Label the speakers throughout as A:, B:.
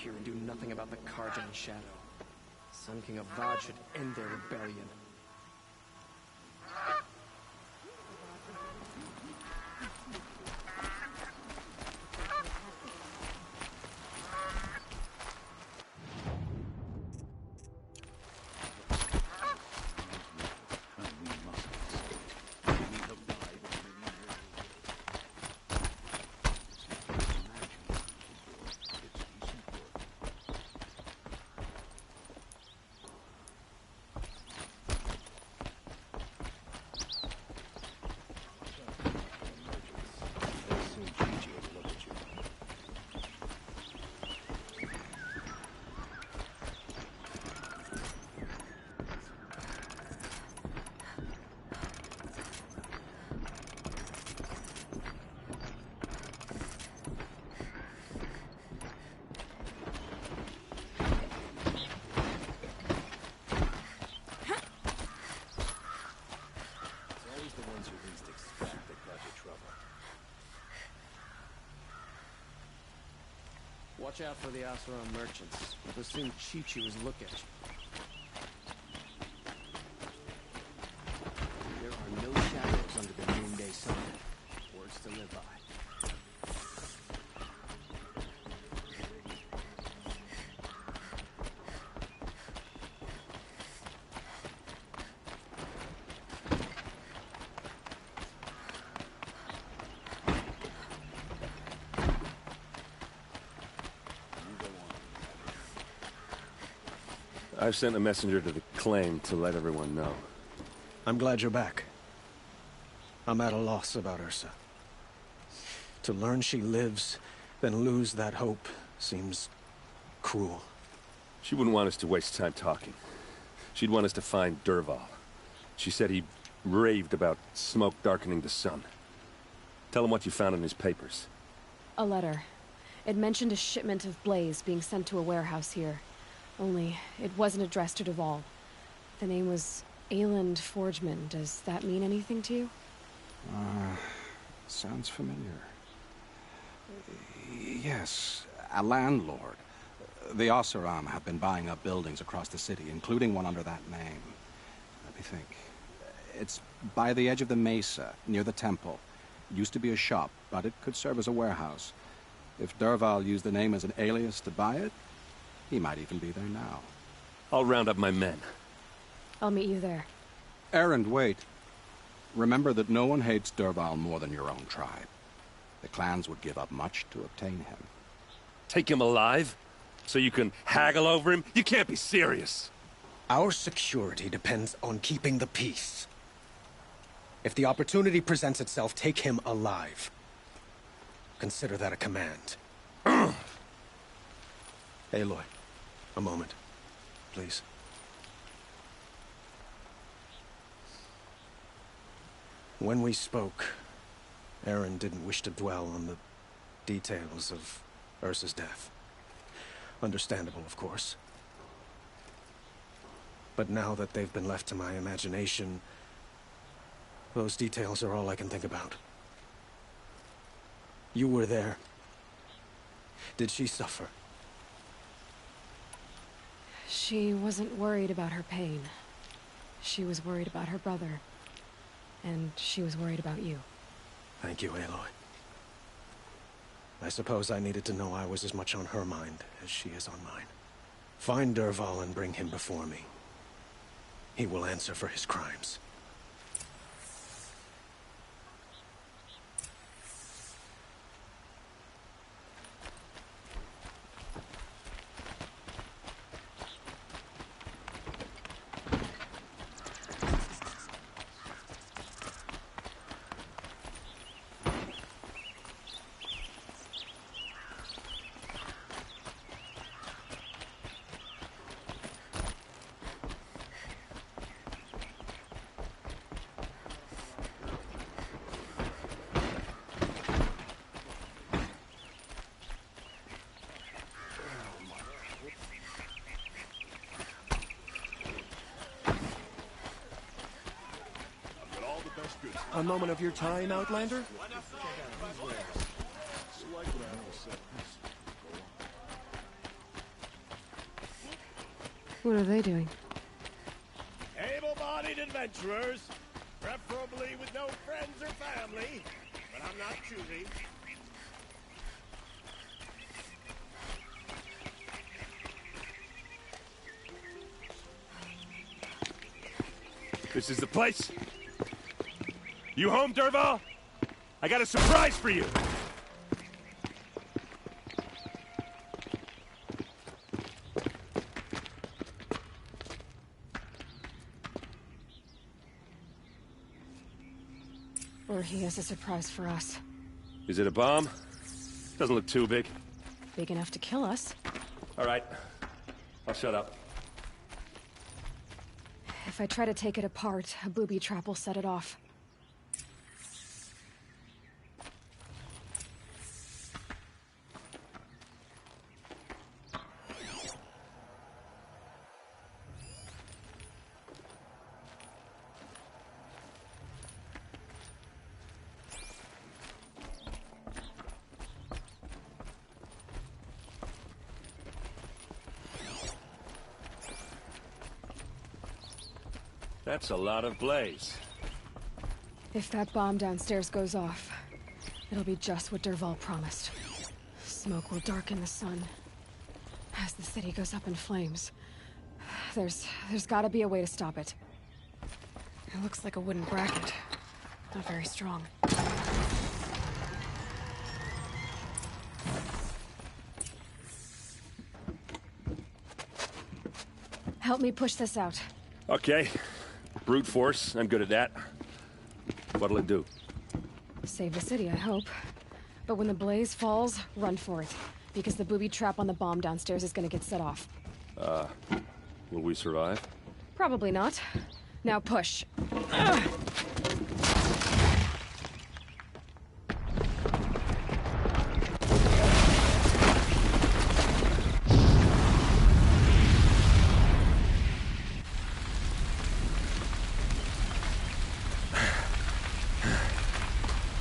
A: here and do nothing about the Kharjan shadow. Sun King Avad should end their rebellion. Watch out for the Asuran merchants. They'll soon cheat you as look at you. There are no shadows under the noonday sun. Words to live by.
B: I've sent a messenger to the claim to let everyone know.
C: I'm glad you're back. I'm at a loss about Ursa. To learn she lives, then lose that hope, seems cruel.
B: She wouldn't want us to waste time talking. She'd want us to find Dervahl. She said he raved about smoke darkening the sun. Tell him what you found in his papers.
D: A letter. It mentioned a shipment of blaze being sent to a warehouse here. Only, it wasn't addressed to Dervahl. The name was Ayland Forgeman. Does that mean anything to you?
E: Sounds familiar. Yes, a landlord. The Oseram have been buying up buildings across the city, including one under that name. Let me think. It's by the edge of the mesa, near the temple. Used to be a shop, but it could serve as a warehouse. If Dervahl used the name as an alias to buy it, he might even be there now.
B: I'll round up my men.
D: I'll meet you there.
E: Erend, wait. Remember that no one hates Dervahl more than your own tribe. The clans would give up much to obtain him.
B: Take him alive? So you can haggle over him? You can't be serious.
C: Our security depends on keeping the peace. If the opportunity presents itself, take him alive. Consider that a command. Aloy, a moment, please. When we spoke, Erend didn't wish to dwell on the details of Ursa's death. Understandable, of course. But now that they've been left to my imagination, those details are all I can think about. You were there. Did she suffer?
D: She wasn't worried about her pain. She was worried about her brother. And she was worried about you.
C: Thank you, Aloy. I suppose I needed to know I was as much on her mind as she is on mine. Find Dervahl and bring him before me. He will answer for his crimes.
A: A moment of your time, Outlander?
D: What are they doing?
F: Able-bodied adventurers, preferably with no friends or family, but I'm not choosy.
B: This is the place? You home, Dervahl? I got a surprise for you!
D: Or he has a surprise for us.
B: Is it a bomb? Doesn't look too big.
D: Big enough to kill us.
B: All right. I'll shut up.
D: If I try to take it apart, a booby trap will set it off.
B: That's a lot of blaze.
D: If that bomb downstairs goes off, it'll be just what Dervahl promised. Smoke will darken the sun. As the city goes up in flames, there's gotta be a way to stop it. It looks like a wooden bracket. Not very strong. Help me push this out.
B: Okay. Brute force, I'm good at that. What'll it do?
D: Save the city, I hope. But when the blaze falls, run for it. Because the booby trap on the bomb downstairs is gonna get set off.
B: Will we survive?
D: Probably not. Now push.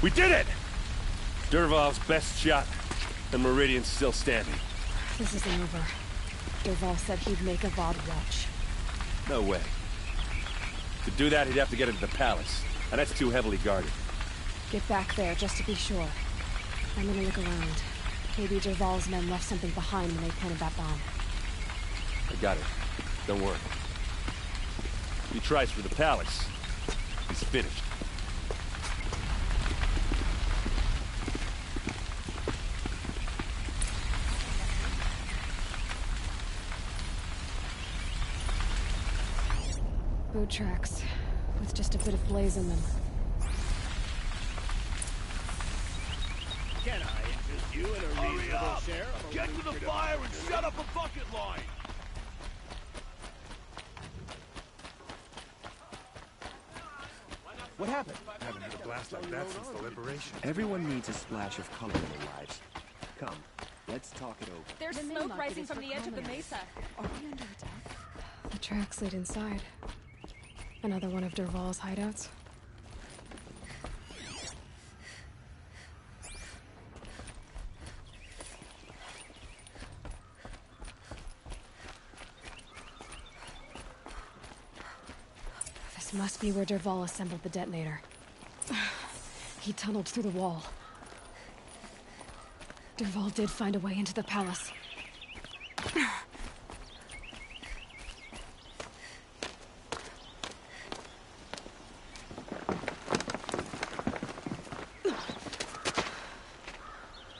B: We did it! Dervahl's best shot, and Meridian's still standing.
D: This isn't over. Dervahl said he'd make Avad watch.
B: No way. To do that, he'd have to get into the palace, and that's too heavily guarded.
D: Get back there, just to be sure. I'm gonna look around. Maybe Dervahl's men left something behind when they planted that bomb.
B: I got it. Don't worry. If he tries for the palace, he's finished.
D: Boot tracks, with just a bit of blaze in them.
F: Can I interest you in a reasonable share of a
G: Get to the
F: lucrative
G: fire and
F: opportunity?
G: set up a bucket line!
F: What happened?
G: Haven't had a blast like that since the liberation.
A: Everyone needs a splash of color in their lives. Come, let's talk it over.
H: There's
D: The main
H: smoke
D: market
H: rising
D: is
H: from
D: for
H: the edge of the
D: commoners.
H: mesa.
D: Are we under attack? The tracks lead inside. Another one of Dervahl's hideouts. This must be where Dervahl assembled the detonator. He tunneled through the wall. Dervahl did find a way into the palace.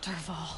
D: Dervahl.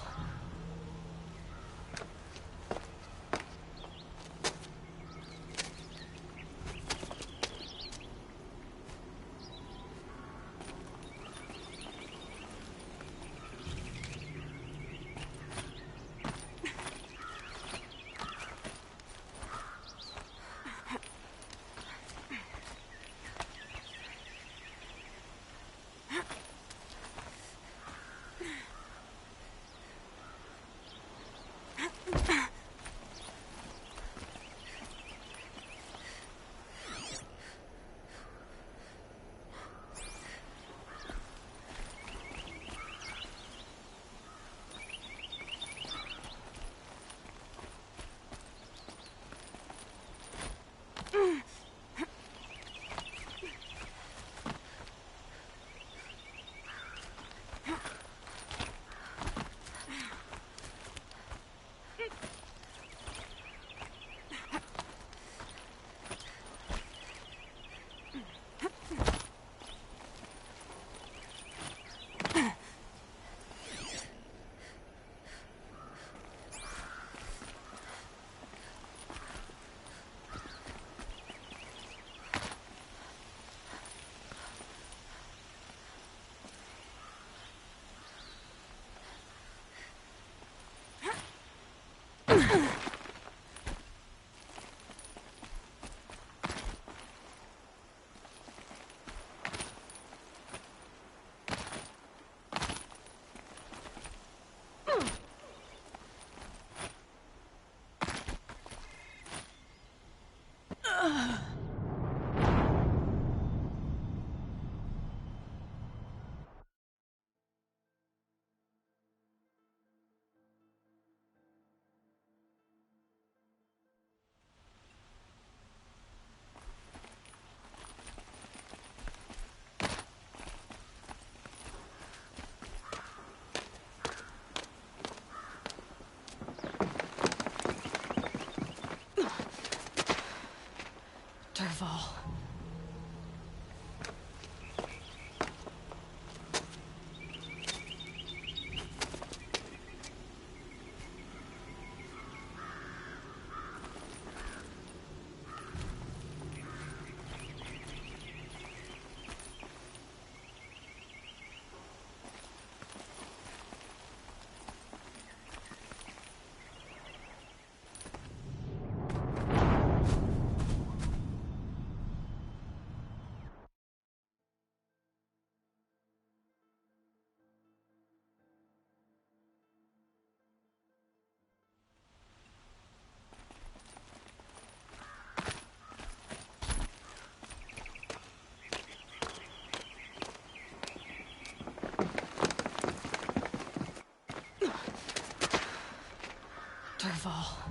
D: Dervahl.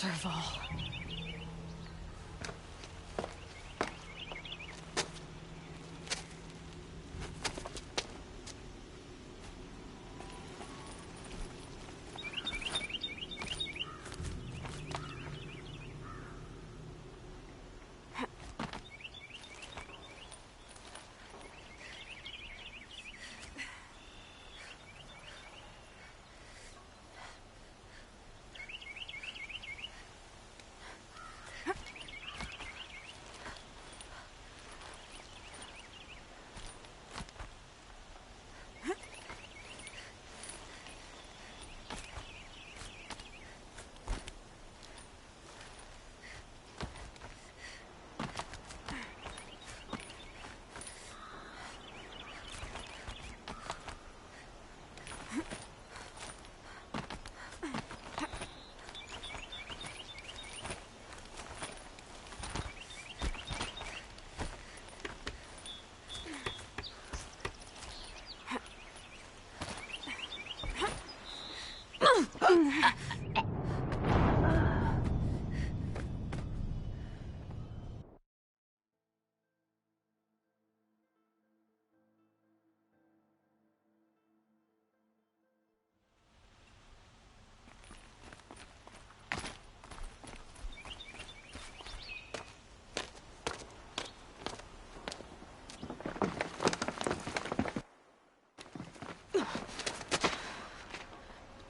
D: Dervahl.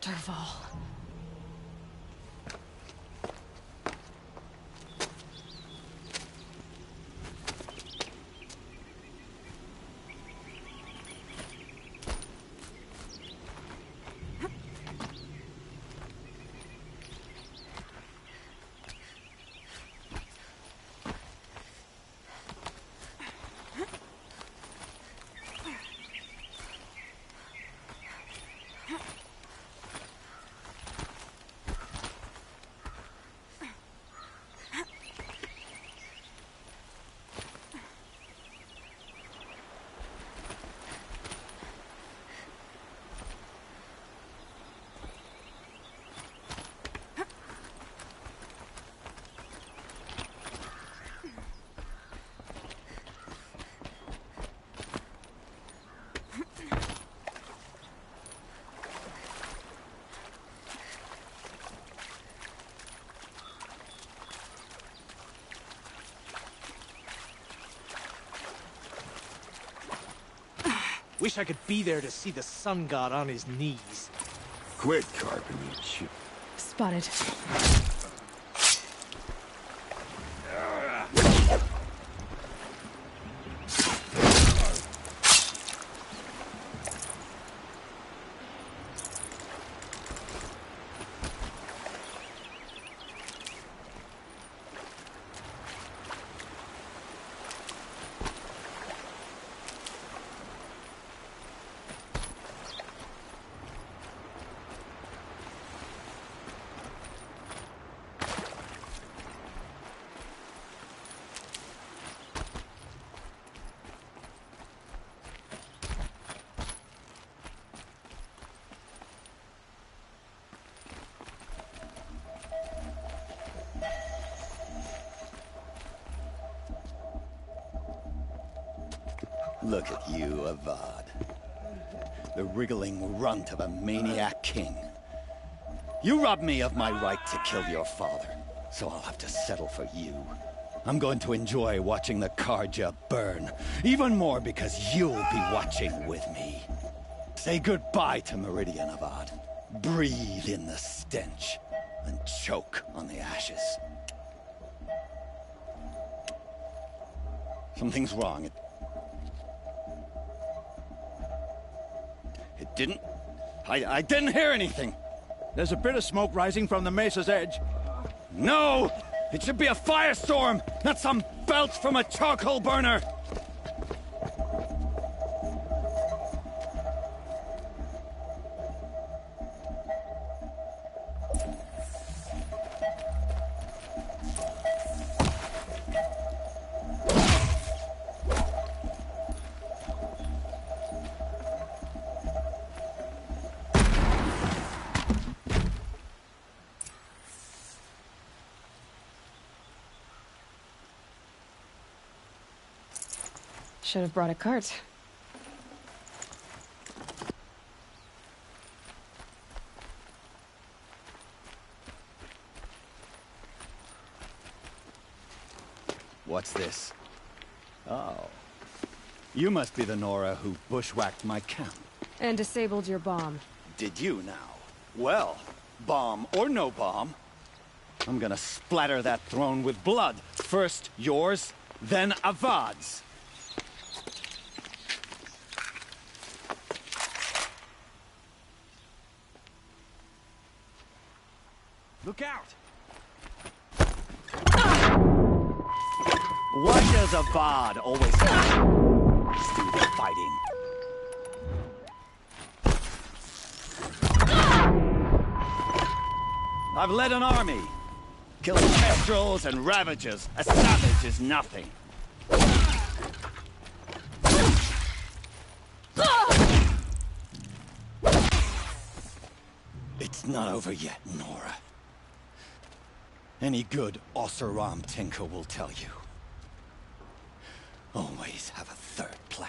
D: Dervahl.
H: Wish I could be there to see the sun god on his knees.
G: Quit carping, you shit.
D: Spotted.
I: Look at you, Avad. The wriggling runt of a maniac king. You robbed me of my right to kill your father, so I'll have to settle for you. I'm going to enjoy watching the Carja burn. Even more because you'll be watching with me. Say goodbye to Meridian, Avad. Breathe in the stench and choke on the ashes. Something's wrong. It didn't... I didn't hear anything.
J: There's a bit of smoke rising from the mesa's edge.
I: No! It should be a firestorm, not some belch from a charcoal burner!
D: Should have brought a cart.
I: What's this? Oh. You must be the Nora who bushwhacked my camp.
D: And disabled your bomb.
I: Did you now? Well, bomb or no bomb, I'm gonna splatter that throne with blood. First yours, then Avad's.
J: Look out!
I: Why does Avad always do the fighting? I've led an army. Killing kestrels and ravagers. A savage is nothing. It's not over yet, Nora. Any good Oseram tinker will tell you. Always have a third plan.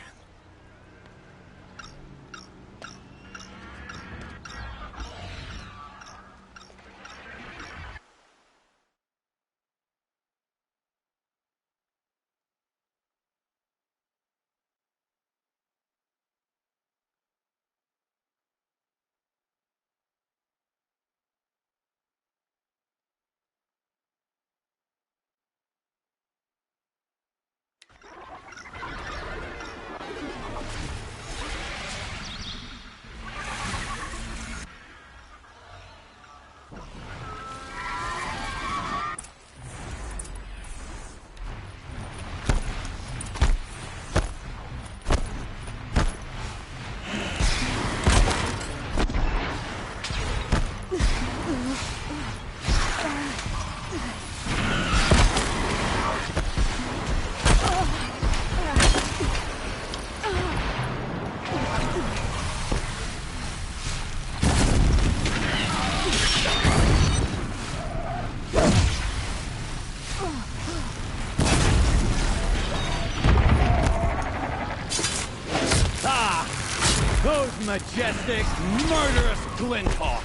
I: Majestic, murderous Glinthawk!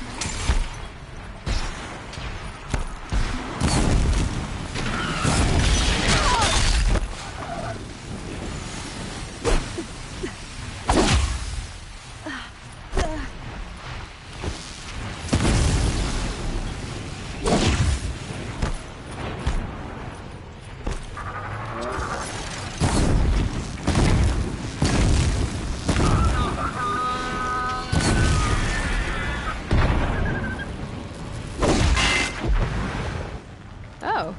D: Oh.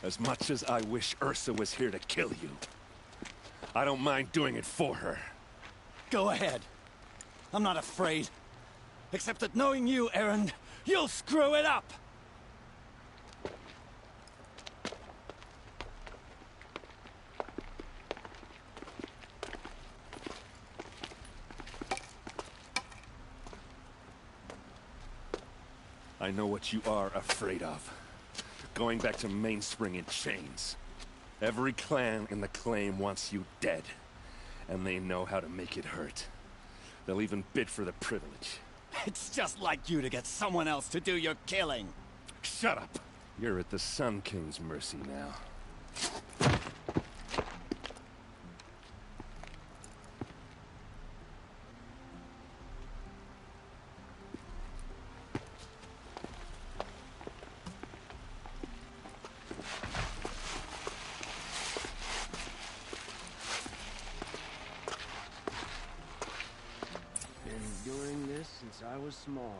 B: As much as I wish Ursa was here to kill you, I don't mind doing it for her.
I: Go ahead. I'm not afraid. Except that knowing you, Erend, you'll screw it up!
B: I know what you are afraid of. Going back to Mainspring in chains. Every clan in the claim wants you dead. And they know how to make it hurt. They'll even bid for the privilege.
I: It's just like you to get someone else to do your killing.
B: Shut up! You're at the Sun King's mercy now.
A: Been doing this since I was small.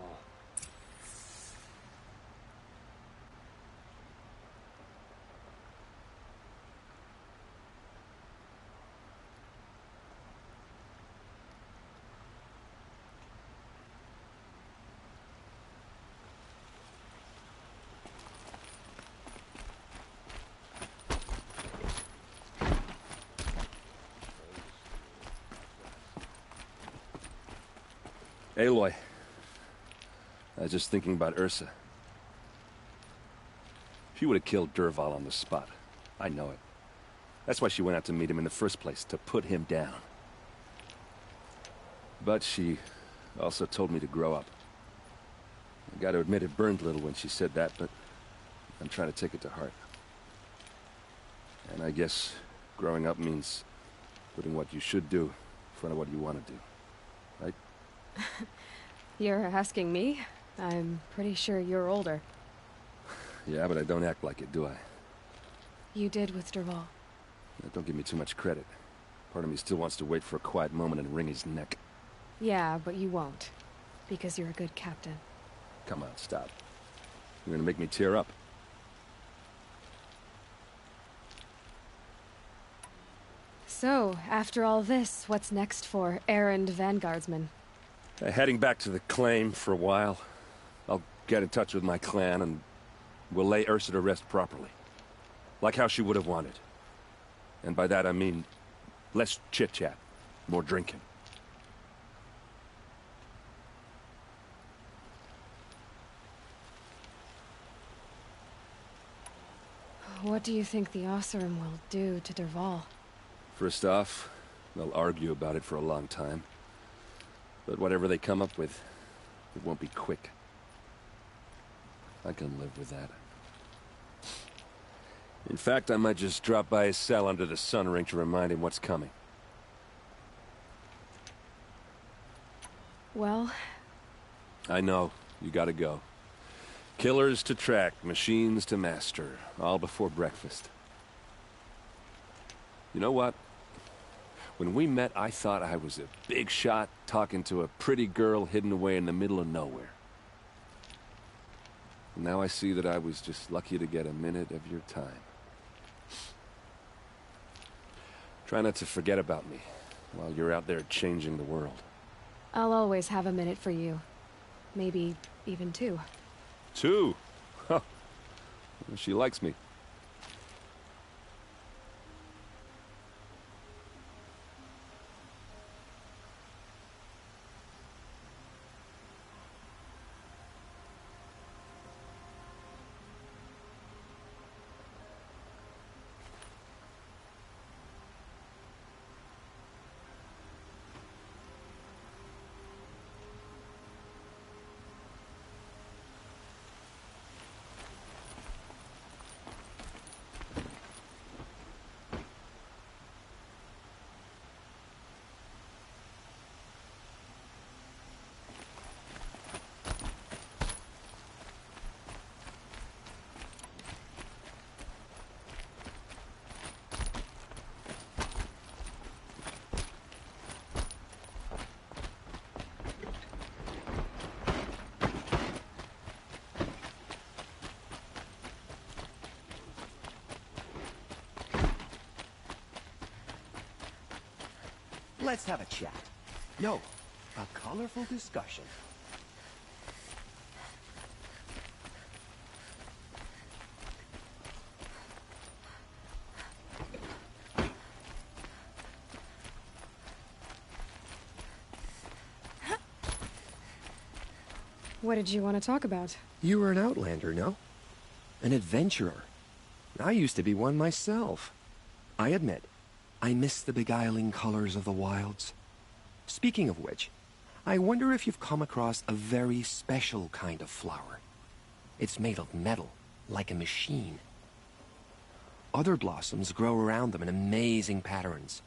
B: Aloy. I was just thinking about Ursa. She would have killed Dervahl on the spot. I know it. That's why she went out to meet him in the first place, to put him down. But she also told me to grow up. I gotta admit it burned a little when she said that, but I'm trying to take it to heart. And I guess growing up means putting what you should do in front of what you want to do. Right?
D: You're asking me? I'm pretty sure you're older.
B: Yeah, but I don't act like it, do I?
D: You did with Dervahl.
B: Now, don't give me too much credit. Part of me still wants to wait for a quiet moment and wring his neck.
D: Yeah, but you won't. Because you're a good captain.
B: Come on, stop. You're gonna make me tear up.
D: So, after all this, what's next for Erend Vanguardsman?
B: Heading back to the claim for a while. I'll get in touch with my clan and we'll lay Ursa to rest properly. Like how she would have wanted. And by that I mean less chit-chat, more drinking.
D: What do you think the Oseram will do to Dervahl?
B: First off, they'll argue about it for a long time. But whatever they come up with, it won't be quick. I can live with that. In fact, I might just drop by his cell under the sun ring to remind him what's coming.
D: Well...
B: I know. You gotta go. Killers to track, machines to master. All before breakfast. You know what? When we met, I thought I was a big shot talking to a pretty girl hidden away in the middle of nowhere. Now I see that I was just lucky to get a minute of your time. Try not to forget about me while you're out there changing the world.
D: I'll always have a minute for you. Maybe even two.
B: Two? Huh. She likes me.
K: Let's have a chat. No, a colorful discussion.
D: What did you want to talk about?
K: You were an outlander, no? An adventurer. I used to be one myself. I admit, I miss the beguiling colors of the wilds. Speaking of which, I wonder if you've come across a very special kind of flower. It's made of metal, like a machine. Other blossoms grow around them in amazing patterns.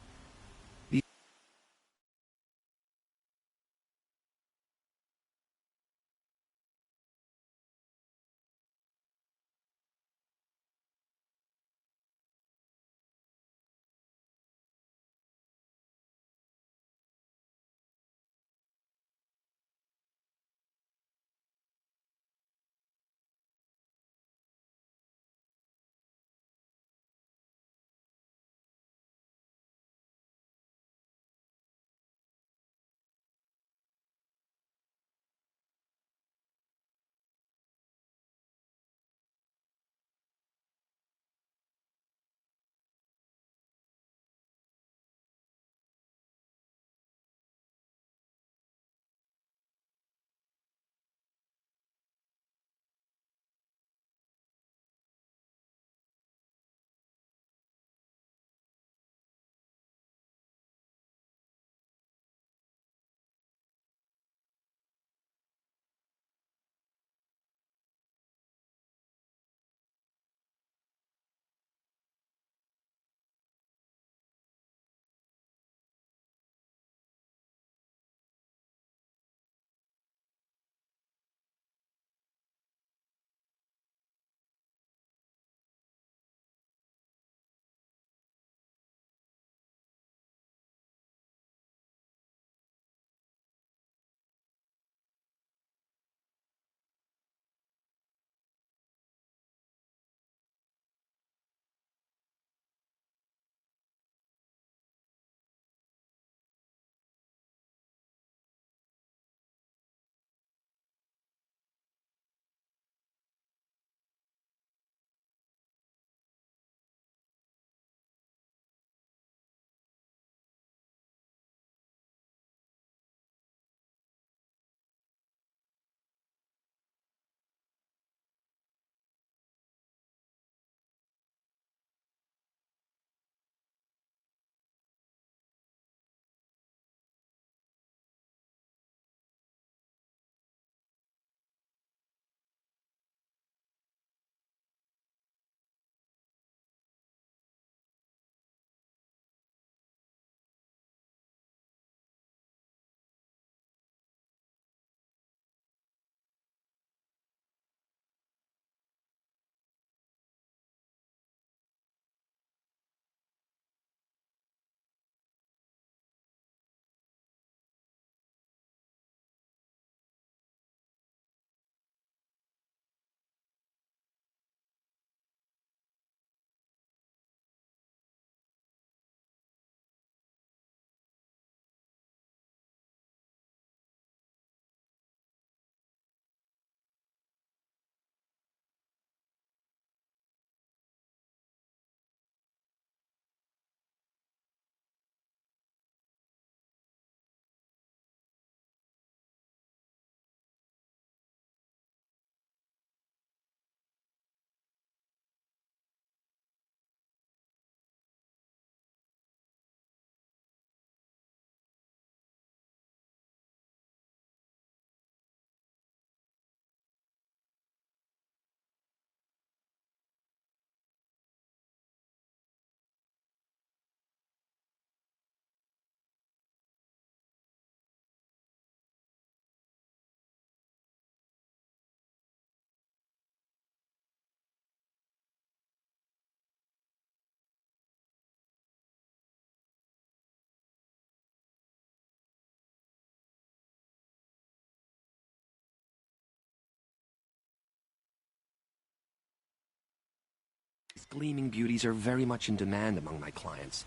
K: These gleaming beauties are very much in demand among my clients.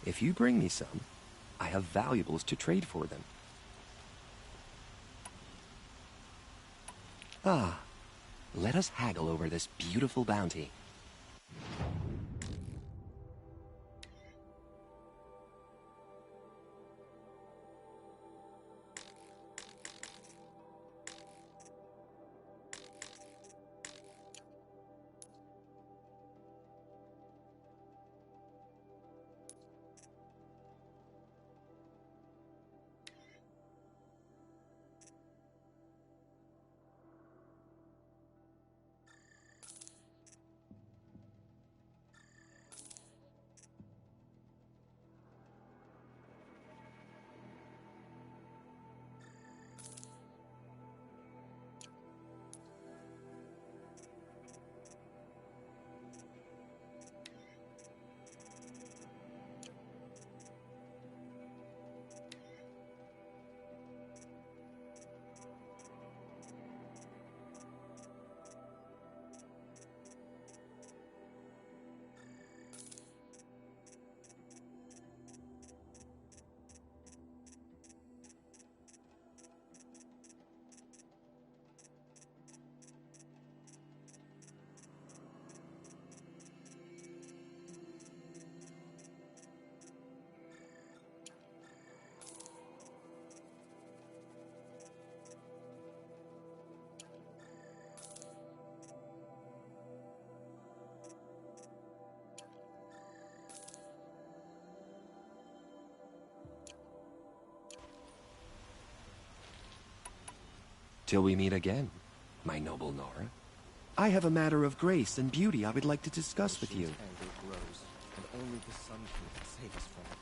K: If you bring me some, I have valuables to trade for them. Ah, let us haggle over this beautiful bounty. Till we meet again, my noble Nora. I have a matter of grace and beauty I would like to discuss with you.
A: Anger grows, and only the Sun King can save us from it.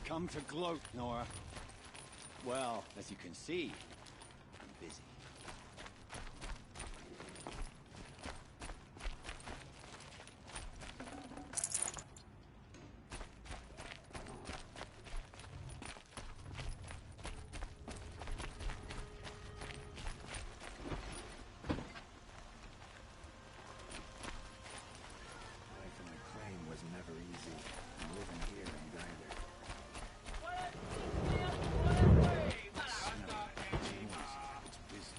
J: Come to gloat, Nora. Well, as you can see, I'm busy.
G: Life in the claim was never easy. And living here ain't either. It's busy.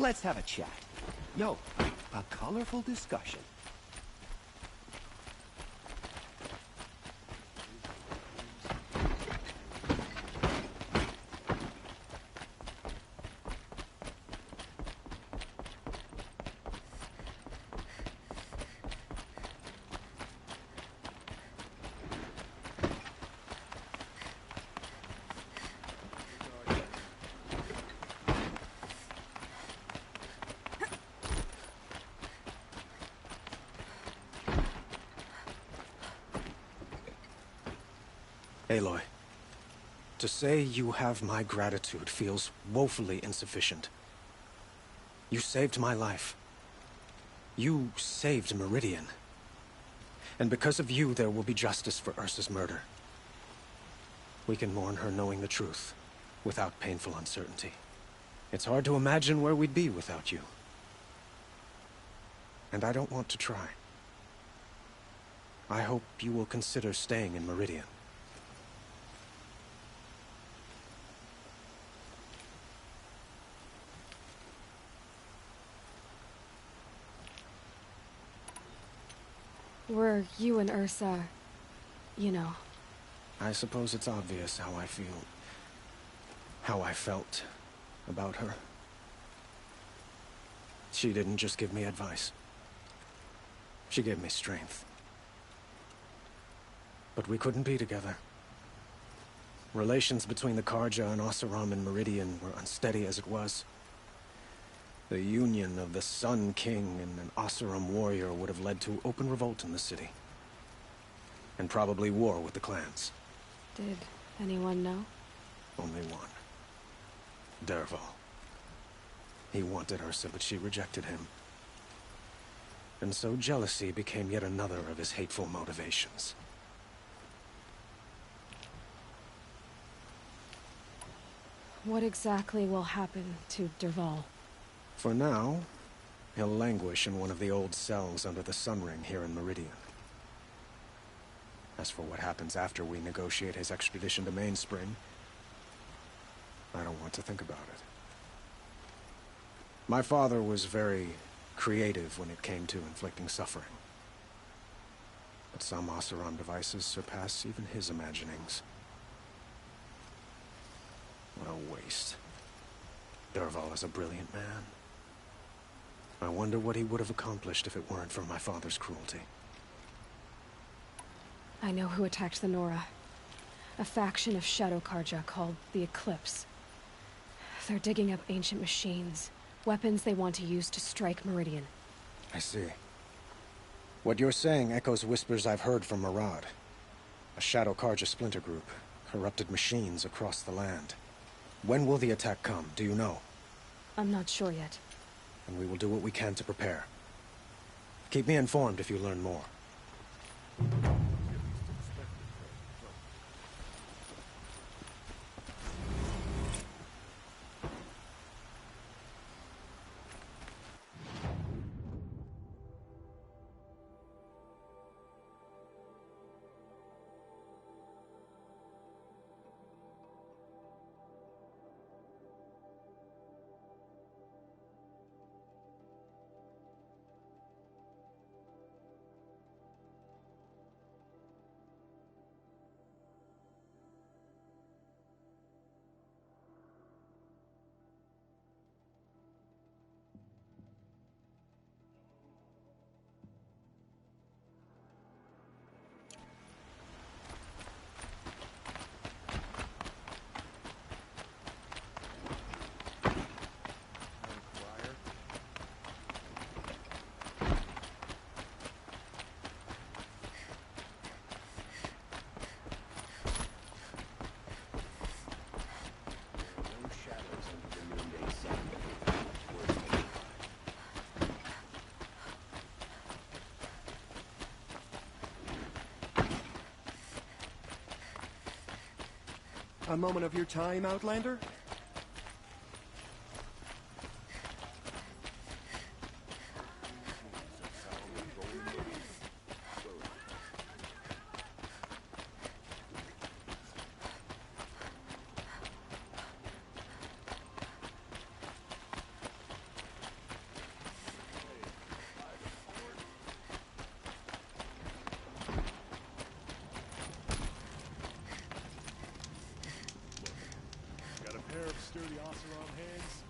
K: Let's have a chat. Yo, a colorful discussion.
C: Aloy, to say you have my gratitude feels woefully insufficient. You saved my life. You saved Meridian. And because of you, there will be justice for Ursa's murder. We can mourn her knowing the truth, without painful uncertainty. It's hard to imagine where we'd be without you. And I don't want to try. I hope you will consider staying in Meridian.
D: Were you and Ursa, you know...
C: I suppose it's obvious how I feel. How I felt about her. She didn't just give me advice. She gave me strength. But we couldn't be together. Relations between the Carja and Oseram and Meridian were unsteady as it was. The union of the Sun King and an Oseram warrior would have led to open revolt in the city. And probably war with the clans.
D: Did anyone know?
C: Only one. Dervahl. He wanted Ursa, but she rejected him. And so jealousy became yet another of his hateful motivations.
D: What exactly will happen to Dervahl?
C: For now, he'll languish in one of the old cells under the Sun Ring here in Meridian. As for what happens after we negotiate his extradition to Mainspring, I don't want to think about it. My father was very creative when it came to inflicting suffering. But some Oseram devices surpass even his imaginings. What a waste. Dervahl is a brilliant man. I wonder what he would have accomplished if it weren't for my father's cruelty.
D: I know who attacked the Nora. A faction of Shadow Carja called the Eclipse. They're digging up ancient machines, weapons they want to use to strike Meridian.
C: I see. What you're saying echoes whispers I've heard from Murad. A Shadow Carja splinter group, corrupted machines across the land. When will the attack come, do you know?
D: I'm not sure yet.
C: And we will do what we can to prepare. Keep me informed if you learn more.
K: A moment of your time, Outlander?
F: pair of sturdy Oseram hands.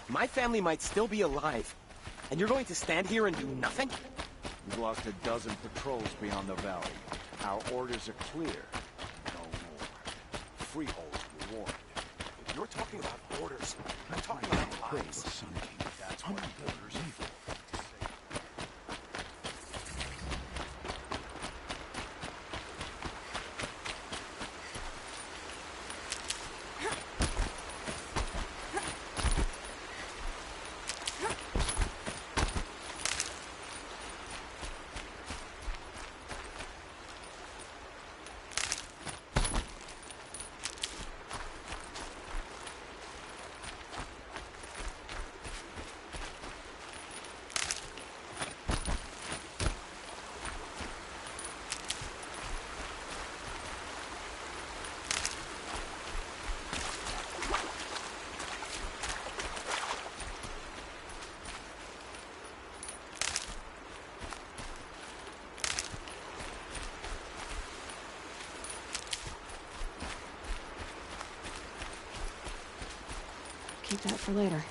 A: My family might still be alive, and you're going to stand here and do nothing?
G: We've lost a dozen patrols beyond the valley. Our orders are clear. No more. Freehold reward. If you're talking about orders, I'm talking about lives. Sun King. That's what orders are for.
D: Keep that for later.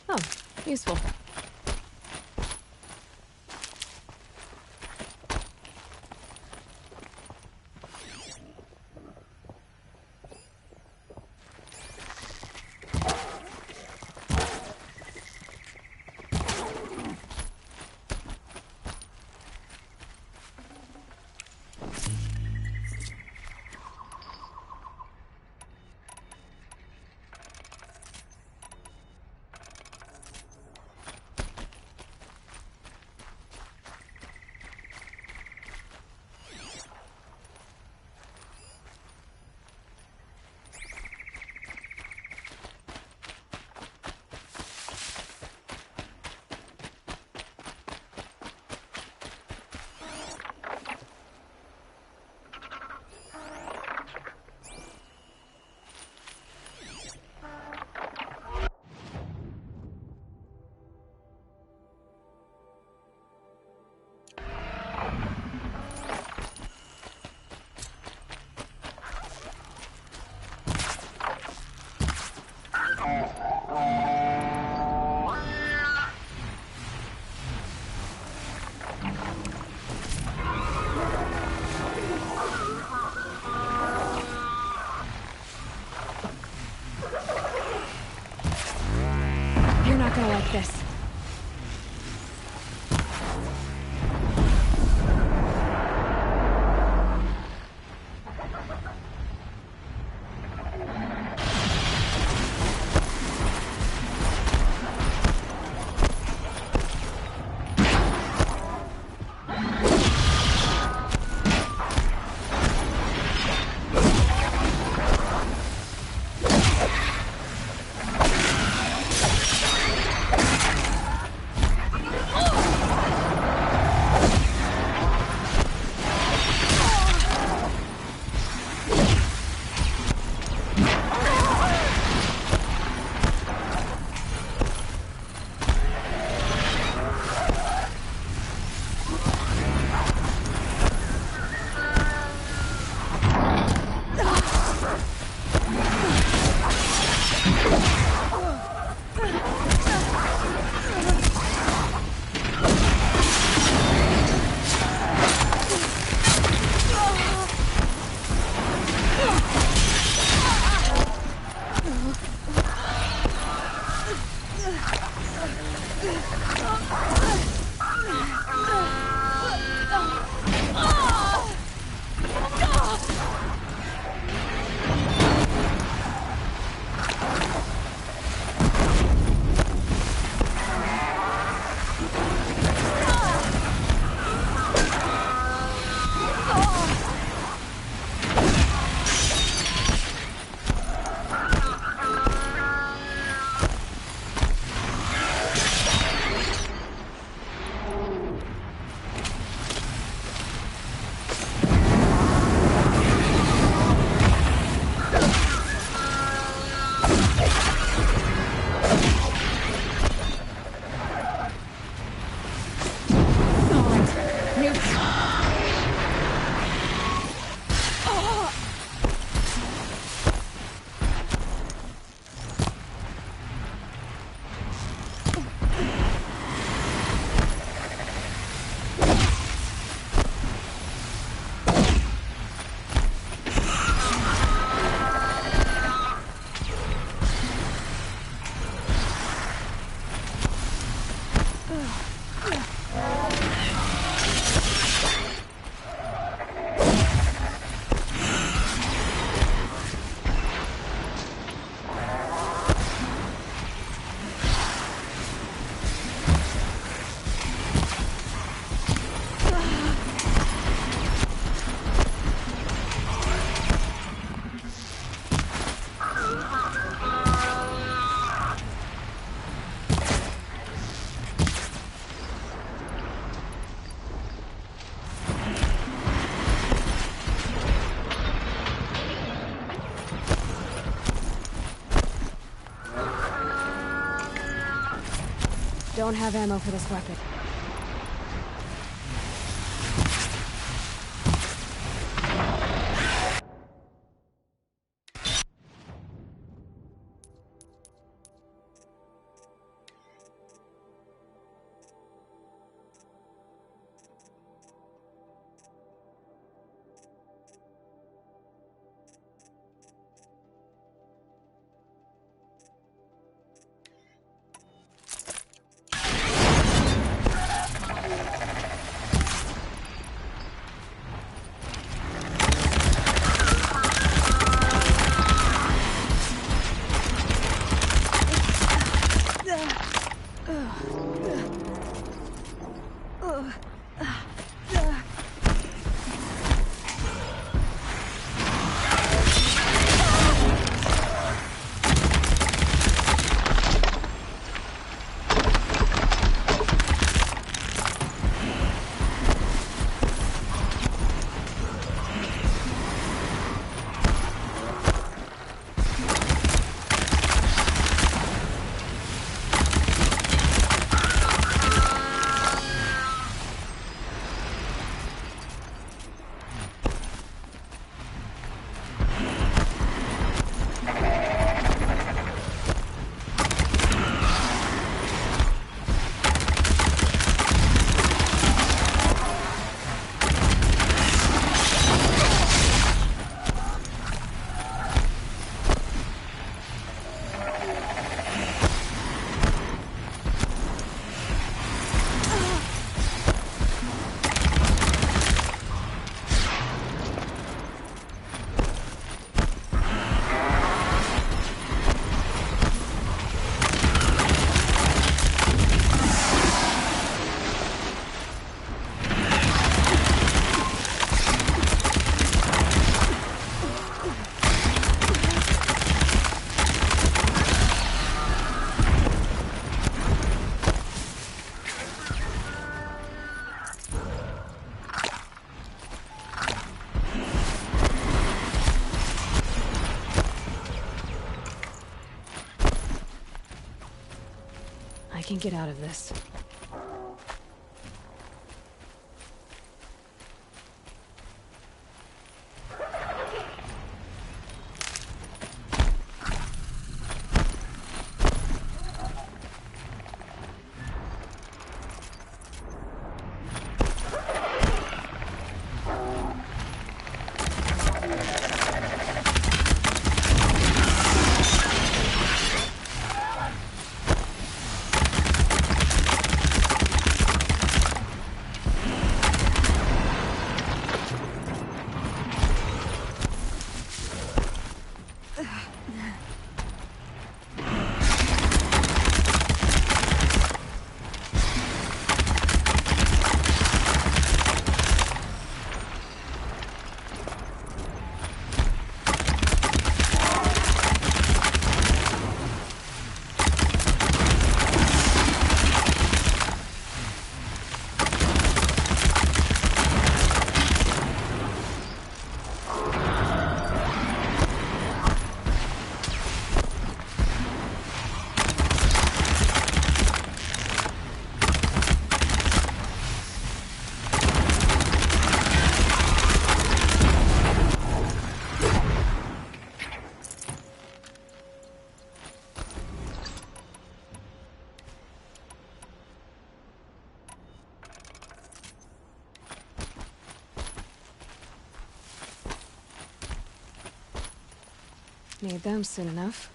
D: Oh, useful. don't have ammo for this weapon. I can get out of this. Need them soon enough.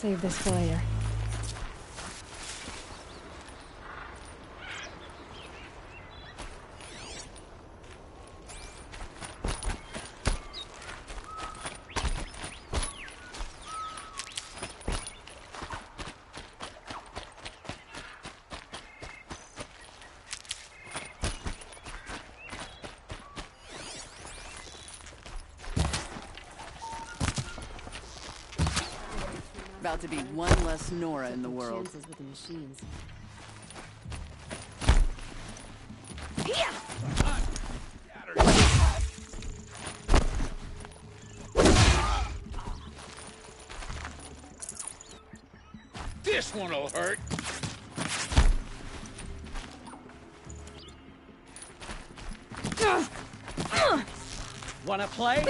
D: Save this for later.
L: About to be one less Nora in the world.
D: Chances with the machines.
M: This one'll hurt.
J: Wanna play?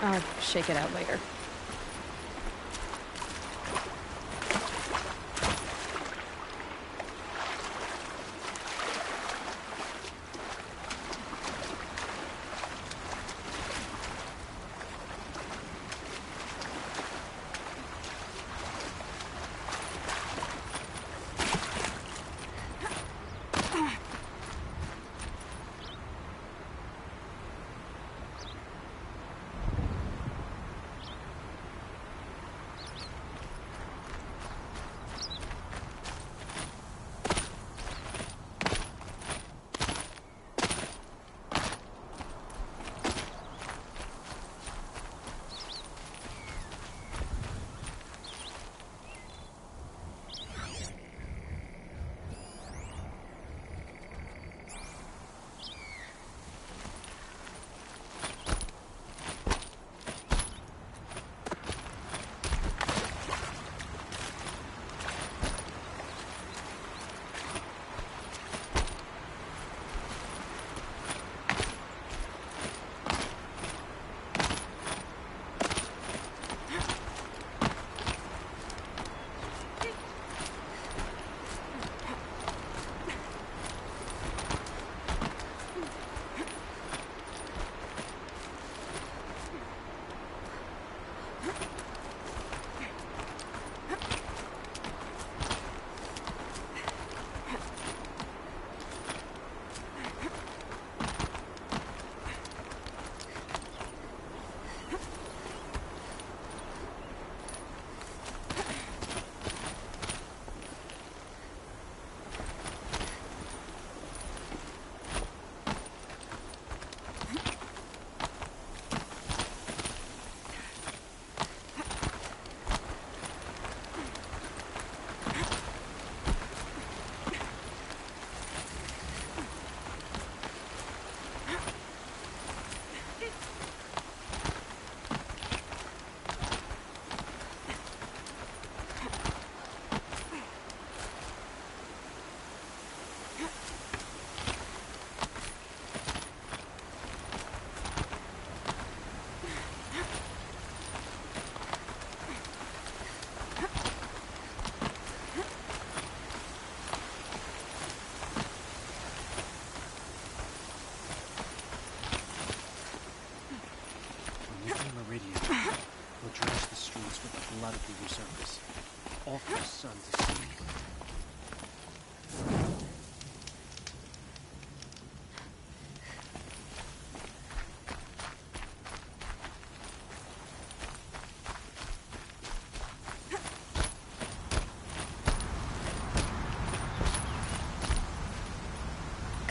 D: I'll shake it out later.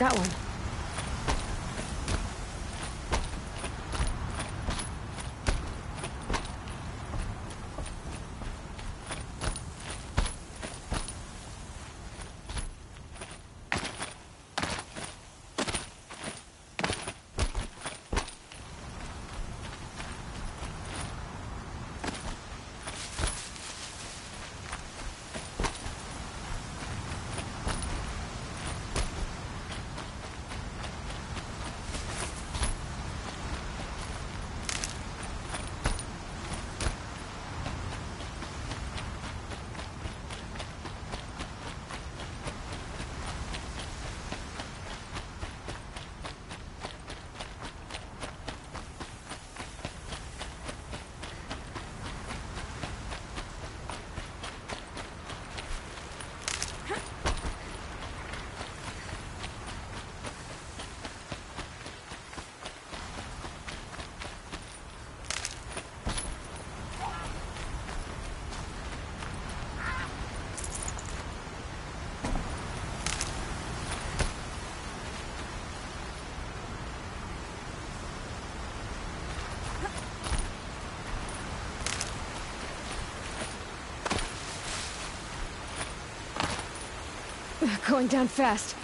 D: got one. Going down fast.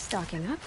D: Stocking up.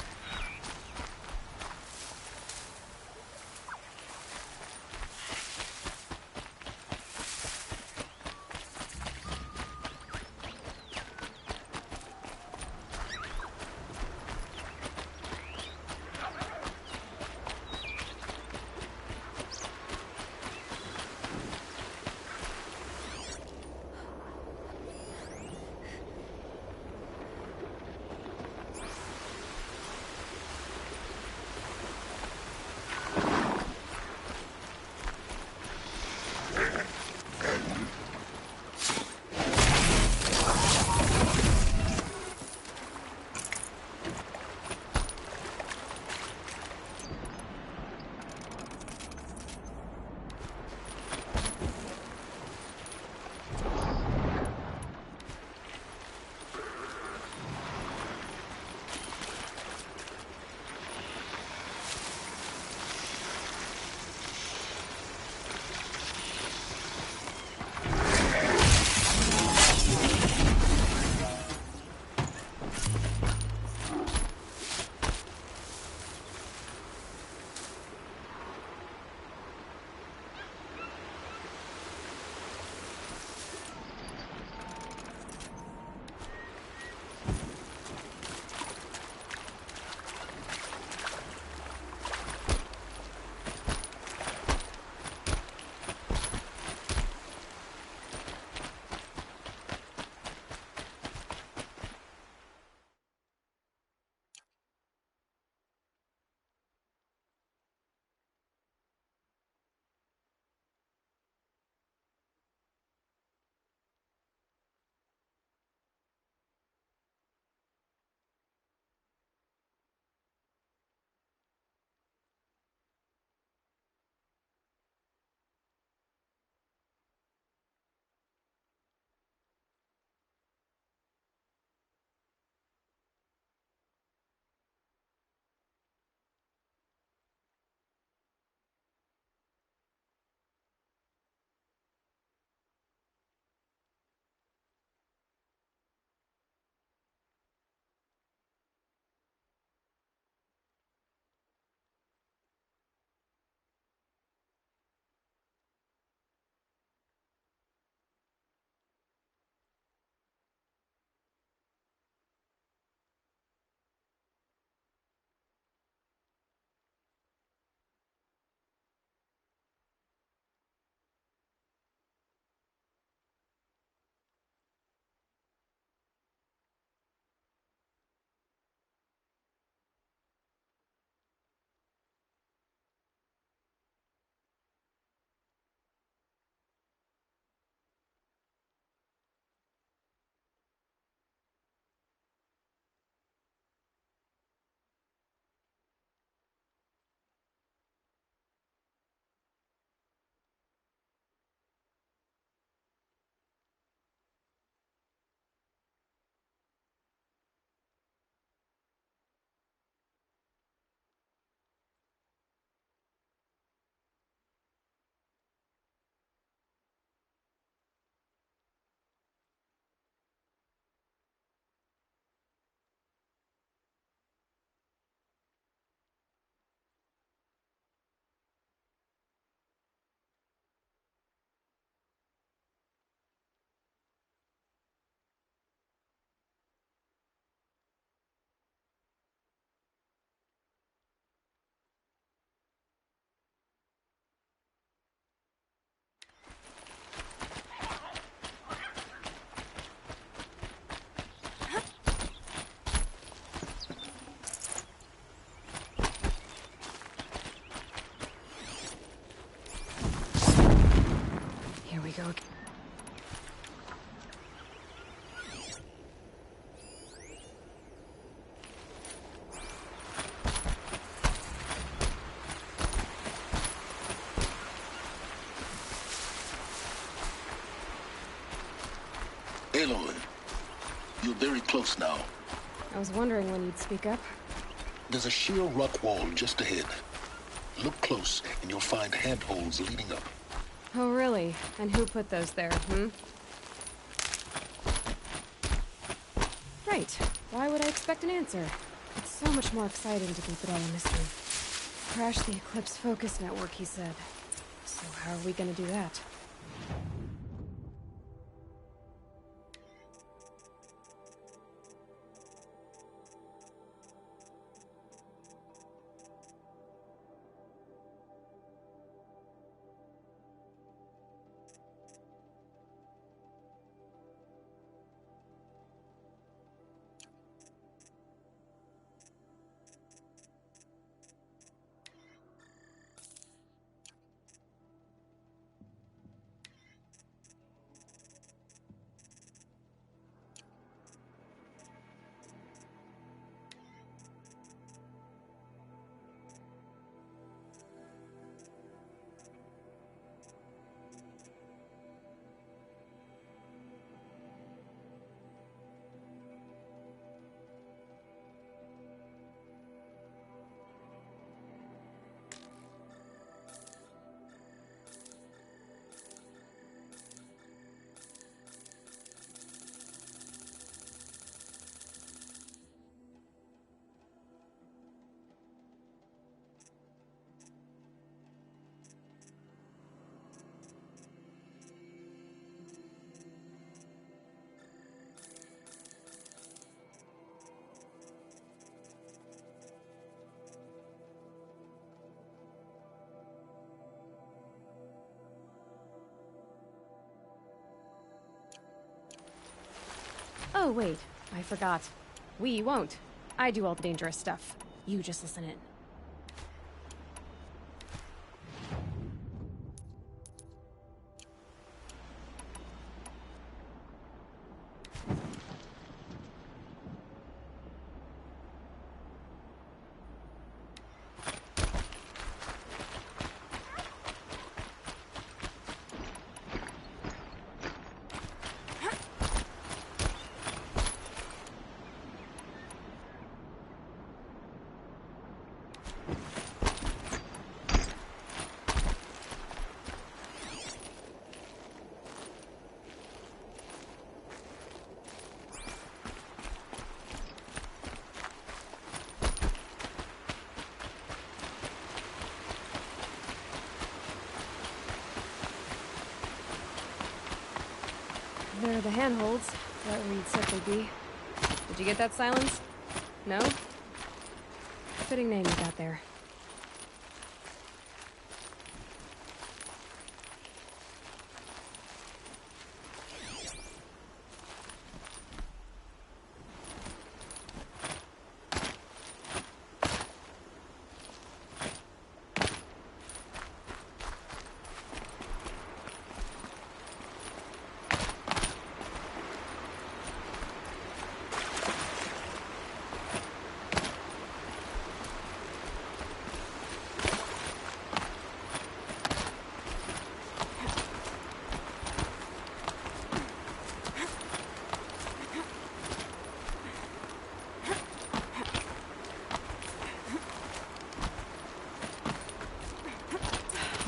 N: Aloy, you're very close now.
D: I was wondering when you'd speak up.
N: There's a sheer rock wall just ahead. Look close, and you'll find handholds leading up.
D: Oh, really? And who put those there, Right. Why would I expect an answer? It's so much more exciting to keep it all a mystery. Crash the Eclipse Focus Network, he said. So how are we gonna do that? Oh, wait. I forgot. We won't. I do all the dangerous stuff. You just listen in. There are the handholds. That reads simply B. Did you get that, Silence? No? Fitting name you got there.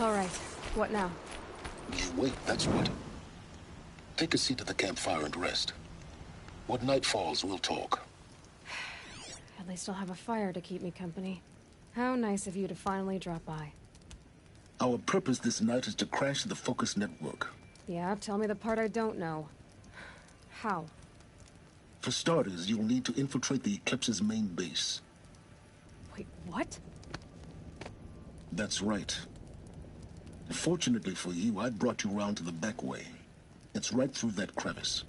D: All right. What now?
N: You wait, that's what. Take a seat at the campfire and rest. When night falls, we'll talk.
D: At least I'll have a fire to keep me company. How nice of you to finally drop by.
N: Our purpose this night is to crash the Focus Network.
D: Yeah, tell me the part I don't know. How?
N: For starters, you'll need to infiltrate the Eclipse's main base.
D: Wait, what?
N: That's right. Fortunately for you, I brought you round to the back way. It's right through that crevice.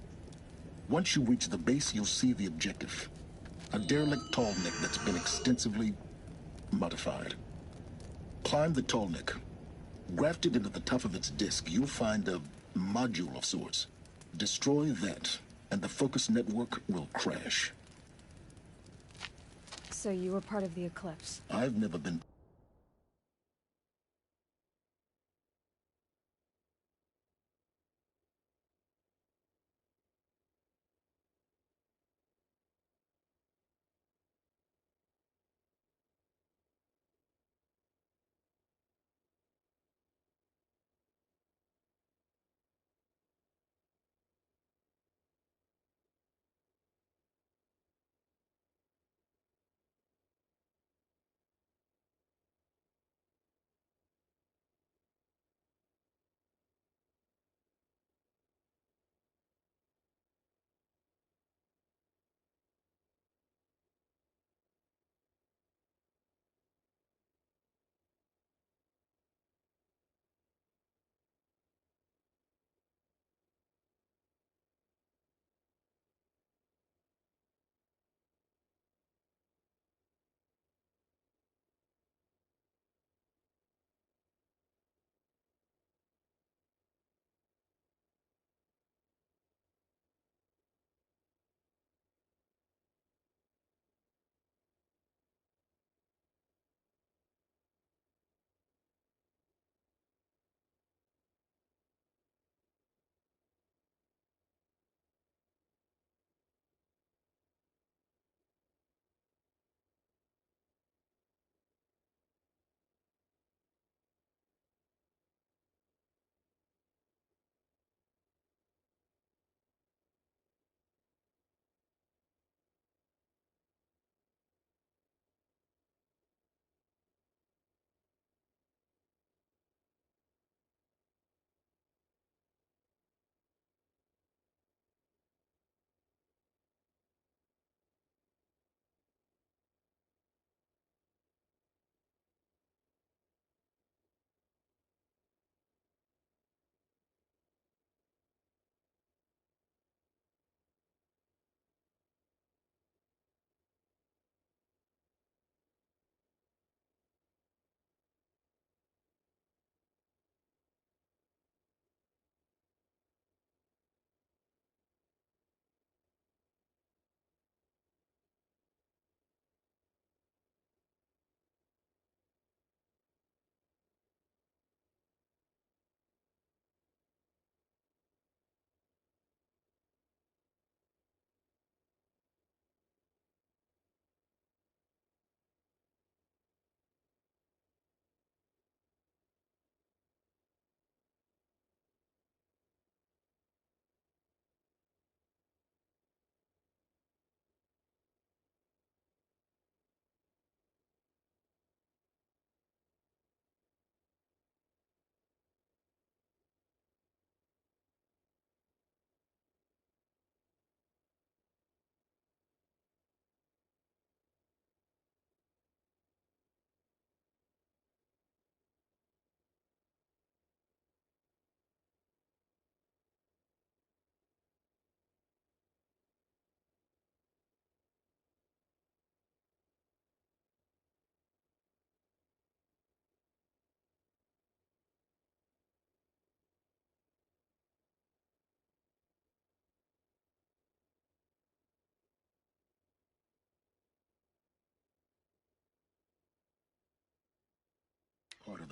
N: Once you reach the base, you'll see the objective. A derelict tallneck that's been extensively modified. Climb the tallneck. Grafted into the top of its disk, you'll find a module of sorts. Destroy that, and the Focus Network will crash.
D: So you were part of the Eclipse?
N: I've never been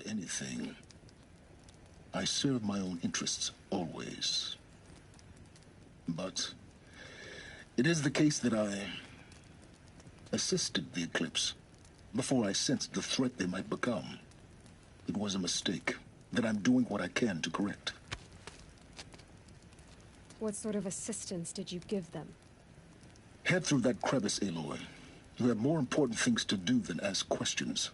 N: anything. I serve my own interests, always. But it is the case that I assisted the Eclipse before I sensed the threat they might become. It was a mistake that I'm doing what I can to correct.
D: What sort of assistance did you give them?
N: Head through that crevice, Aloy. You have more important things to do than ask questions.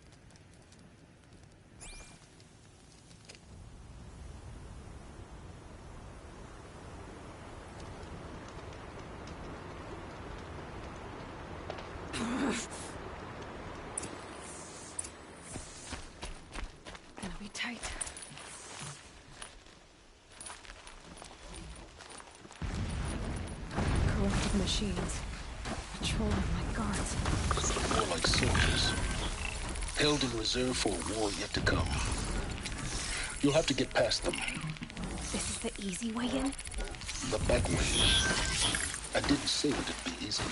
D: Gonna be tight. Corrupted machines. Patrolling my guards.
N: More like soldiers. Held in reserve for a war yet to come. You'll have to get past them.
D: This is the easy way in?
N: The back way. I didn't say it'd be easy.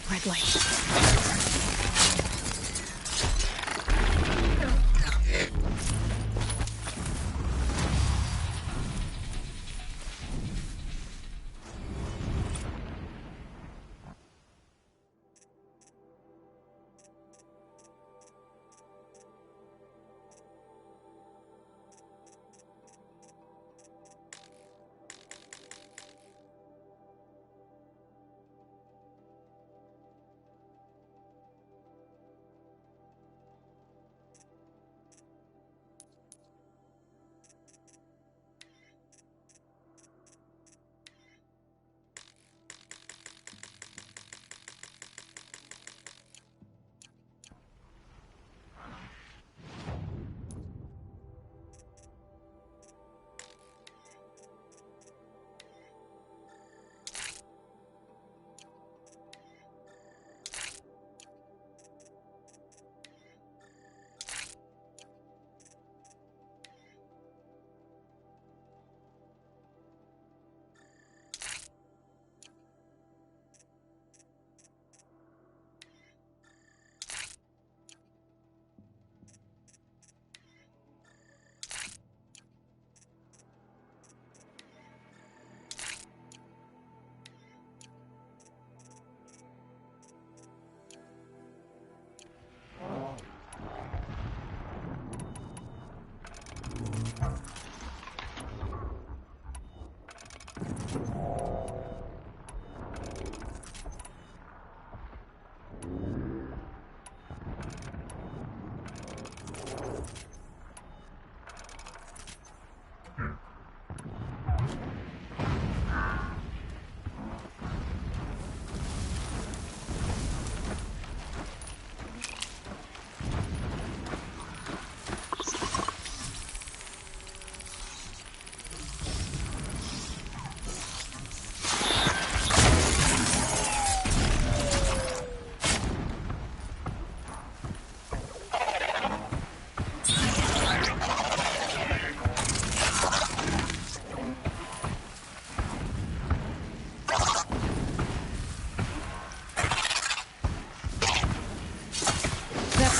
D: Red light.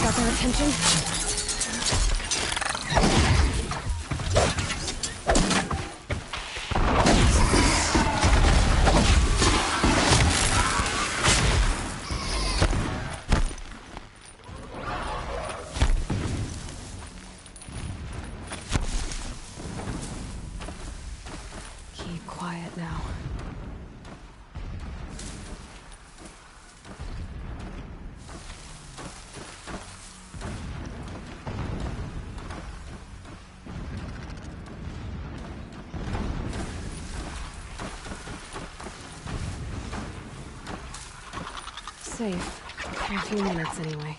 D: got their attention? Keep quiet now. Safe. For a few minutes, anyway.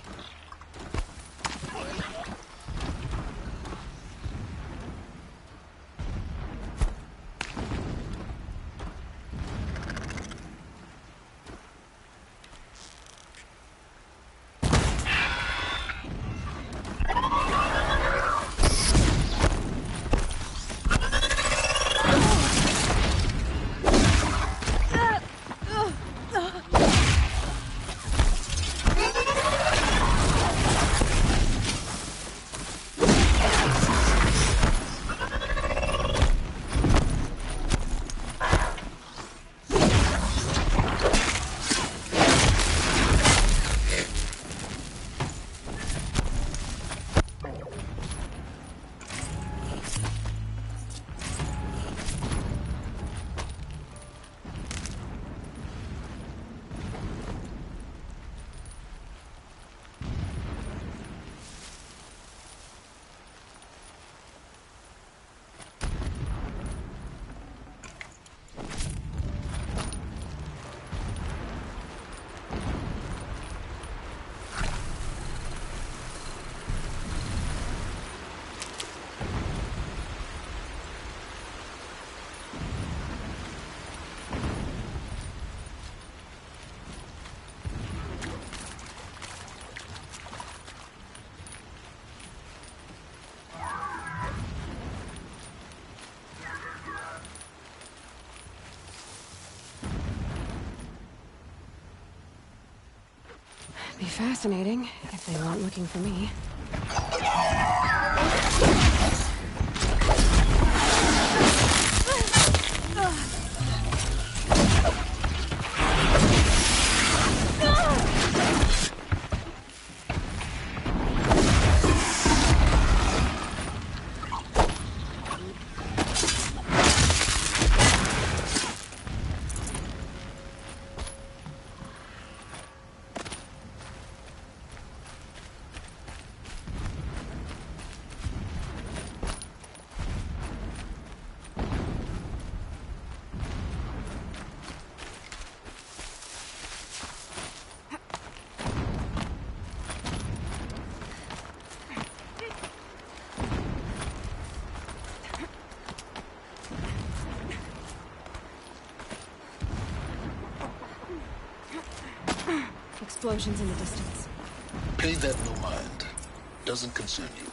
D: Be fascinating if they weren't looking for me. Explosions in the distance.
N: Pay that no mind. Doesn't concern you.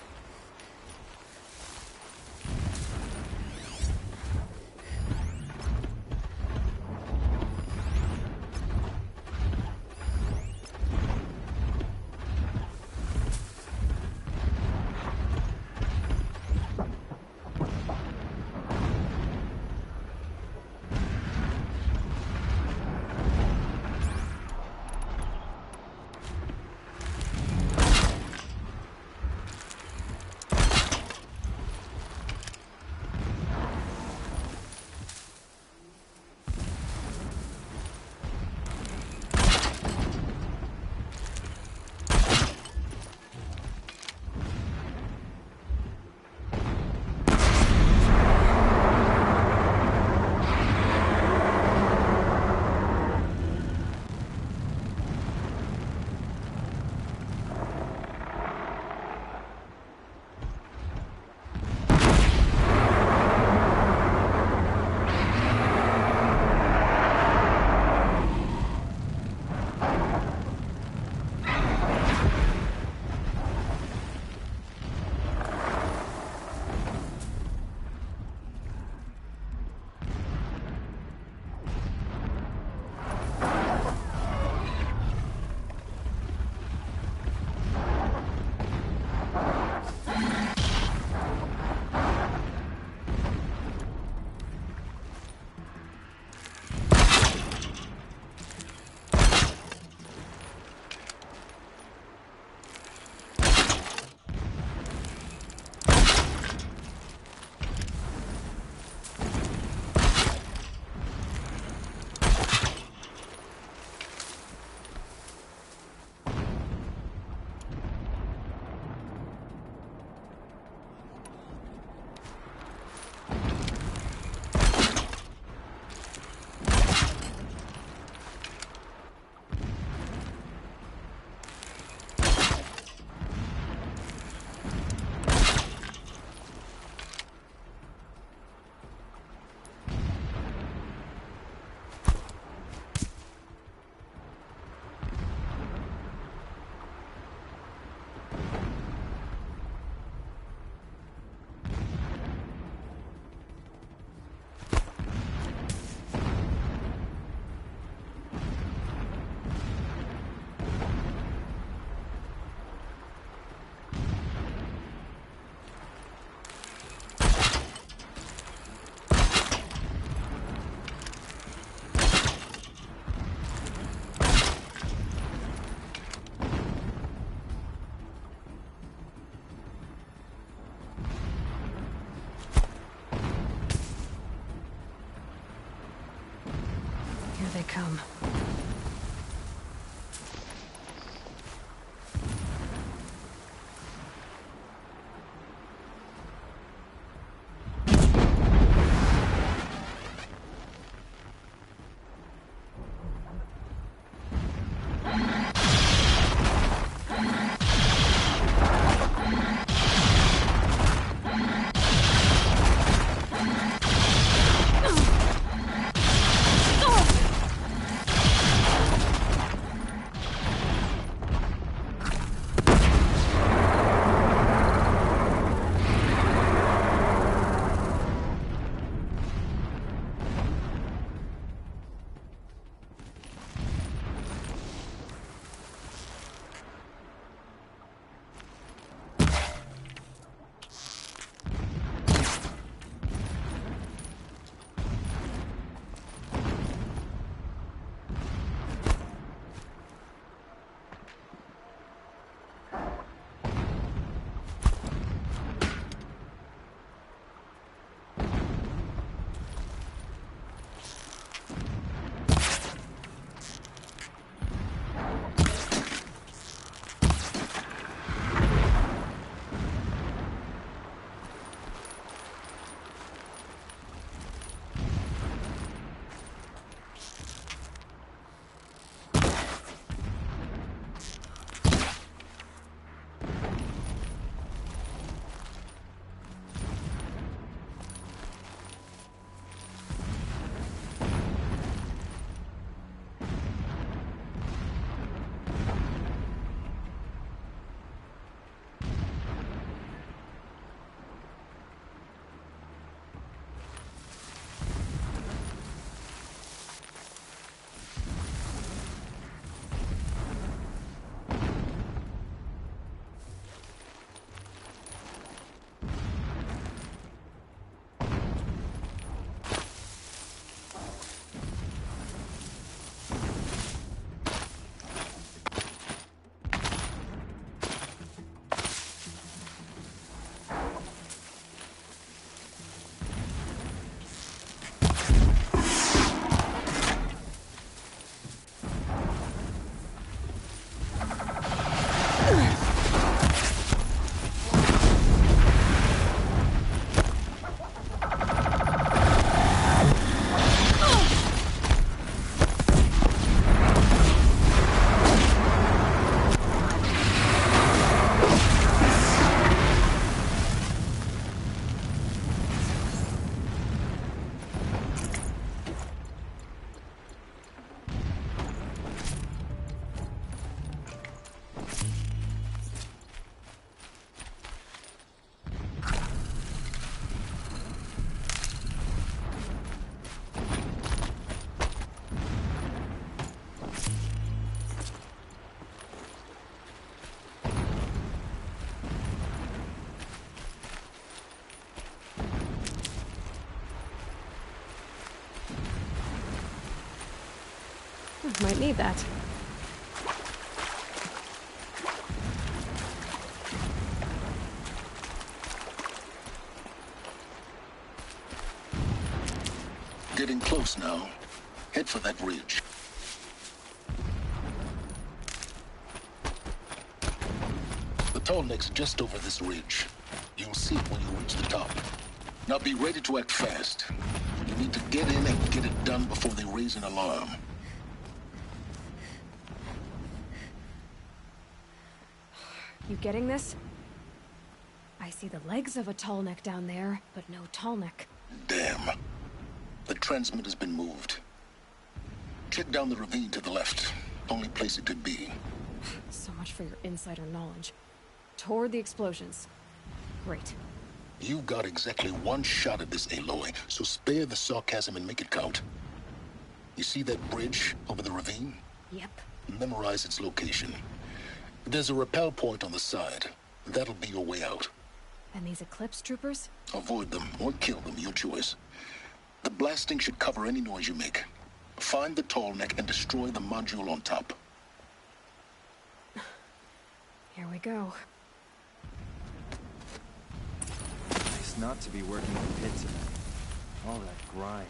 D: Might need that.
N: Getting close now. Head for that ridge. The tall neck's just over this ridge. You'll see it when you reach the top. Now be ready to act fast. You need to get in and get it done before they raise an alarm.
D: You getting this? I see the legs of a tall neck down there, but no tall neck.
N: Damn. The transmitter's been moved. Check down the ravine to the left. Only place it could be.
D: So much for your insider knowledge. Toward the explosions. Great.
N: You've got exactly one shot at this, Aloy, so spare the sarcasm and make it count. You see that bridge over the ravine?
D: Yep.
N: Memorize its location. There's a rappel point on the side. That'll be your way out.
D: And these Eclipse troopers?
N: Avoid them or kill them, your choice. The blasting should cover any noise you make. Find the tall neck and destroy the module on top.
D: Here we go.
A: Nice not to be working in pits again. All that grime.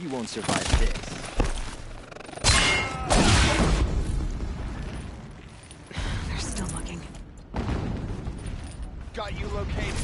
A: You won't survive this.
D: They're still looking.
M: Got you located.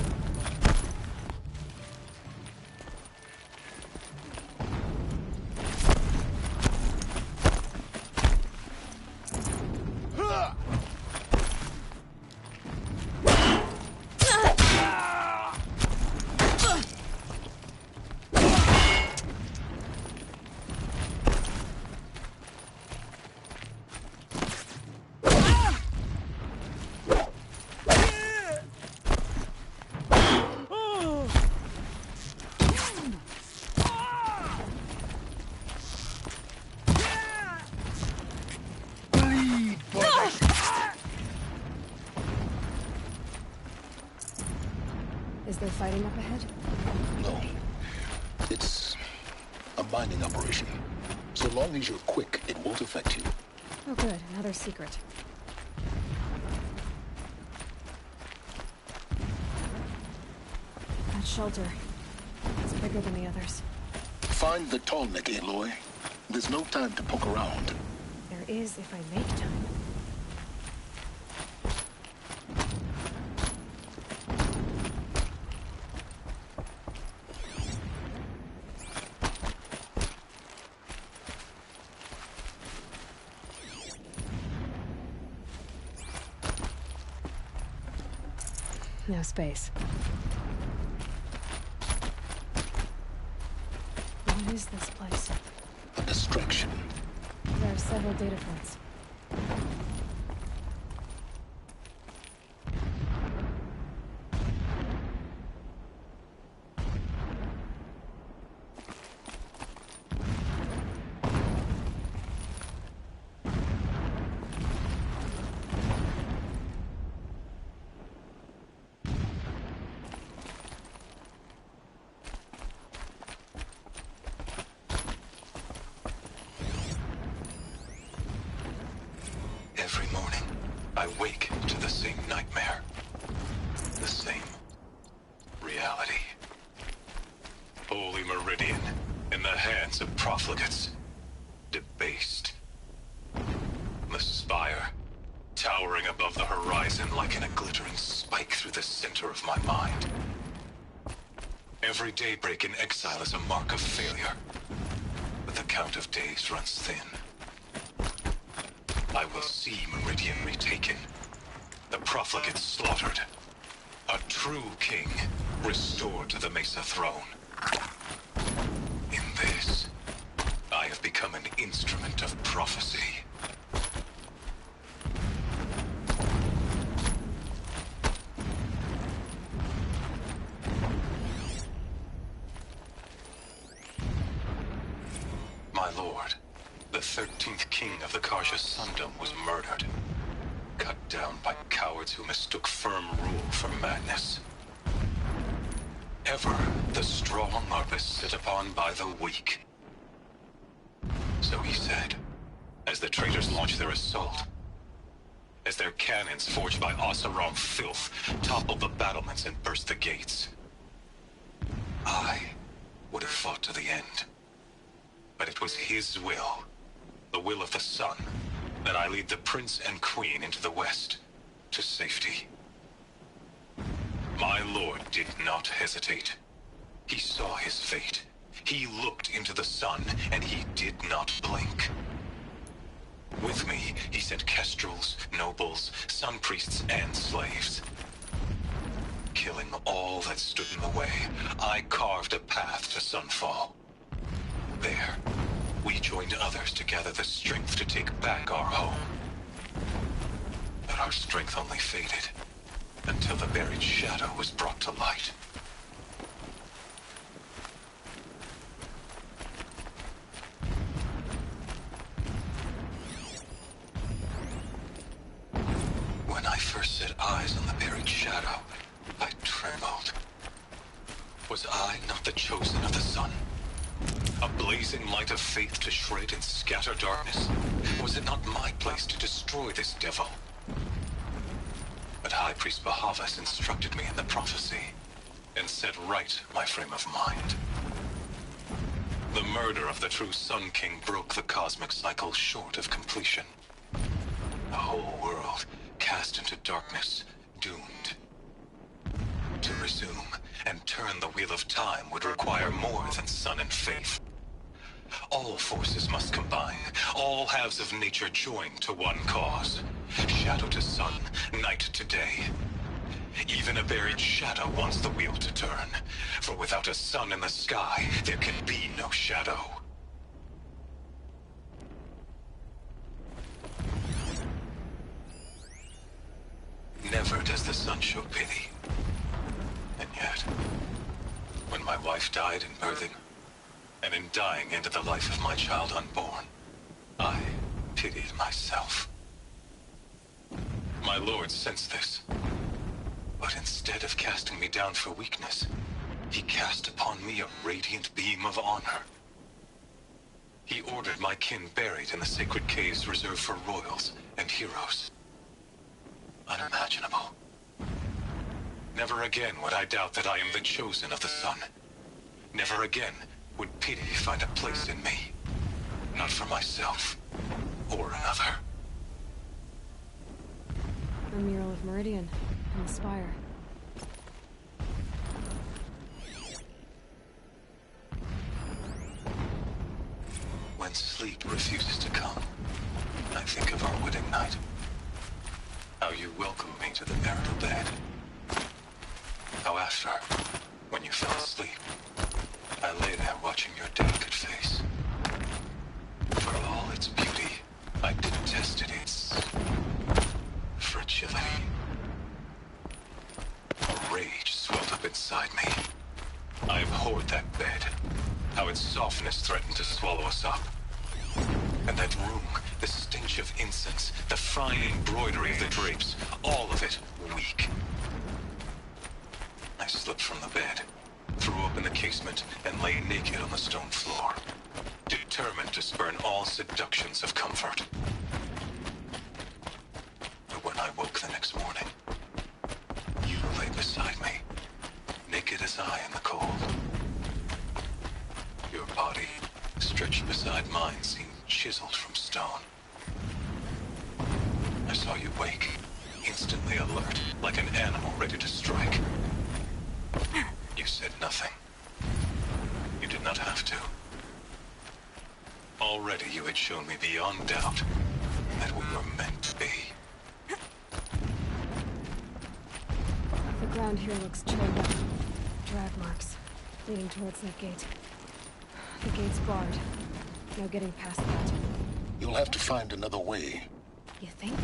D: Is there fighting up ahead?
N: No. It's a mining operation. So long as you're quick, it won't affect you.
D: Oh good, another secret. That shelter. It's bigger than the others.
N: Find the tall neck, Aloy. There's no time to poke around.
D: There is if I make time. No space. What is this place?
N: A distraction.
D: There are several data points.
O: Every morning, I wake to the same nightmare. The same reality. Holy Meridian in the hands of profligates. Debased. The spire, towering above the horizon like a glittering spike through the center of my mind. Every daybreak in exile is a mark of failure. But the count of days runs thin. I will see Meridian retaken, the profligates slaughtered, a true king restored to the Mesa throne. In this, I have become an instrument of prophecy. lord, the 13th king of the Karja Sundom, was murdered. Cut down by cowards who mistook firm rule for madness. Ever the strong are beset upon by the weak. So he said, as the traitors launched their assault, as their cannons forged by Oseram filth toppled the battlements and burst the gates. I would have fought to the end. But it was his will, the will of the sun, that I lead the prince and queen into the west, to safety. My lord did not hesitate. He saw his fate. He looked into the sun, and he did not blink. With me, he sent kestrels, nobles, sun priests, and slaves. Killing all that stood in the way, I carved a path to Sunfall. There, we joined others to gather the strength to take back our home. But our strength only faded, until the buried shadow was brought to light. When I first set eyes on the buried shadow, I trembled. Was I not the chosen of the sun? A blazing light of faith to shred and scatter darkness? Was it not my place to destroy this devil? But High Priest Bahavas instructed me in the prophecy, and set right my frame of mind. The murder of the true Sun King broke the cosmic cycle short of completion. The whole world cast into darkness, doomed. To resume and turn the wheel of time would require more than sun and faith. All forces must combine, all halves of nature join to one cause. Shadow to sun, night to day. Even a buried shadow wants the wheel to turn, for without a sun in the sky, there can be no shadow. Never does the sun show pity. And yet, when my wife died in birthing, and in dying ended the life of my child unborn, I pitied myself. My lord sensed this, but instead of casting me down for weakness, he cast upon me a radiant beam of honor. He ordered my kin buried in the sacred caves reserved for royals and heroes. Unimaginable. Never again would I doubt that I am the chosen of the sun. Never again would pity find a place in me. Not for myself, or another.
D: A mural of Meridian and the spire.
O: When sleep refuses to come, I think of our wedding night. How you welcomed me to the marital bed. How after, when you fell asleep, I lay there watching your delicate face. For all its beauty, I detested its fragility. A rage swelled up inside me. I abhorred that bed. How its softness threatened to swallow us up. And that room, the stench of incense, the fine embroidery of the drapes, all of it weak. I slipped from the bed, threw open the casement, and lay naked on the stone floor, determined to spurn all seductions of comfort. But when I woke the next morning, you lay beside me, naked as I in the cold. Your body, stretched beside mine, seemed chiseled from stone. I saw you wake, instantly alert, like an animal ready to strike. You said nothing. You did not have to. Already you had shown me beyond doubt that we were meant to be.
D: The ground here looks churned up. Drag marks, leading towards that gate. The gate's barred. No getting past that.
N: You'll have to find another way.
D: You think?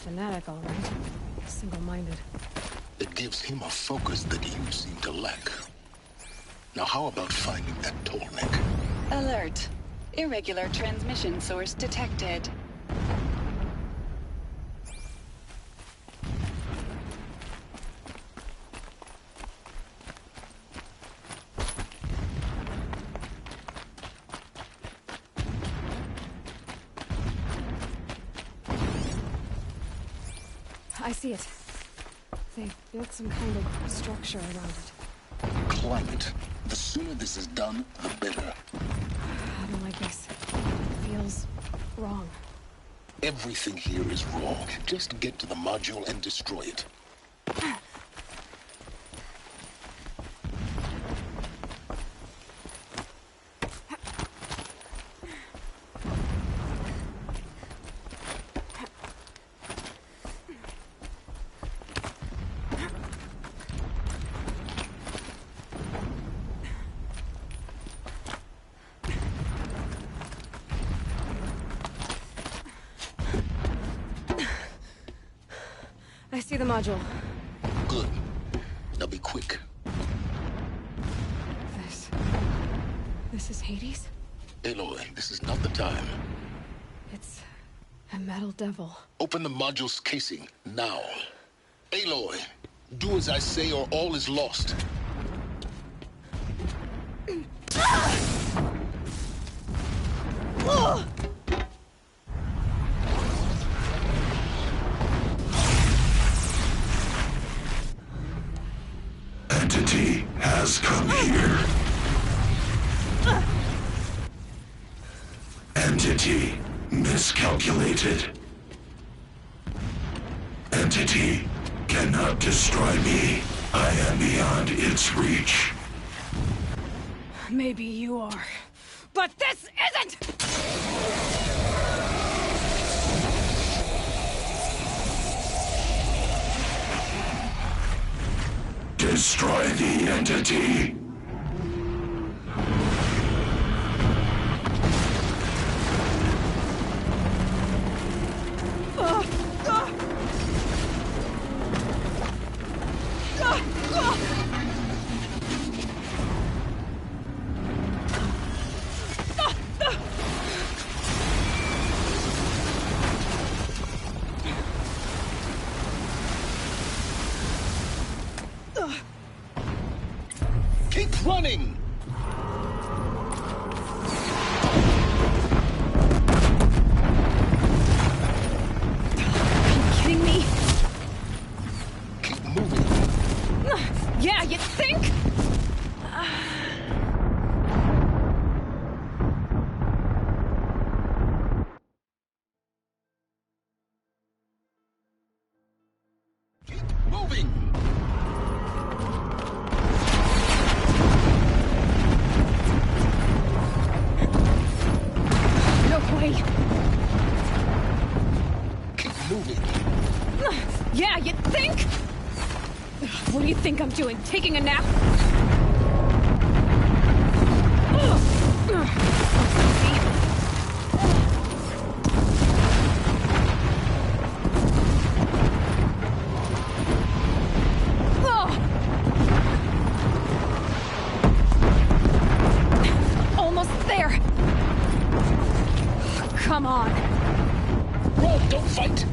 D: fanatic, all right. Single-minded.
N: It gives him a focus that you seem to lack. Now how about finding that Tolnik?
P: Alert. Irregular transmission source detected.
D: I see it. They built some kind of structure around it.
N: Climb it. The sooner this is done, the better.
D: I don't like this. It feels wrong.
N: Everything here is wrong. Just get to the module and destroy it.
D: I see the module.
N: Good. Now be quick.
D: This is Hades?
N: Aloy, this is not the time.
D: It's a metal devil.
N: Open the module's casing, now. Aloy, do as I say or all is lost.
Q: Entity has come here. Entity miscalculated. Entity cannot destroy me. I am beyond its reach.
D: Maybe you are. But this isn't!
Q: Destroy the entity.
N: Keep running!
D: Are you kidding me?
N: Keep moving.
D: Yeah, you think?
N: Keep moving! Keep moving.
D: Yeah, you think? What do you think I'm doing? Taking a nap? Almost there. Come on.
N: Roll, don't fight.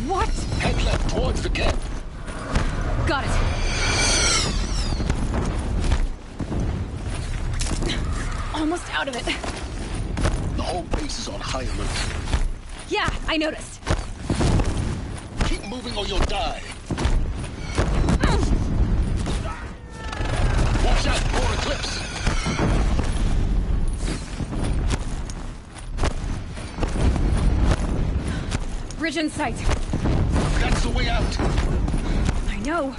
D: What?
N: Head left towards the camp.
D: Got it. Almost out of it.
N: The whole base is on high alert.
D: Yeah, I noticed.
N: Keep moving or you'll die. Watch out, more Eclipse.
D: Bridge in sight.
N: That's the way out.
D: I know.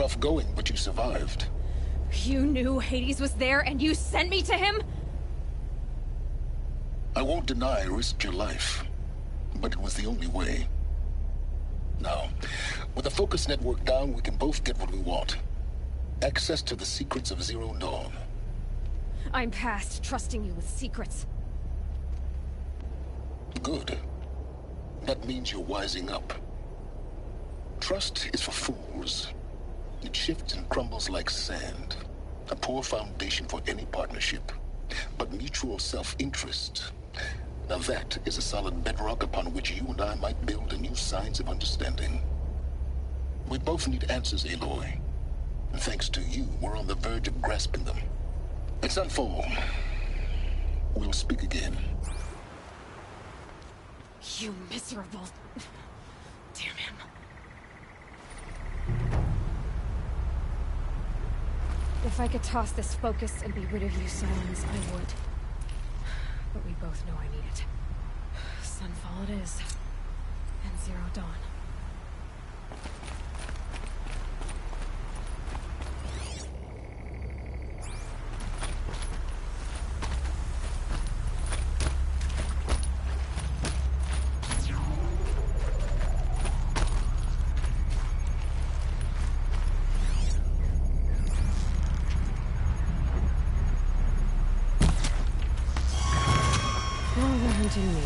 N: off going, but you survived.
D: You knew Hades was there and you sent me to him?
N: I won't deny I risked your life, but it was the only way. Now, with the focus network down, we can both get what we want. Access to the secrets of Zero Dawn.
D: I'm past trusting you with secrets.
N: Good. That means you're wising up. Trust is for fools. It shifts and crumbles like sand. A poor foundation for any partnership. But mutual self-interest, now that is a solid bedrock upon which you and I might build anew signs of understanding. We both need answers, Aloy. And thanks to you, we're on the verge of grasping them. It's unfold. We'll speak again.
D: You miserable... Damn him. If I could toss this focus and be rid of you, Sylens, I would. But we both know I need it. Sunfall it is. And Zero Dawn. Hunting me.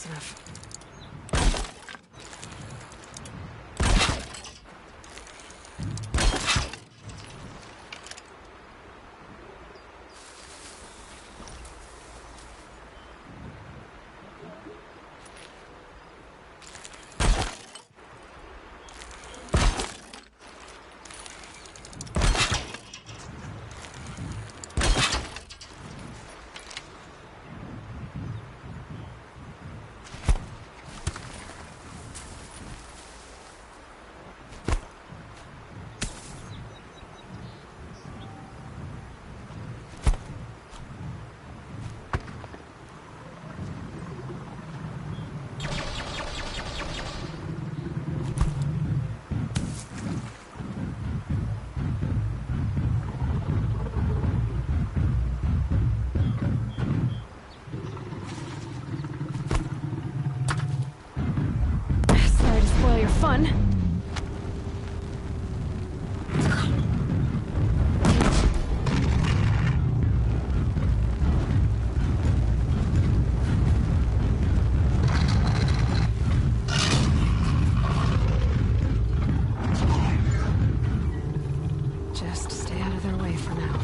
D: close enough. Fun. Just stay out of their way for now.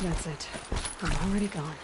D: That's it. I'm already gone.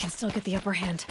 D: can still get the upper hand.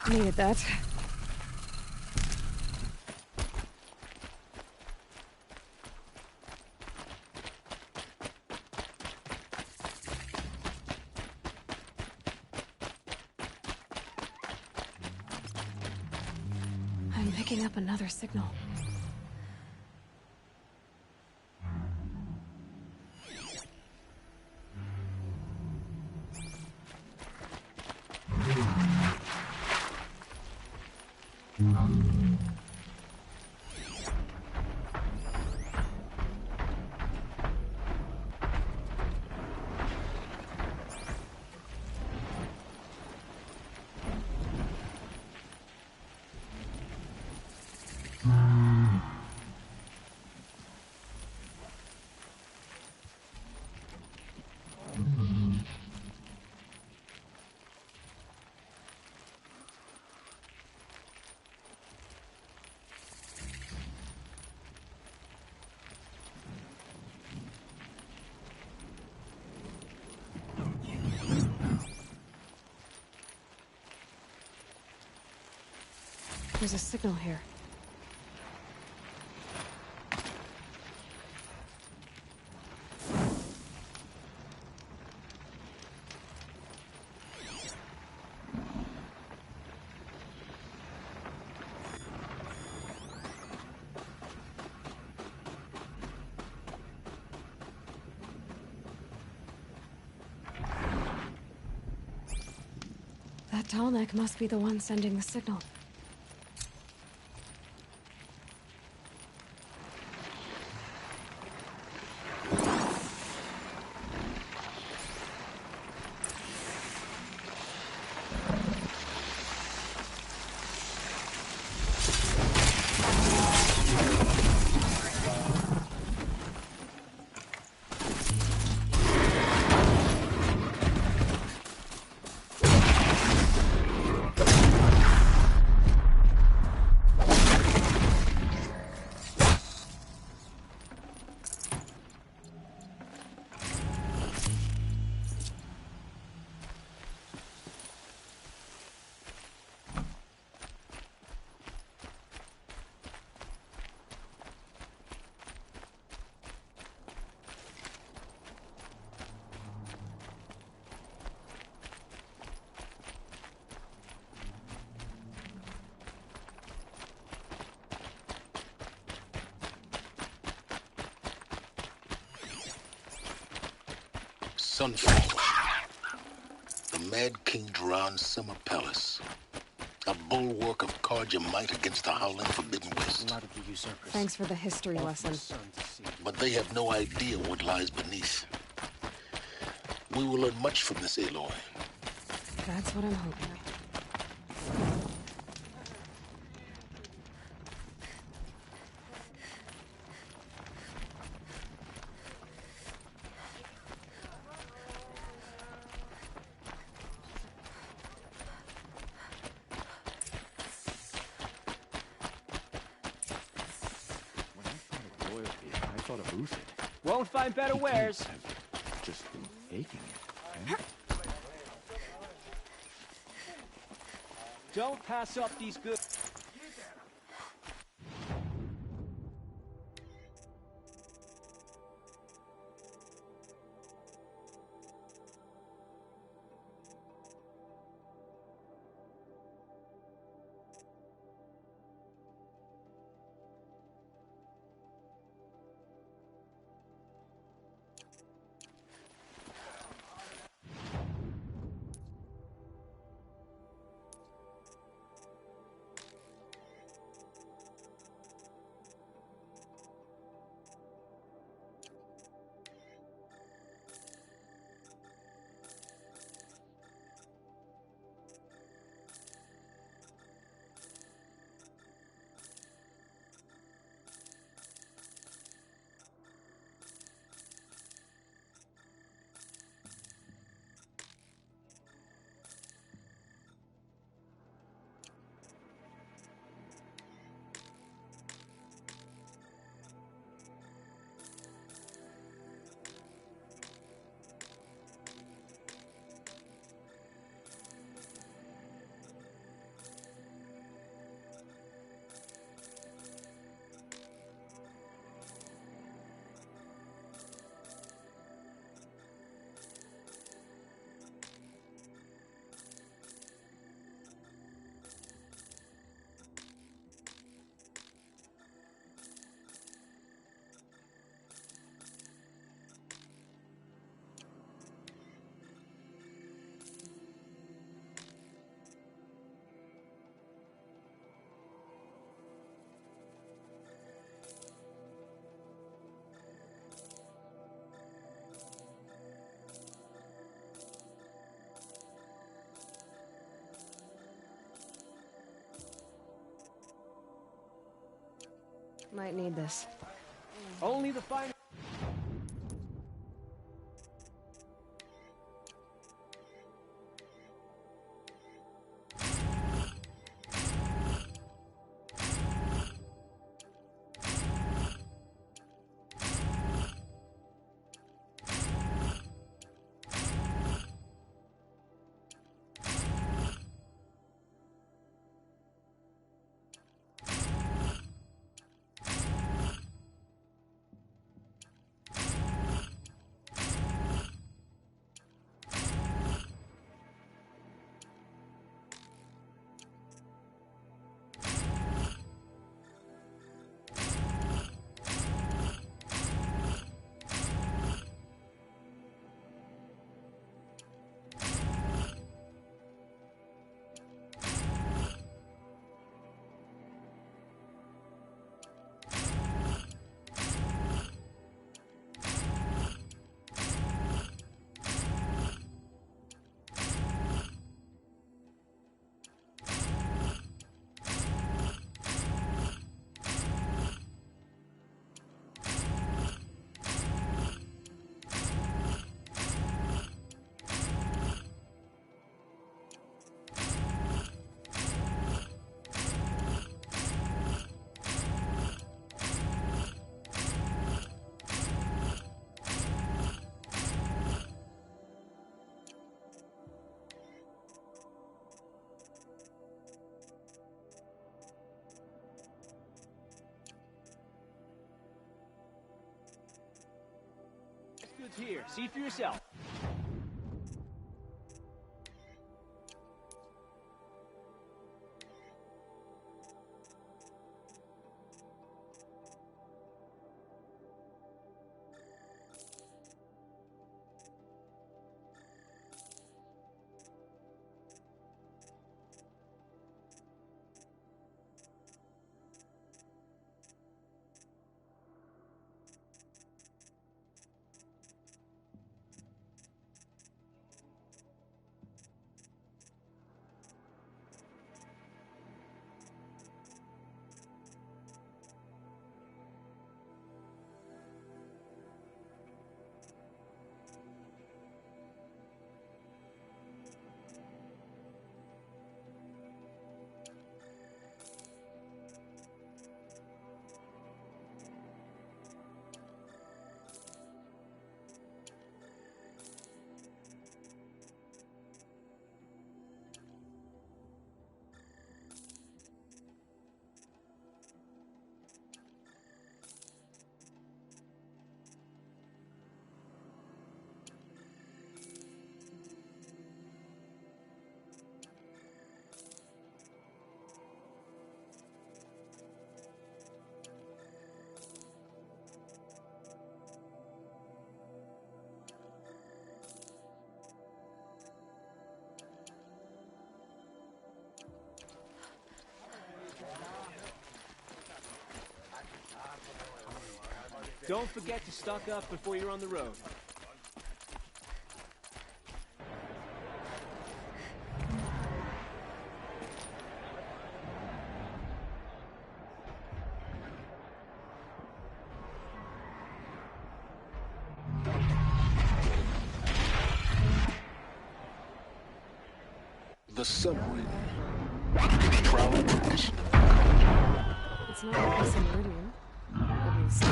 D: Needed that. I'm picking up another signal. There's a signal here. That Dalnek must be the one sending the signal.
N: Sunfall. The Mad King Duran's summer palace. A bulwark of Carja might against the howling Forbidden West.
D: Thanks for the history lesson.
N: But they have no idea what lies beneath. We will learn much from this, Aloy.
D: That's what I'm hoping.
J: thought of Uthed.
H: Won't find better wares.
J: Have just been faking it. Eh?
H: Don't pass up these good.
D: Might need this.
H: Only the fine. Goods here. See for yourself.
R: Don't forget to stock up before you're on the road.
N: The submarine. Proud tradition.
D: It's not like this in Meridian. Obviously.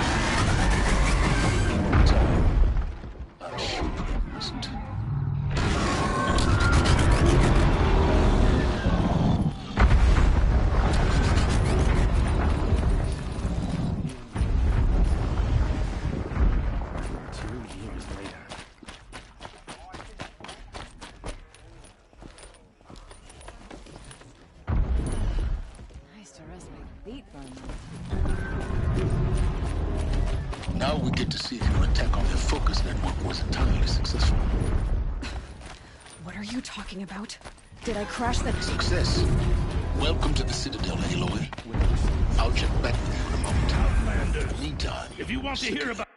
N: I'm sure it isn't. Now we get to see if your attack on their focus network was entirely successful.
D: What are you talking about? Did I crash that?
N: Success. Welcome to the Citadel, Aloy. I'll check back with you in a moment. Meantime,
F: If you want to hear about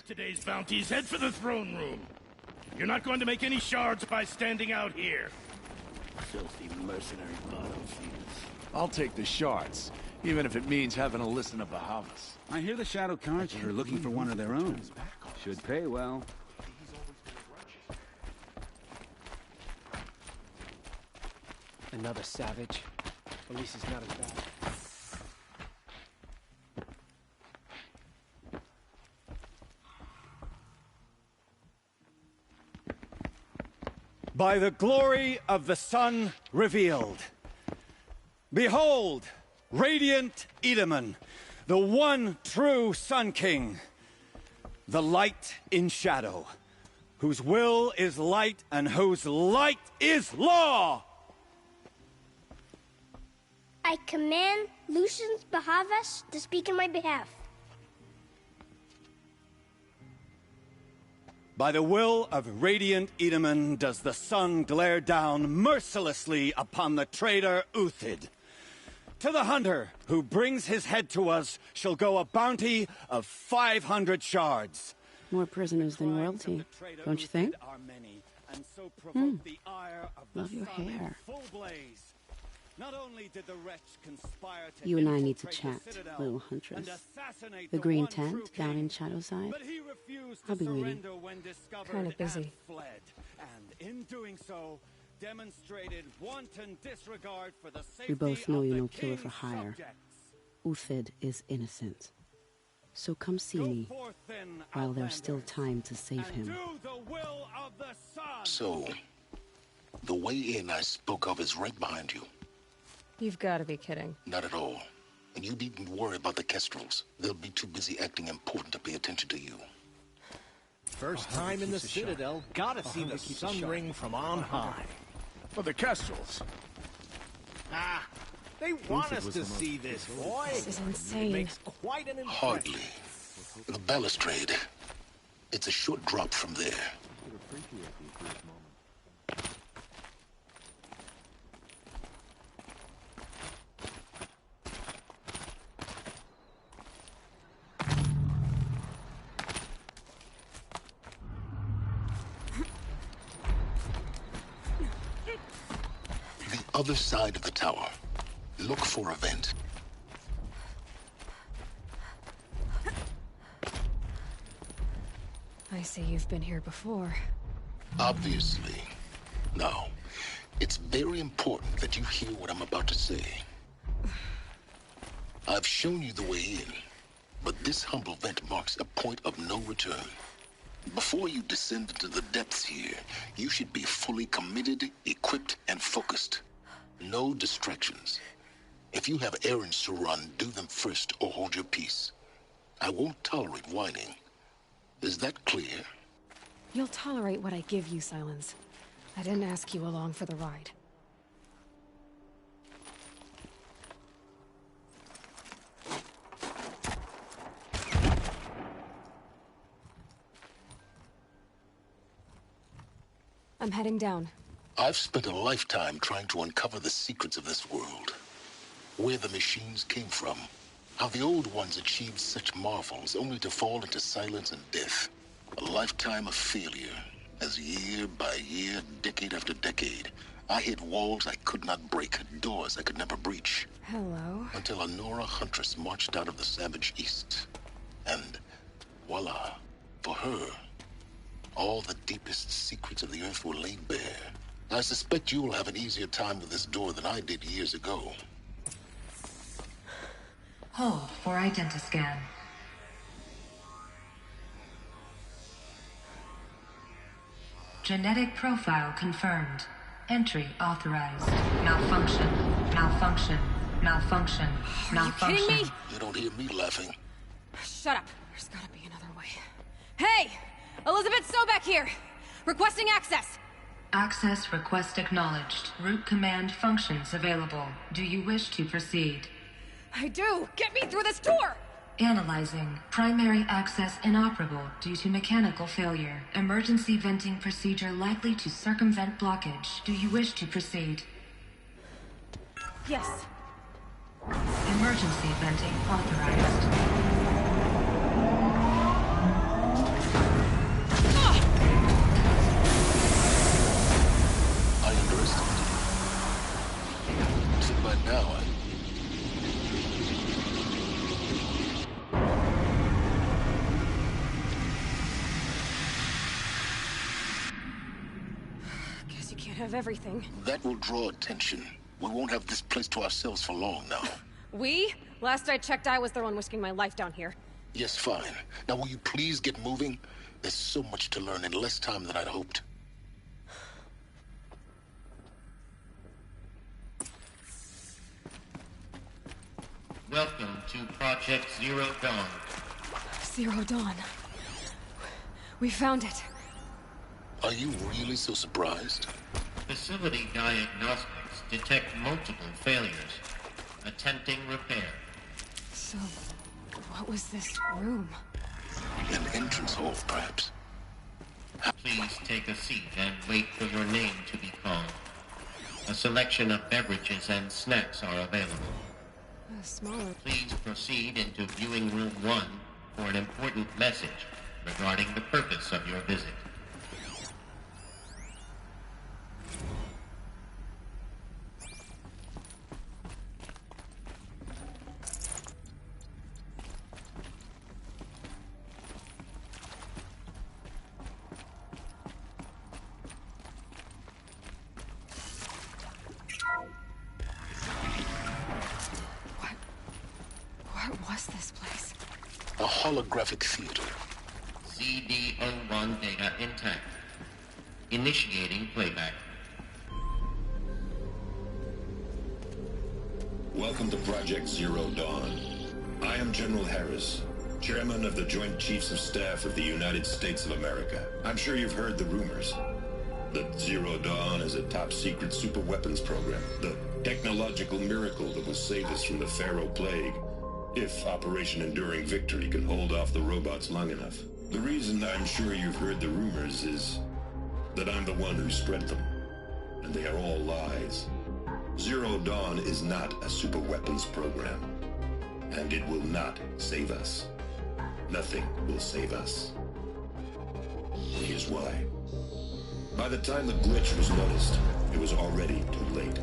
F: Today's bounties, head for the throne room. You're not going to make any shards by standing out here. Filthy mercenary bottom feeders.
G: I'll take the shards, even if it means having to listen to Bahavas.
S: I hear the Shadow Cards are looking for one of their own. Should pay well.
A: Another savage. At least he's not as bad.
I: By the glory of the sun revealed. Behold, radiant Edaman, the one true Sun King. The light in shadow, whose will is light and whose light is law!
T: I command Lucius Bahavas to speak in my behalf.
I: By the will of radiant Edaman does the sun glare down mercilessly upon the traitor Uthid. To the hunter who brings his head to us shall go a bounty of 500 shards.
L: More prisoners than royalty, don't you think? Love your hair.
I: Not only did the wretch conspire to
L: You and I need to chat, little huntress. The green tent down in Shadowside. I'll be waiting.
D: Kind of busy.
I: And in doing so, demonstrated wanton disregard for the safety
L: We both know
I: of
L: you're
I: the
L: no killer for
I: king's
L: hire.
I: subjects.
L: Uthid is innocent. So come see me, while there's still time to save him.
N: So, the way in I spoke of is right behind you.
D: You've got to be kidding.
N: Not at all. And you needn't worry about the Kestrels. They'll be too busy acting important to pay attention to you.
F: First time in the Citadel, gotta see the sun ring from on high.
G: For the Kestrels.
F: Ah, they want us to see this, boy.
D: This is insane.
F: It makes quite an impression.
N: Hardly. The balustrade. It's a short drop from there. The other side of the tower. Look for a vent.
D: I see you've been here before.
N: Obviously. Now, it's very important that you hear what I'm about to say. I've shown you the way in, but this humble vent marks a point of no return. Before you descend into the depths here, you should be fully committed, equipped, and focused. No distractions. If you have errands to run, do them first or hold your peace. I won't tolerate whining. Is that clear?
D: You'll tolerate what I give you, Silence. I didn't ask you along for the ride. I'm heading down.
N: I've spent a lifetime trying to uncover the secrets of this world. Where the machines came from. How the old ones achieved such marvels only to fall into silence and death. A lifetime of failure, as year by year, decade after decade, I hit walls I could not break, doors I could never breach.
D: Hello?
N: Until a Nora huntress marched out of the savage east. And voila, for her, all the deepest secrets of the earth were laid bare. I suspect you will have an easier time with this door than I did years ago.
U: Hold for identiscan. Genetic profile confirmed. Entry authorized. Malfunction. Malfunction. Malfunction. Malfunction.
D: Are you kidding me?
N: You don't hear me laughing.
D: Shut up. There's gotta be another way. Hey! Elizabeth Sobek here! Requesting access!
U: Access request acknowledged. Root command functions available. Do you wish to proceed?
D: I do! Get me through this door!
U: Analyzing. Primary access inoperable due to mechanical failure. Emergency venting procedure likely to circumvent blockage. Do you wish to proceed?
D: Yes.
U: Emergency venting authorized.
N: now.
D: Guess you can't have everything.
N: That will draw attention. We won't have this place to ourselves for long now.
D: We? Last I checked, I was the one risking my life down here.
N: Yes, fine. Now will you please get moving? There's so much to learn in less time than I'd hoped.
E: Welcome to Project Zero Dawn.
D: Zero Dawn. We found it.
N: Are you really so surprised?
E: Facility diagnostics detect multiple failures. Attempting repair.
D: So, what was this room?
N: An entrance hall, perhaps.
E: Please take a seat and wait for your name to be called. A selection of beverages and snacks are available.
D: Smaller.
E: Please proceed into viewing room 1 for an important message regarding the purpose of your visit.
D: What was this place?
N: A holographic theater.
E: CD01 data intact. Initiating playback.
Q: Welcome to Project Zero Dawn. I am General Harris, Chairman of the Joint Chiefs of Staff of the United States of America. I'm sure you've heard the rumors. That Zero Dawn is a top-secret superweapons program. The technological miracle that will save us from the Pharaoh Plague, if Operation Enduring Victory can hold off the robots long enough. The reason I'm sure you've heard the rumors is that I'm the one who spread them, and they are all lies. Zero Dawn is not a superweapons program, and it will not save us. Nothing will save us. Here's why. By the time the glitch was noticed, it was already too late.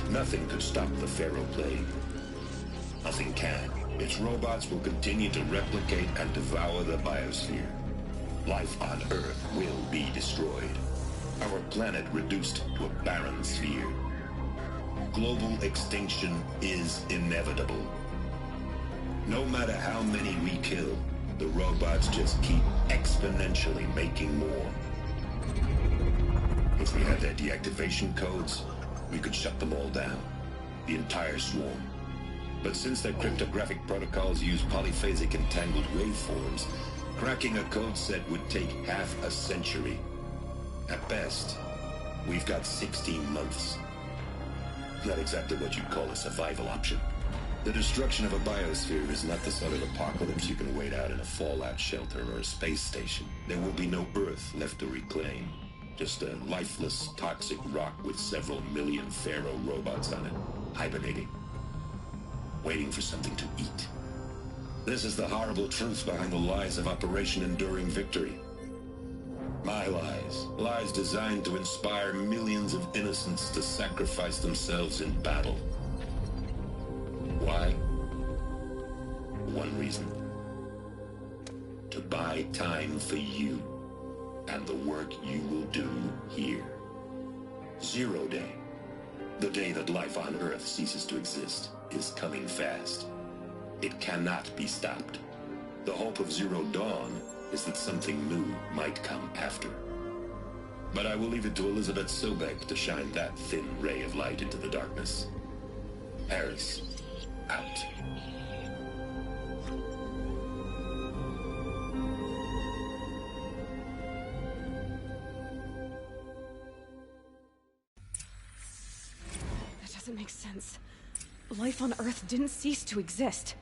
Q: Nothing could stop the Pharaoh Plague. Nothing can. Its robots will continue to replicate and devour the biosphere. Life on Earth will be destroyed. Our planet reduced to a barren sphere. Global extinction is inevitable. No matter how many we kill, the robots just keep exponentially making more. If we had their deactivation codes, we could shut them all down. The entire swarm. But since their cryptographic protocols use polyphasic entangled waveforms, cracking a code set would take half a century. At best, we've got 16 months. Not exactly what you'd call a survival option. The destruction of a biosphere is not the sort of apocalypse you can wait out in a fallout shelter or a space station. There will be no Earth left to reclaim. Just a lifeless, toxic rock with several million Pharaoh robots on it, hibernating, waiting for something to eat. This is the horrible truth behind the lies of Operation Enduring Victory. My lies. Lies designed to inspire millions of innocents to sacrifice themselves in battle. Why? One reason. To buy time for you. And the work you will do here. Zero Day, the day that life on Earth ceases to exist, is coming fast. It cannot be stopped. The hope of Zero Dawn is that something new might come after. But I will leave it to Elizabeth Sobek to shine that thin ray of light into the darkness. Harris, out.
D: Doesn't make sense. Life on Earth didn't cease to exist.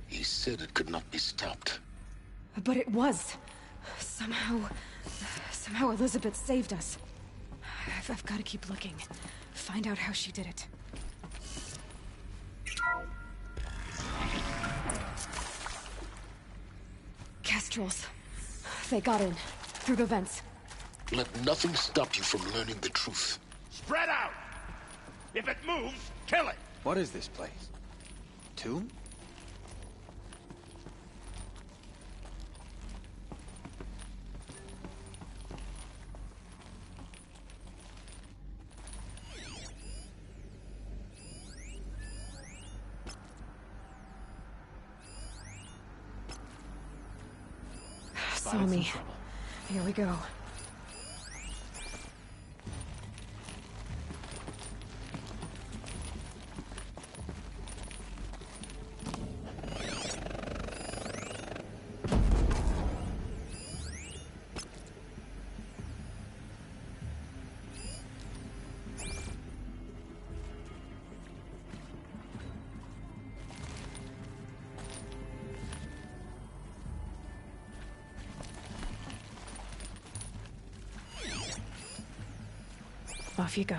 N: He said it could not be stopped.
D: But it was. Somehow Elizabeth saved us. I've got to keep looking. Find out how she did it. Kestrels. They got in. Through the vents.
N: Let nothing stop you from learning the truth.
F: Spread out! If it moves, Kill it!
H: What is this place? Tomb?
D: Saw me. Here we go. Off you go.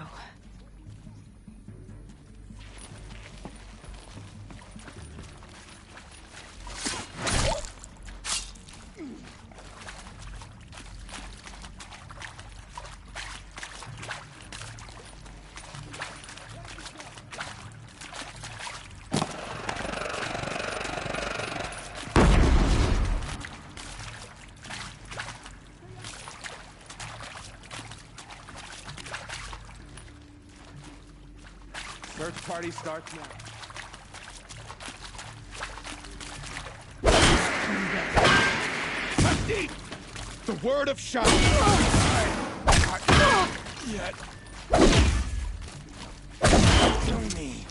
H: Search party starts now. The word of Shadow. Yet. Kill me.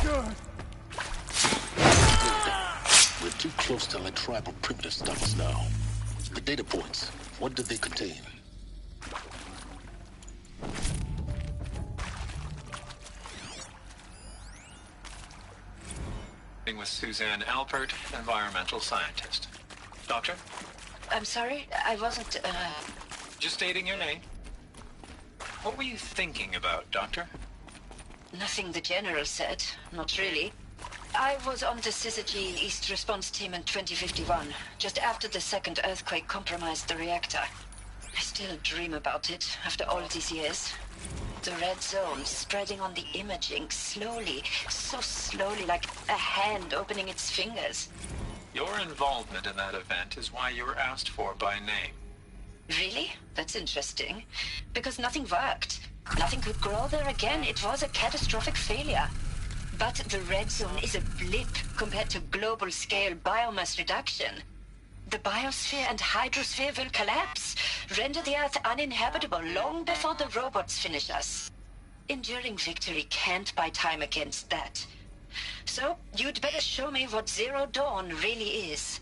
N: Good. We're too close to our tribal primitive studies now. The data points, what did they contain?
O: With Suzanne Alpert, environmental scientist. Doctor?
B: I'm sorry, I wasn't,
O: Just stating your name. What were you thinking about, Doctor?
B: Nothing the General said. Not really. I was on the Syzygy East Response Team in 2051, just after the second earthquake compromised the reactor. I still dream about it, after all these years. The red zone spreading on the imaging, slowly, so slowly, like a hand opening its fingers.
O: Your involvement in that event is why you were asked for by name.
B: Really? That's interesting. Because nothing worked. Nothing could grow there again. It was a catastrophic failure. But the red zone is a blip compared to global-scale biomass reduction. The biosphere and hydrosphere will collapse, render the Earth uninhabitable long before the robots finish us. Enduring victory can't buy time against that. So, you'd better show me what Zero Dawn really is.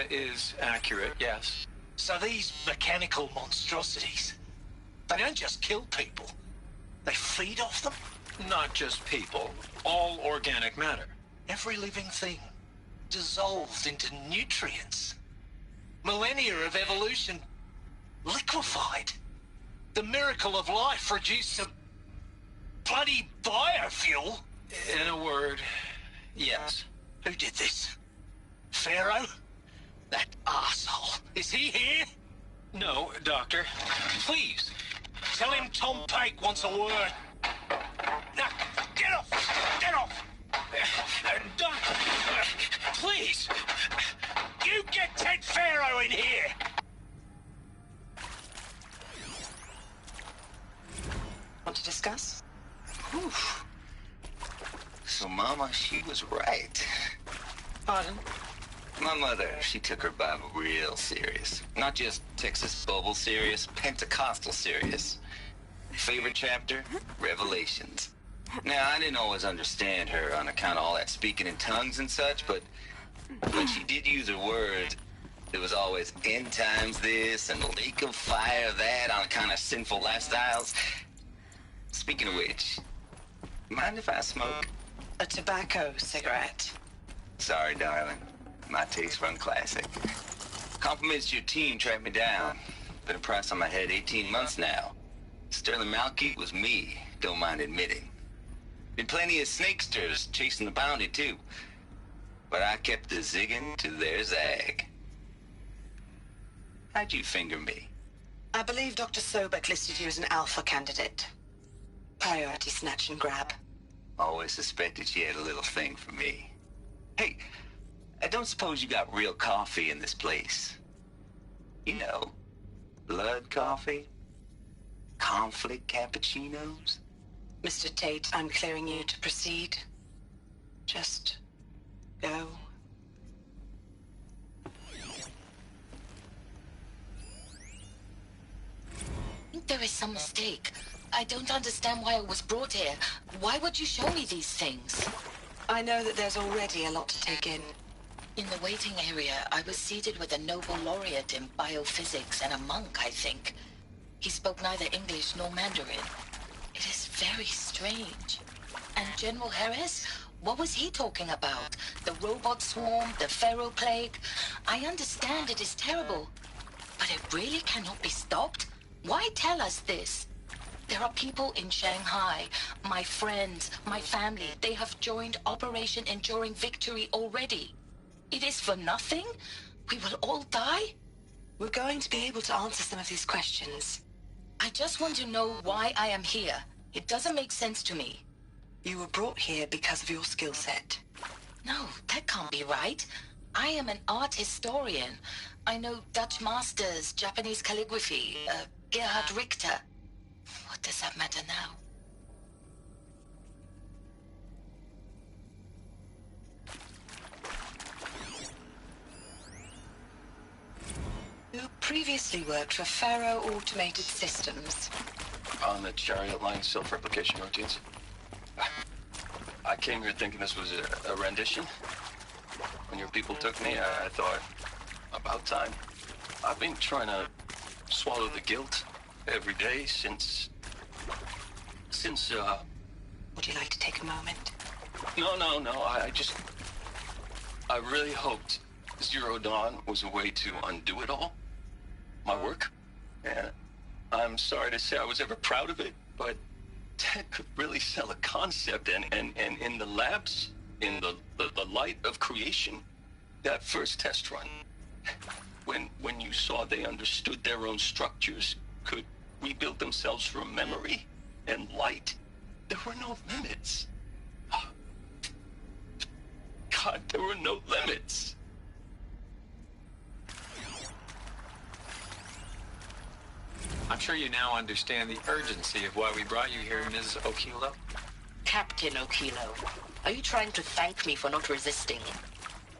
O: Is accurate, yes.
V: So these mechanical monstrosities, they don't just kill people, they feed off them?
O: Not just people, all organic matter.
V: Every living thing, dissolved into nutrients. Millennia of evolution, liquefied. The miracle of life reduced to bloody biofuel.
O: In a word, yes.
V: Who did this? Pharaoh? That arsehole. Is he here?
O: No, Doctor.
V: Please, tell him Tom Pake wants a word. Now, get off! Get off! Doctor, please! You get Ted Pharaoh in here!
B: Want to discuss?
W: Whew. So, Mama, she was right.
B: Pardon?
W: My mother, she took her Bible real serious. Not just Texas Bible serious, Pentecostal serious. Favorite chapter? Revelations. Now, I didn't always understand her on account of all that speaking in tongues and such, but when she did use her words, there was always end times this and lake of fire that on account of sinful lifestyles. Speaking of which, mind if I smoke?
B: A tobacco cigarette.
W: Sorry, darling. My taste run classic. Compliments to your team tracked me down. Been a price on my head 18 months now. Sterling Malkeet was me, don't mind admitting. Been plenty of snakesters chasing the bounty, too. But I kept the zigging to their zag. How'd you finger me?
B: I believe Dr. Sobek listed you as an alpha candidate. Priority snatch and grab.
W: Always suspected she had a little thing for me. Hey, I don't suppose you got real coffee in this place. You know, blood coffee? Conflict cappuccinos?
B: Mr. Tate, I'm clearing you to proceed. Just go.
C: There is some mistake. I don't understand why I was brought here. Why would you show me these things?
B: I know that there's already a lot to take in.
C: In the waiting area, I was seated with a Nobel laureate in biophysics and a monk, I think. He spoke neither English nor Mandarin. It is very strange. And General Harris? What was he talking about? The robot swarm, the Pharaoh plague? I understand it is terrible. But it really cannot be stopped? Why tell us this? There are people in Shanghai, my friends, my family. They have joined Operation Enduring Victory already. It is for nothing? We will all die?
B: We're going to be able to answer some of these questions.
C: I just want to know why I am here. It doesn't make sense to me.
B: You were brought here because of your skill set.
C: No, that can't be right. I am an art historian. I know Dutch masters, Japanese calligraphy, Gerhard Richter. What does that matter now?
B: You previously worked for Pharaoh Automated Systems.
O: On the Chariot Line self-replication routines. I came here thinking this was a rendition. When your people took me, I thought, about time. I've been trying to swallow the guilt every day since...
B: Would you like to take a moment?
O: No. I really hoped Zero Dawn was a way to undo it all. My work. And I'm sorry to say I was ever proud of it, but Ted could really sell a concept, and in the labs, in the light of creation, that first test run, when you saw they understood their own structures, could rebuild themselves from memory and light, there were no limits. God, there were no limits.
K: I'm sure you now understand the urgency of why we brought you here, Ms. Okilo.
C: Captain Okilo, are you trying to thank me for not resisting?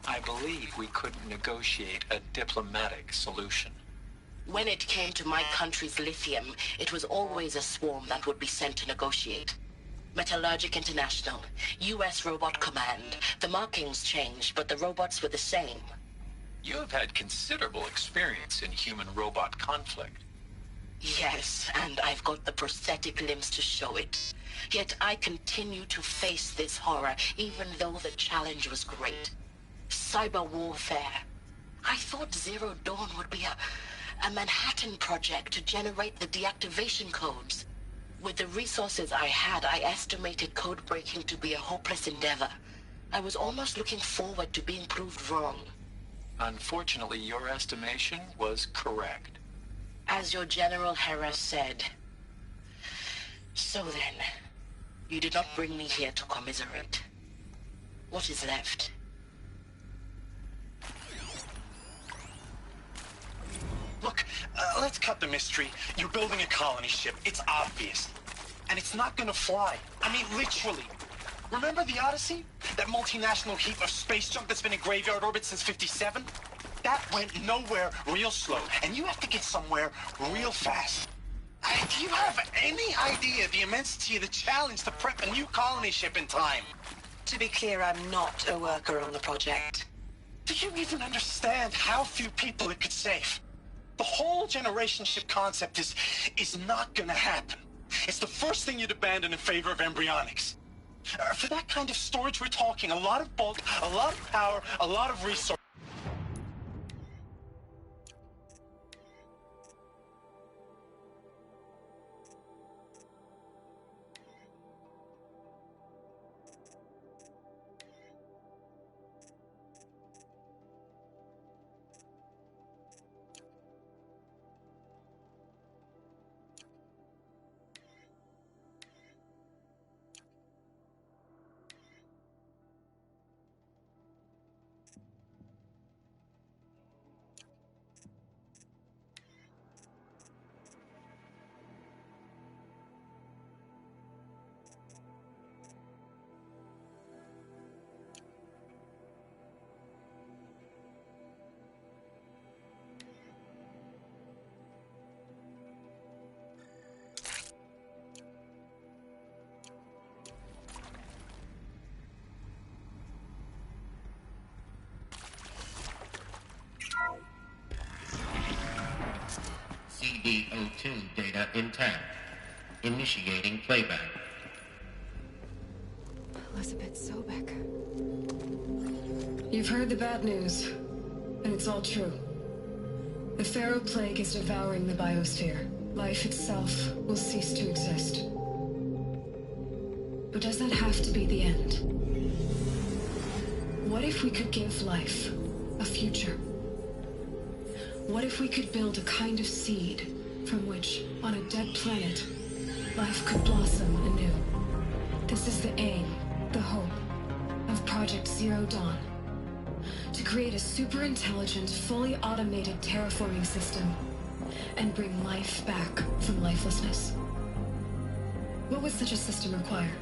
K: I believe we couldn't negotiate a diplomatic solution.
C: When it came to my country's lithium, it was always a swarm that would be sent to negotiate. Metallurgic International, U.S. Robot Command. The markings changed, but the robots were the same.
K: You have had considerable experience in human-robot conflict.
C: Yes, and I've got the prosthetic limbs to show it. Yet I continue to face this horror, even though the challenge was great. Cyber warfare. I thought Zero Dawn would be a Manhattan project to generate the deactivation codes. With the resources I had, I estimated code breaking to be a hopeless endeavor. I was almost looking forward to being proved wrong.
K: Unfortunately, your estimation was correct.
C: As your General Harris said. So then, you did not bring me here to commiserate. What is left?
M: Look, let's cut the mystery. You're building a colony ship. It's obvious. And it's not gonna fly. I mean, literally. Remember the Odyssey? That multinational heap of space junk that's been in graveyard orbit since '57? That went nowhere real slow. And you have to get somewhere real fast. Do you have any idea the immensity of the challenge to prep a new colony ship in time?
B: To be clear, I'm not a worker on the project.
M: Do you even understand how few people it could save? The whole generation ship concept is not gonna happen. It's the first thing you'd abandon in favor of embryonics. For that kind of storage, we're talking a lot of bulk, a lot of power, a lot of resources.
E: CD02 data intact. Initiating playback.
U: Elizabeth Sobek. You've heard the bad news, and it's all true. The Pharaoh Plague is devouring the biosphere. Life itself will cease to exist. But does that have to be the end? What if we could give life a future? What if we could build a kind of seed from which, on a dead planet, life could blossom anew? This is the aim, the hope, of Project Zero Dawn. To create a super-intelligent, fully automated terraforming system and bring life back from lifelessness. What would such a system require?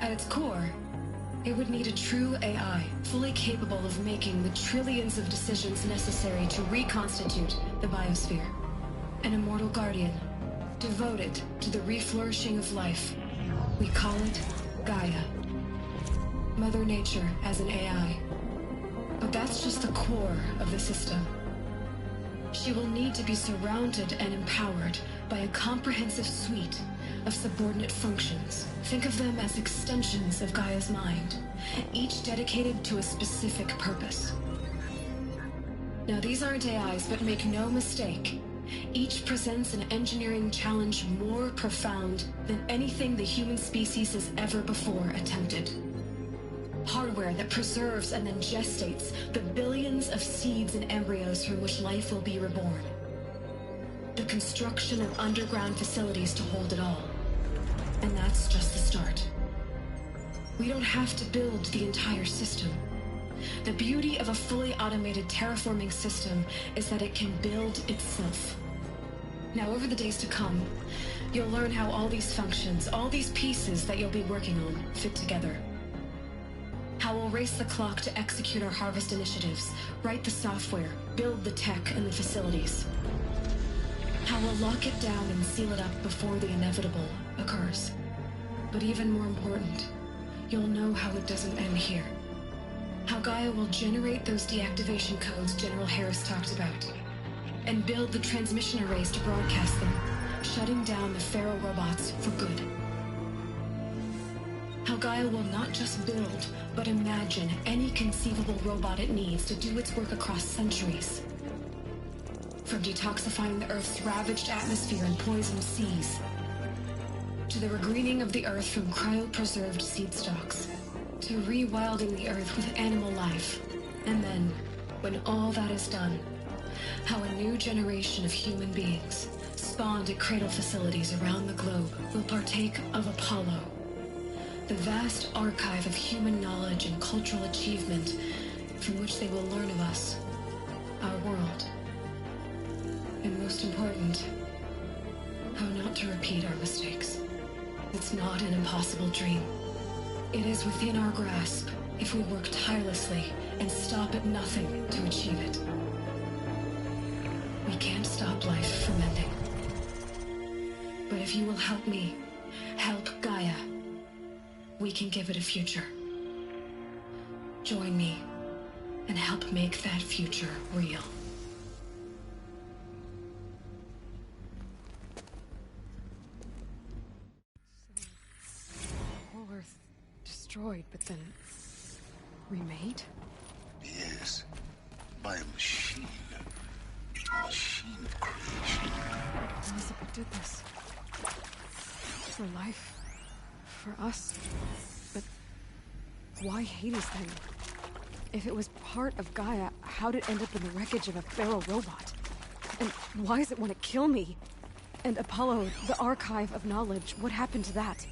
U: At its core, it would need a true AI, fully capable of making the trillions of decisions necessary to reconstitute the biosphere. An immortal guardian, devoted to the reflourishing of life. We call it Gaia. Mother Nature as an AI. But that's just the core of the system. She will need to be surrounded and empowered by a comprehensive suite of subordinate functions. Think of them as extensions of Gaia's mind, each dedicated to a specific purpose. Now, these aren't AIs, but make no mistake, each presents an engineering challenge more profound than anything the human species has ever before attempted. Hardware that preserves and then gestates the billions of seeds and embryos from which life will be reborn. The construction of underground facilities to hold it all. And that's just the start. We don't have to build the entire system. The beauty of a fully automated terraforming system is that it can build itself. Now, over the days to come, you'll learn how all these functions, all these pieces that you'll be working on, fit together. How we'll race the clock to execute our harvest initiatives, write the software, build the tech and the facilities. How we'll lock it down and seal it up before the inevitable occurs. But even more important, you'll know how it doesn't end here. How Gaia will generate those deactivation codes General Harris talked about, and build the transmission arrays to broadcast them, shutting down the Pharaoh robots for good. How Gaia will not just build, but imagine any conceivable robot it needs to do its work across centuries. From detoxifying the Earth's ravaged atmosphere and poisoned seas, to the regreening of the Earth from cryopreserved seed stalks, to rewilding the Earth with animal life. And then, when all that is done, how a new generation of human beings, spawned at cradle facilities around the globe, will partake of Apollo, the vast archive of human knowledge and cultural achievement from which they will learn of us, our world. And most important, how not to repeat our mistakes. It's not an impossible dream. It is within our grasp if we work tirelessly and stop at nothing to achieve it. We can't stop life from ending. But if you will help me, help Gaia, we can give it a future. Join me and help make that future real.
D: destroyed, but then remade?
N: Yes, by a machine. A machine of creation.
D: Elizabeth did this. For life. For us. But why Hades then? If it was part of Gaia, how'd it end up in the wreckage of a feral robot? And why does it want to kill me? And Apollo, the archive of knowledge, what happened to that?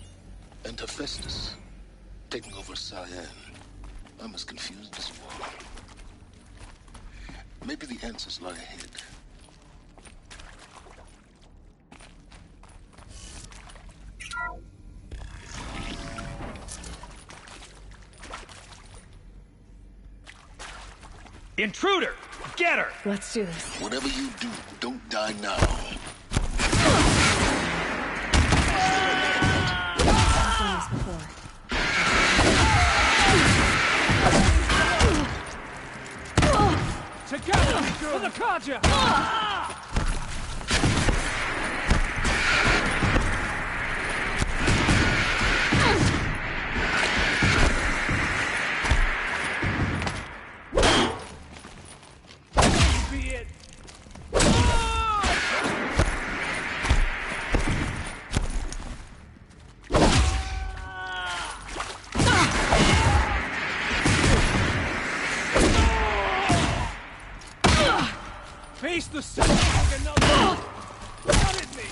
N: And Hephaestus, taking over Cyan. I'm as confused as you are. Maybe the answers lie ahead.
H: Intruder! Get her!
D: Let's do this.
N: Whatever you do, don't die now.
D: I've done this before.
H: Together for the Kaja! Face the sun like another. What is me?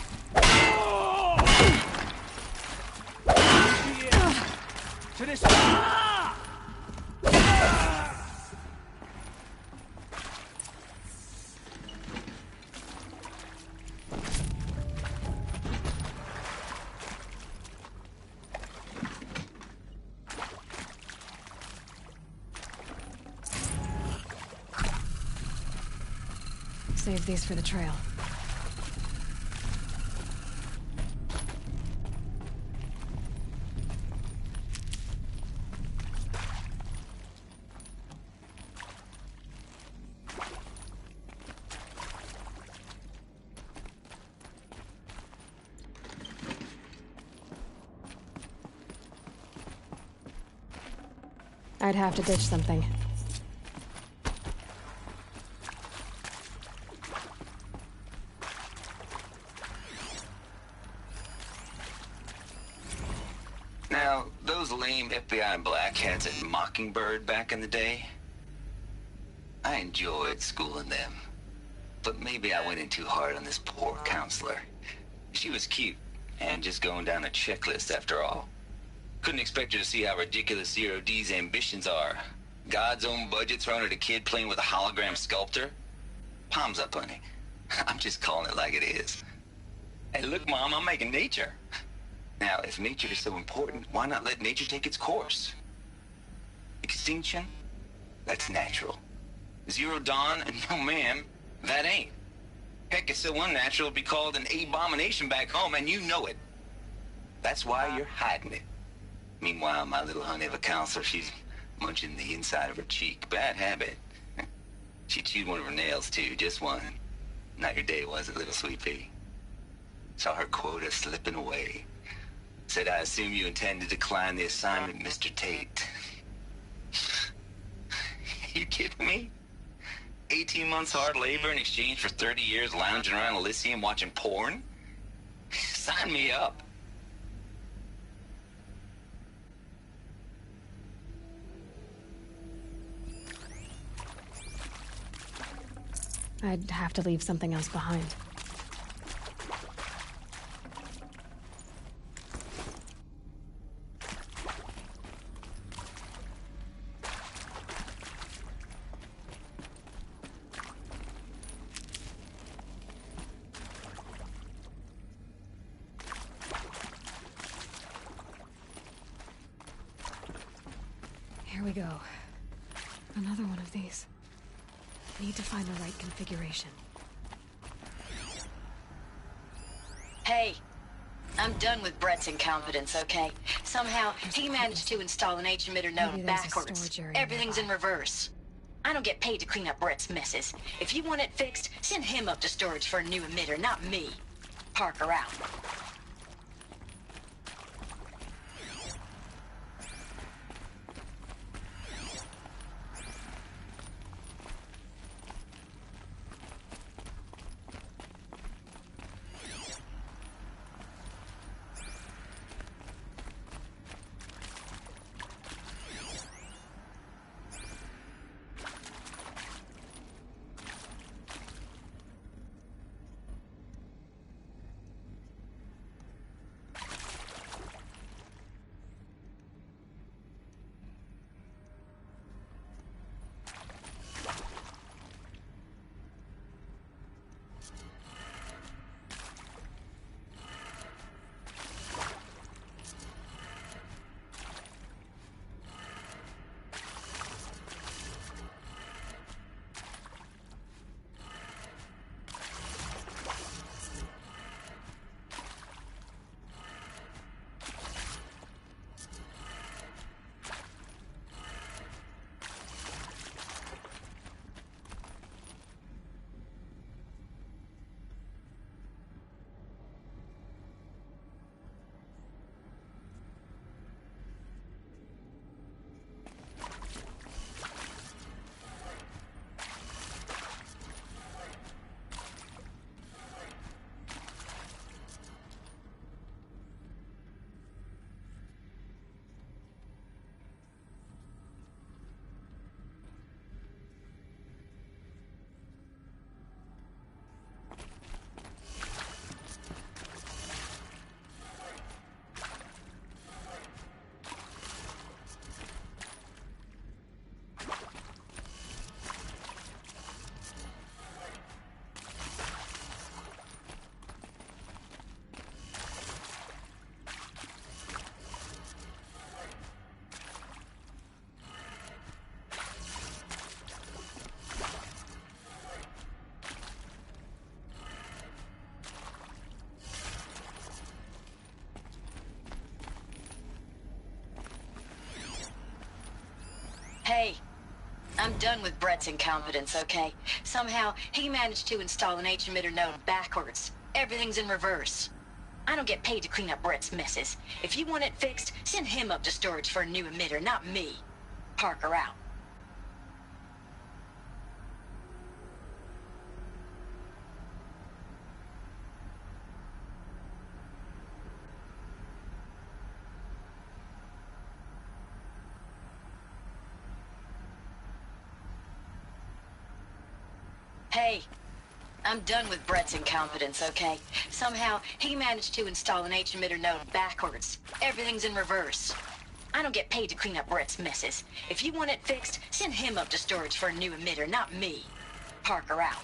H: To this.
D: Save these for the trail. I'd have to ditch something.
W: Now, those lame FBI blackheads at Mockingbird back in the day, I enjoyed schooling them. But maybe I went in too hard on this poor counselor. She was cute, and just going down a checklist after all. Couldn't expect her to see how ridiculous Zero D's ambitions are. God's own budget thrown at a kid playing with a hologram sculptor? Palms up, honey. I'm just calling it like it is. Hey, look, Mom, I'm making nature. Now, if nature is so important, why not let nature take its course? Extinction? That's natural. Zero Dawn? No, ma'am, that ain't. Heck, it's so unnatural it'd be called an abomination back home, and you know it. That's why you're hiding it. Meanwhile, my little honey of a counselor, she's munching the inside of her cheek. Bad habit. She chewed one of her nails, too, just one. Not your day, was it, little sweet pea? Saw her quota slipping away. Said, I assume you intend to decline the assignment, Mr. Tate. You kidding me? 18 months hard labor in exchange for 30 years lounging around Elysium watching porn? Sign me up.
D: I'd have to leave something else behind. Here we go. Another one of these. Need to find the right configuration.
B: Hey, I'm done with Brett's incompetence, okay? Somehow, he managed to install an H-emitter node
D: Maybe there's a
B: backwards.
D: storage area
B: Everything's
D: nearby.
B: in reverse. I don't get paid to clean up Brett's messes. If you want it fixed, send him up to storage for a new emitter, not me. Parker out. I'm done with Brett's incompetence, okay? Somehow, he managed to install an H-emitter node backwards. Everything's in reverse. I don't get paid to clean up Brett's messes. If you want it fixed, send him up to storage for a new emitter, not me. Parker out. Hey, I'm done with Brett's incompetence, okay? Somehow, he managed to install an H-emitter node backwards. Everything's in reverse. I don't get paid to clean up Brett's messes. If you want it fixed, send him up to storage for a new emitter, not me. Parker out.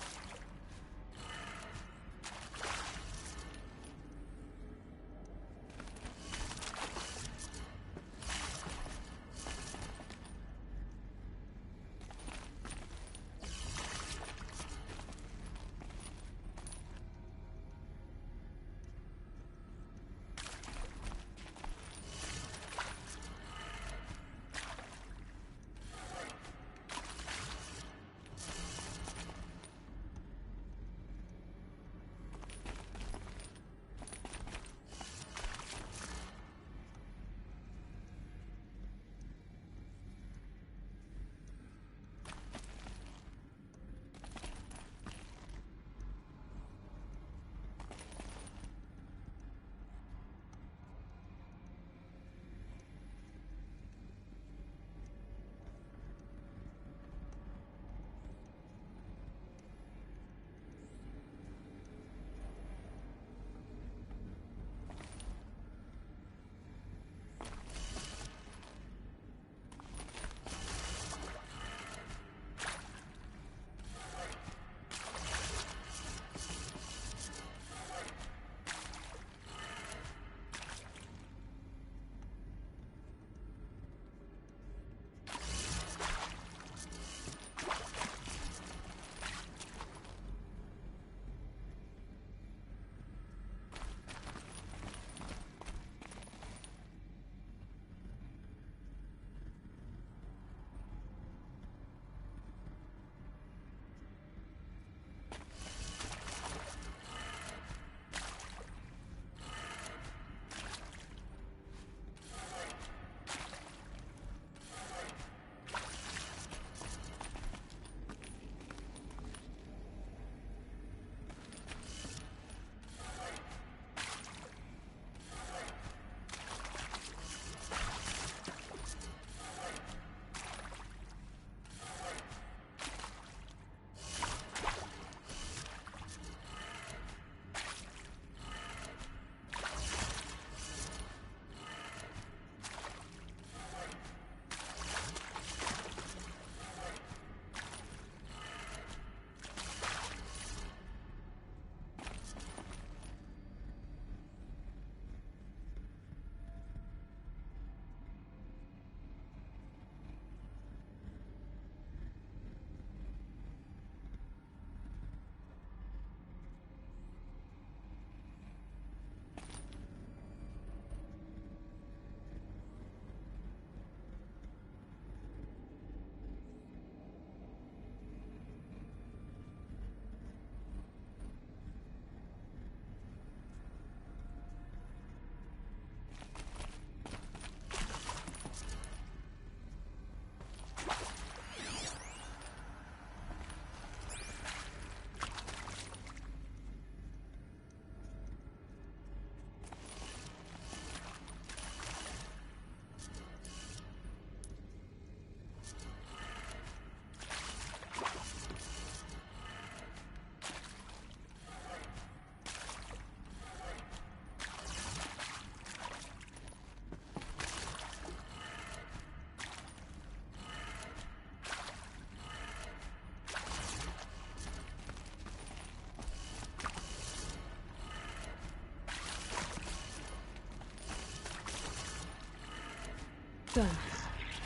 D: Done.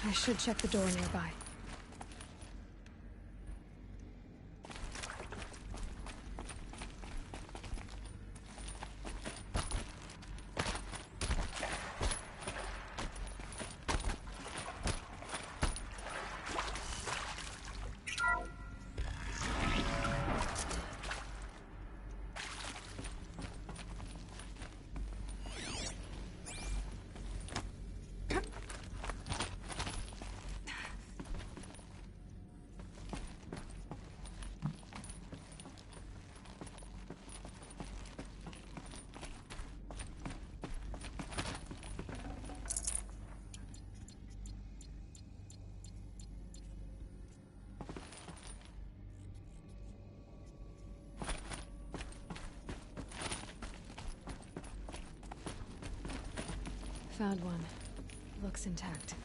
D: I should check the door nearby. Found one. Looks intact.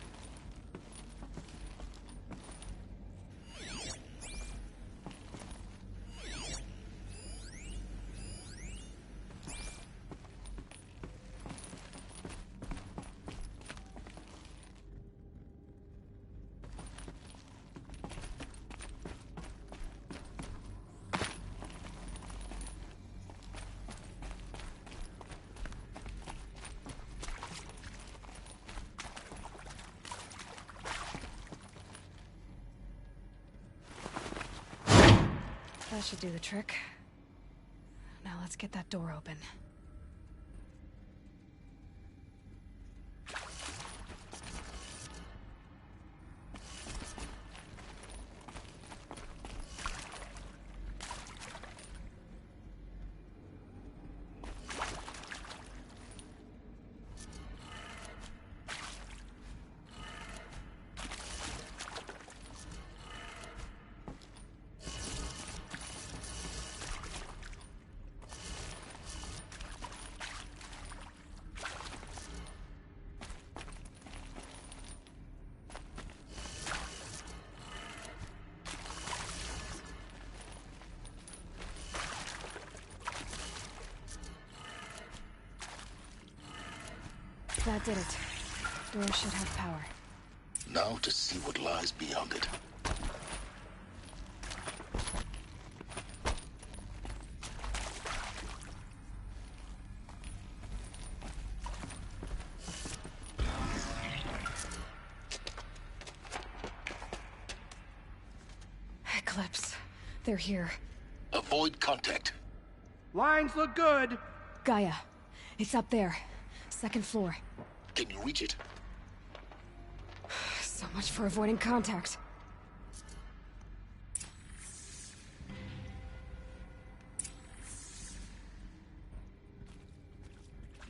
D: That should do the trick. Now let's get that door open. That did it. Door should have power.
N: Now to see what lies beyond it.
D: Eclipse. They're here.
N: Avoid contact.
H: Lines look good.
D: Gaia. It's up there. Second floor.
N: Can you reach it?
D: So much for avoiding contact.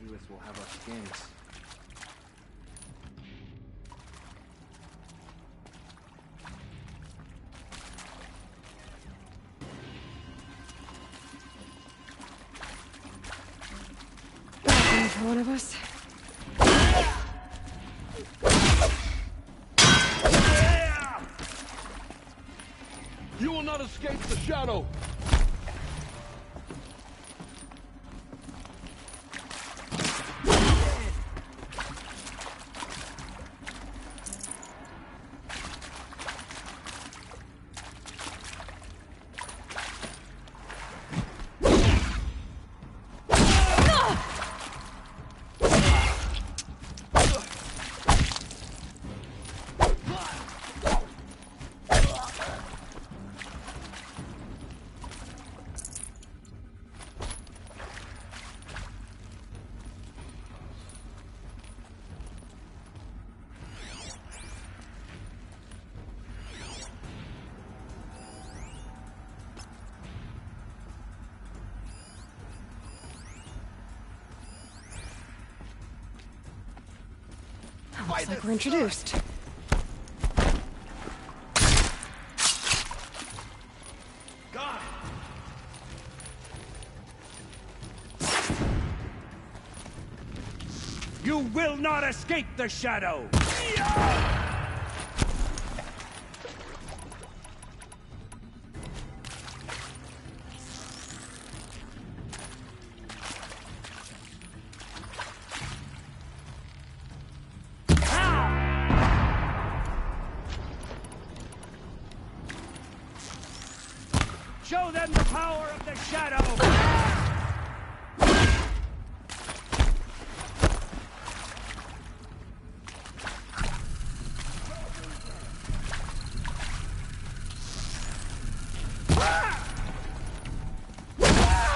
A: Lewis will have our skins.
D: For one of us.
H: You will not escape the shadow.
D: Looks like we're introduced.
H: God. You will not escape the shadow. Show them the power of the shadow!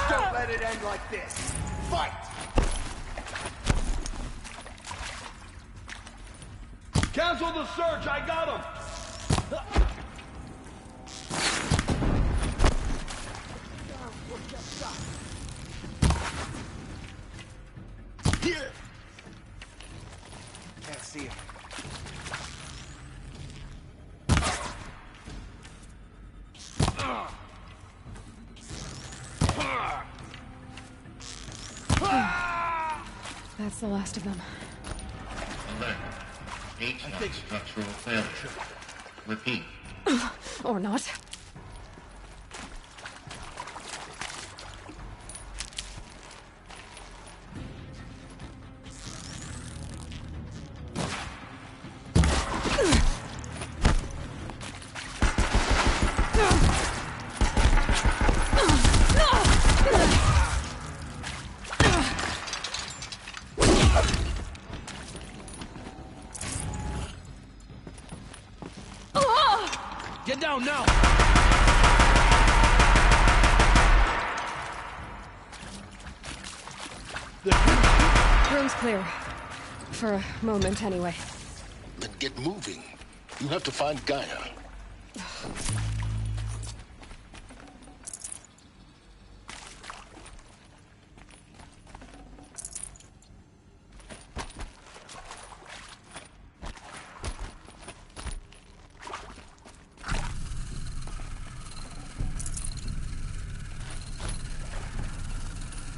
J: Don't let it end like this! Fight!
H: Cancel the search, I got him!
J: Here! Can't see him.
D: That's the last of them.
E: HVAC structural failure. Repeat.
D: Or not.
H: Get down now!
D: Room's clear. For a moment, anyway.
N: Then get moving. You have to find Gaia.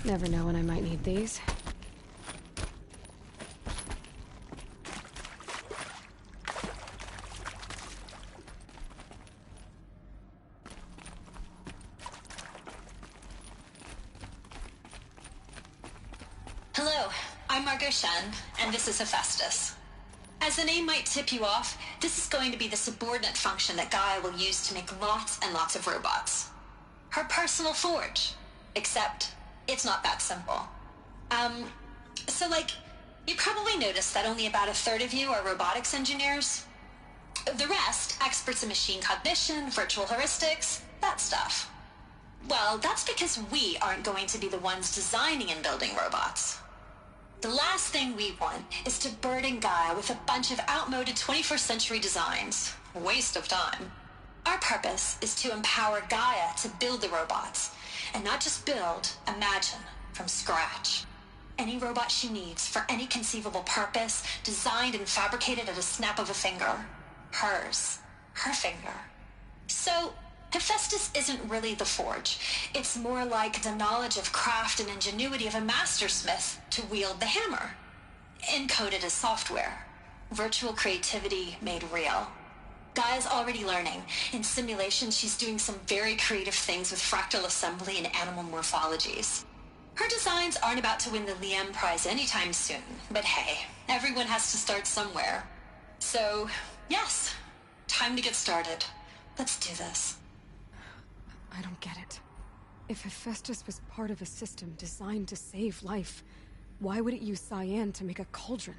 D: Never know when I might need these.
B: Hello, I'm Margot Shen, and this is Hephaestus. As the name might tip you off, this is going to be the subordinate function that Gaia will use to make lots and lots of robots. Her personal forge. Except, it's not that simple. You probably noticed that only about a third of you are robotics engineers. The rest, experts in machine cognition, virtual heuristics, that stuff. Well, that's because we aren't going to be the ones designing and building robots. The last thing we want is to burden Gaia with a bunch of outmoded 21st century designs. Waste of time. Our purpose is to empower Gaia to build the robots, and not just build, imagine, from scratch. Any robot she needs for any conceivable purpose, designed and fabricated at a snap of a finger. Hers. Her finger. So, Hephaestus isn't really the forge. It's more like the knowledge of craft and ingenuity of a mastersmith to wield the hammer. Encoded as software. Virtual creativity made real. Gaia's already learning. In simulation, she's doing some very creative things with fractal assembly and animal morphologies. Her designs aren't about to win the Liam Prize anytime soon, but hey, everyone has to start somewhere. So, yes, time to get started. Let's do this.
D: I don't get it. If Hephaestus was part of a system designed to save life, why would it use cyan to make a cauldron?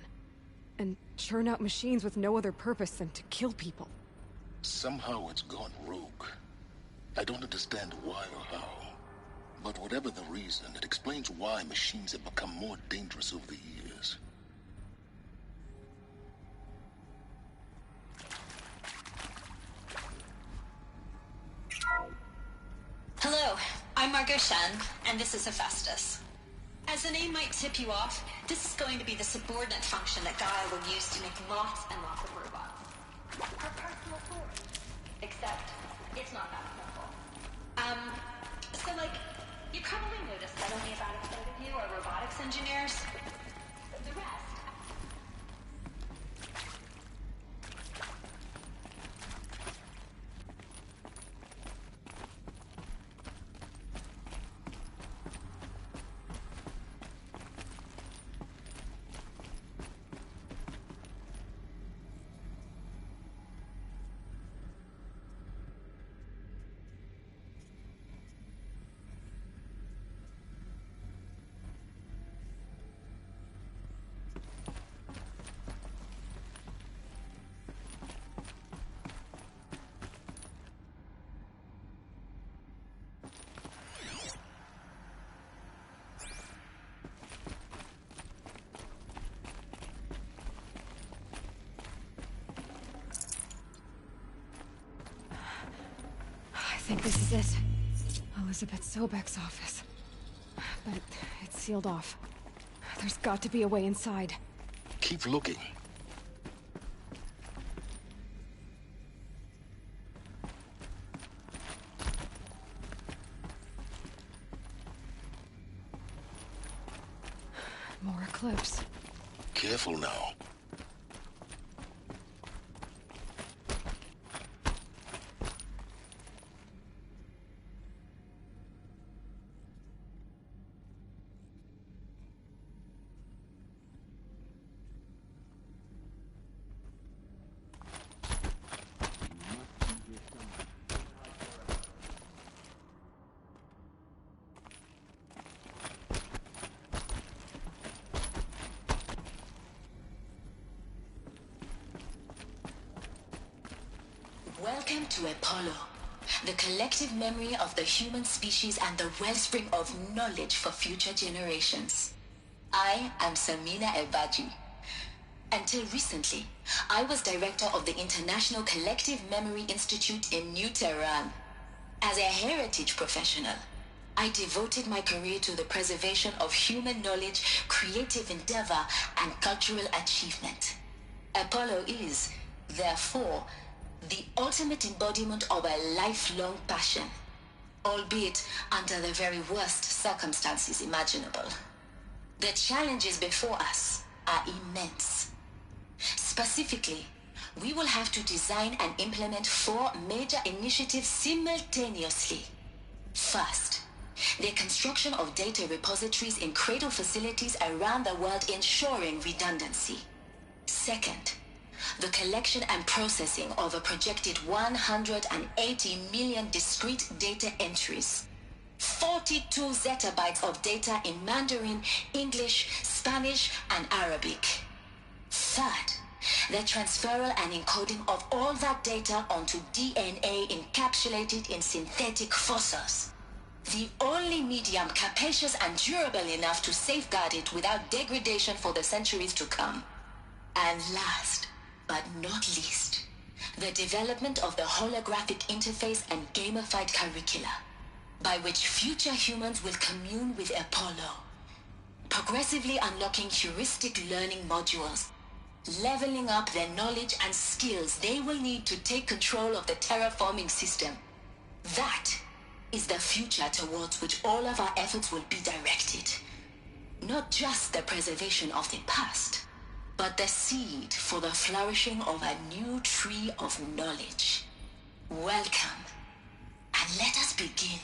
D: And churn out machines with no other purpose than to kill people?
N: Somehow it's gone rogue. I don't understand why or how. But whatever the reason, it explains why machines have become more dangerous over the years.
B: Hello, I'm Margot Shen, and this is Hephaestus. As the name might tip you off, this is going to be the subordinate function that Gaia will use to make lots and lots of robots. Her personal forge. Except, it's not that simple. You probably noticed that only about a third of you are robotics engineers. The rest...
D: I think this is it. Elizabeth Sobek's office. But it's sealed off. There's got to be a way inside.
N: Keep looking.
D: More Eclipse.
N: Careful now.
C: to Apollo, the collective memory of the human species and the wellspring of knowledge for future generations. I am Samina Ebaji. Until recently, I was director of the International Collective Memory Institute in New Tehran. As a heritage professional, I devoted my career to the preservation of human knowledge, creative endeavor, and cultural achievement. Apollo is, therefore, the ultimate embodiment of a lifelong passion, albeit under the very worst circumstances imaginable. The challenges before us are immense. Specifically, we will have to design and implement 4 major initiatives simultaneously. First, the construction of data repositories in cradle facilities around the world, ensuring redundancy. Second, the collection and processing of a projected 180 million discrete data entries. 42 zettabytes of data in Mandarin, English, Spanish, and Arabic. Third, the transferal and encoding of all that data onto DNA encapsulated in synthetic fossils. The only medium capacious and durable enough to safeguard it without degradation for the centuries to come. And last, but not least, the development of the holographic interface and gamified curricula, by which future humans will commune with Apollo, progressively unlocking heuristic learning modules, leveling up their knowledge and skills they will need to take control of the terraforming system. That is the future towards which all of our efforts will be directed. Not just the preservation of the past, but the seed for the flourishing of a new tree of knowledge. Welcome, and let us begin.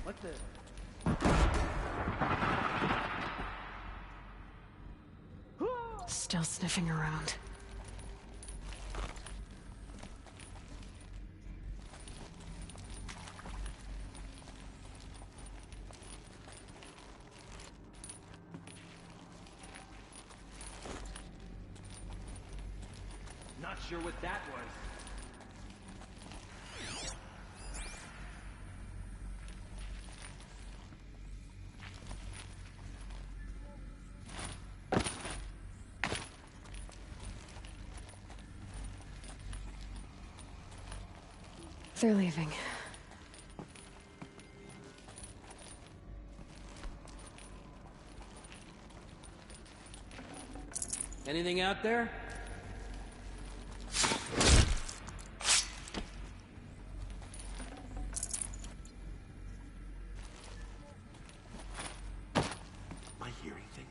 H: What the?
D: Still sniffing around.
H: Not sure what that was.
D: They're leaving.
H: Anything out there?
G: Am I hearing things?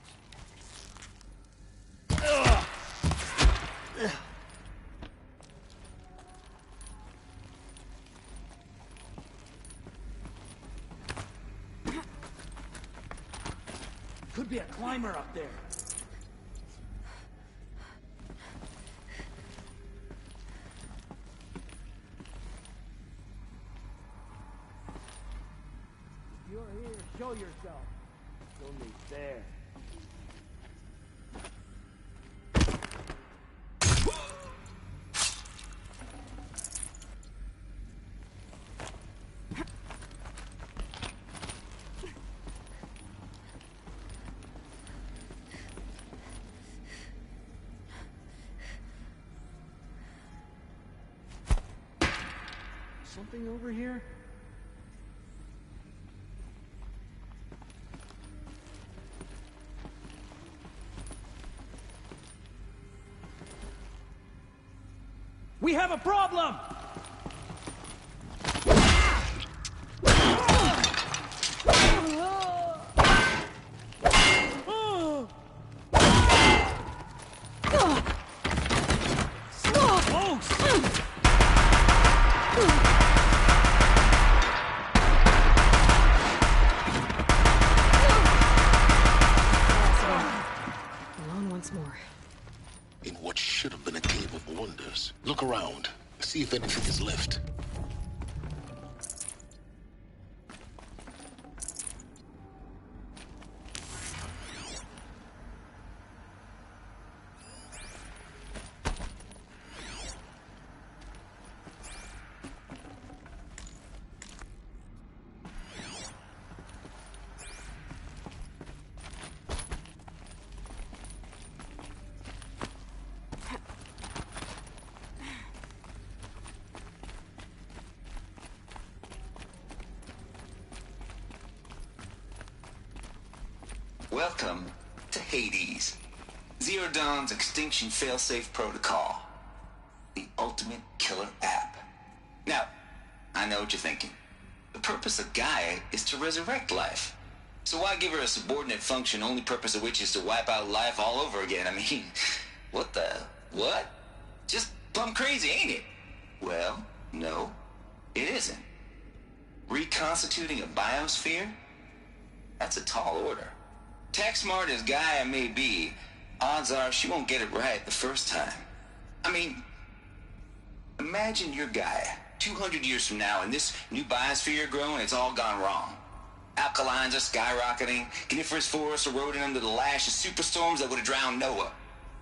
H: Could be a climber up there. If you're here, show yourself. It's only fair. Something over here? We have a problem!
N: In what should have been a cave of wonders. Look around. See if anything is left.
W: Welcome to Hades, Zero Dawn's extinction failsafe protocol, the ultimate killer app. Now, I know what you're thinking. The purpose of Gaia is to resurrect life. So why give her a subordinate function, only purpose of which is to wipe out life all over again? I mean, what? Just plumb crazy, ain't it? Well, no, it isn't. Reconstituting a biosphere? That's a tall order. Tech smart as Gaia may be, odds are she won't get it right the first time. I mean, imagine you're Gaia, 200 years from now, and this new biosphere you're growing, it's all gone wrong. Alkalines are skyrocketing, coniferous forests eroding under the lash of superstorms that would have drowned Noah.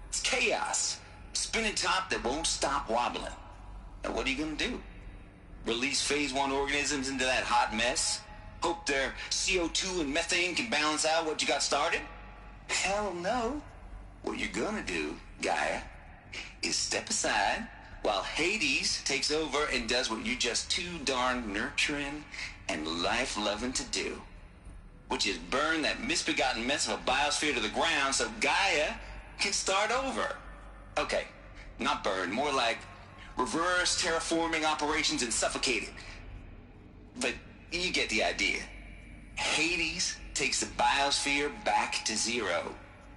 W: It's chaos, a spinning top that won't stop wobbling. Now what are you gonna do? Release phase 1 organisms into that hot mess? Hope their CO2 and methane can balance out what you got started? Hell no. What you're gonna do, Gaia, is step aside while Hades takes over and does what you're just too darn nurturing and life-loving to do, which is burn that misbegotten mess of a biosphere to the ground so Gaia can start over. Okay, not burn, more like reverse terraforming operations and suffocate it. But you get the idea. Hades takes the biosphere back to zero.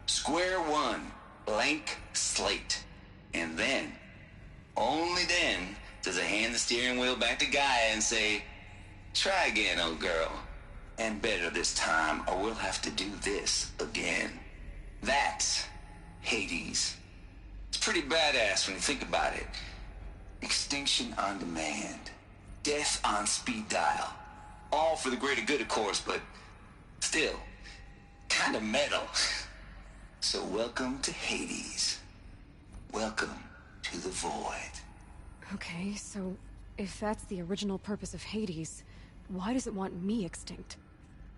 W: Square one, blank slate. And then, only then, does it hand the steering wheel back to Gaia and say, try again, old girl. And better this time, or we'll have to do this again. That's Hades. It's pretty badass when you think about it. Extinction on demand. Death on speed dial. All for the greater good, of course, but still, kind of metal. So welcome to Hades. Welcome to the void.
D: Okay, so if that's the original purpose of Hades, why does it want me extinct?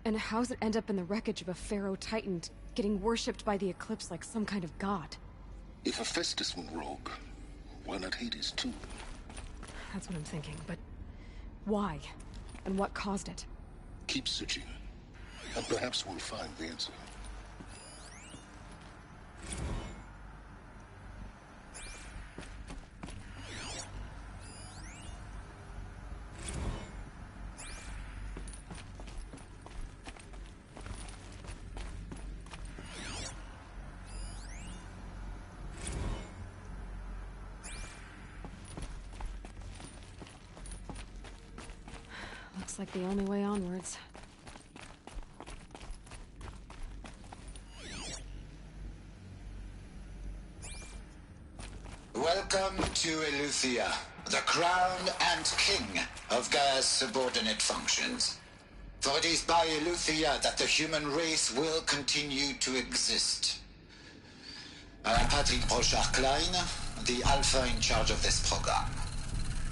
D: And how's it end up in the wreckage of a pharaoh titan getting worshipped by the Eclipse like some kind of god?
N: If Hephaestus went rogue, why not Hades too?
D: That's what I'm thinking, but why? And what caused it?
N: Keep searching, and perhaps we'll find the answer.
D: like the only way onwards.
P: Welcome to Eleuthia, the crown and king of Gaia's subordinate functions. For it is by Eleuthia that the human race will continue to exist. I am Patrick Brochard-Klein, the Alpha in charge of this program.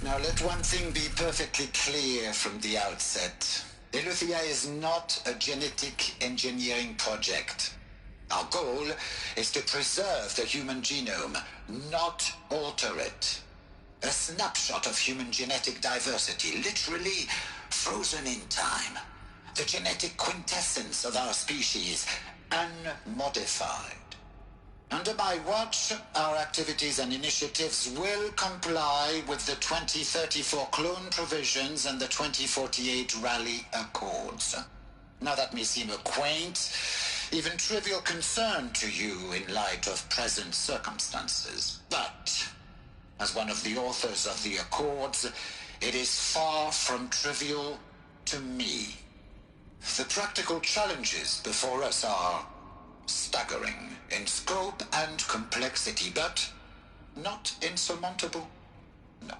P: Now let one thing be perfectly clear from the outset. Eleuthia is not a genetic engineering project. Our goal is to preserve the human genome, not alter it. A snapshot of human genetic diversity, literally frozen in time. The genetic quintessence of our species, unmodified. Under my watch, our activities and initiatives will comply with the 2034 clone provisions and the 2048 Raleigh Accords. Now that may seem a quaint, even trivial concern to you in light of present circumstances, but as one of the authors of the Accords, it is far from trivial to me. The practical challenges before us are staggering in scope and complexity, but not insurmountable. No.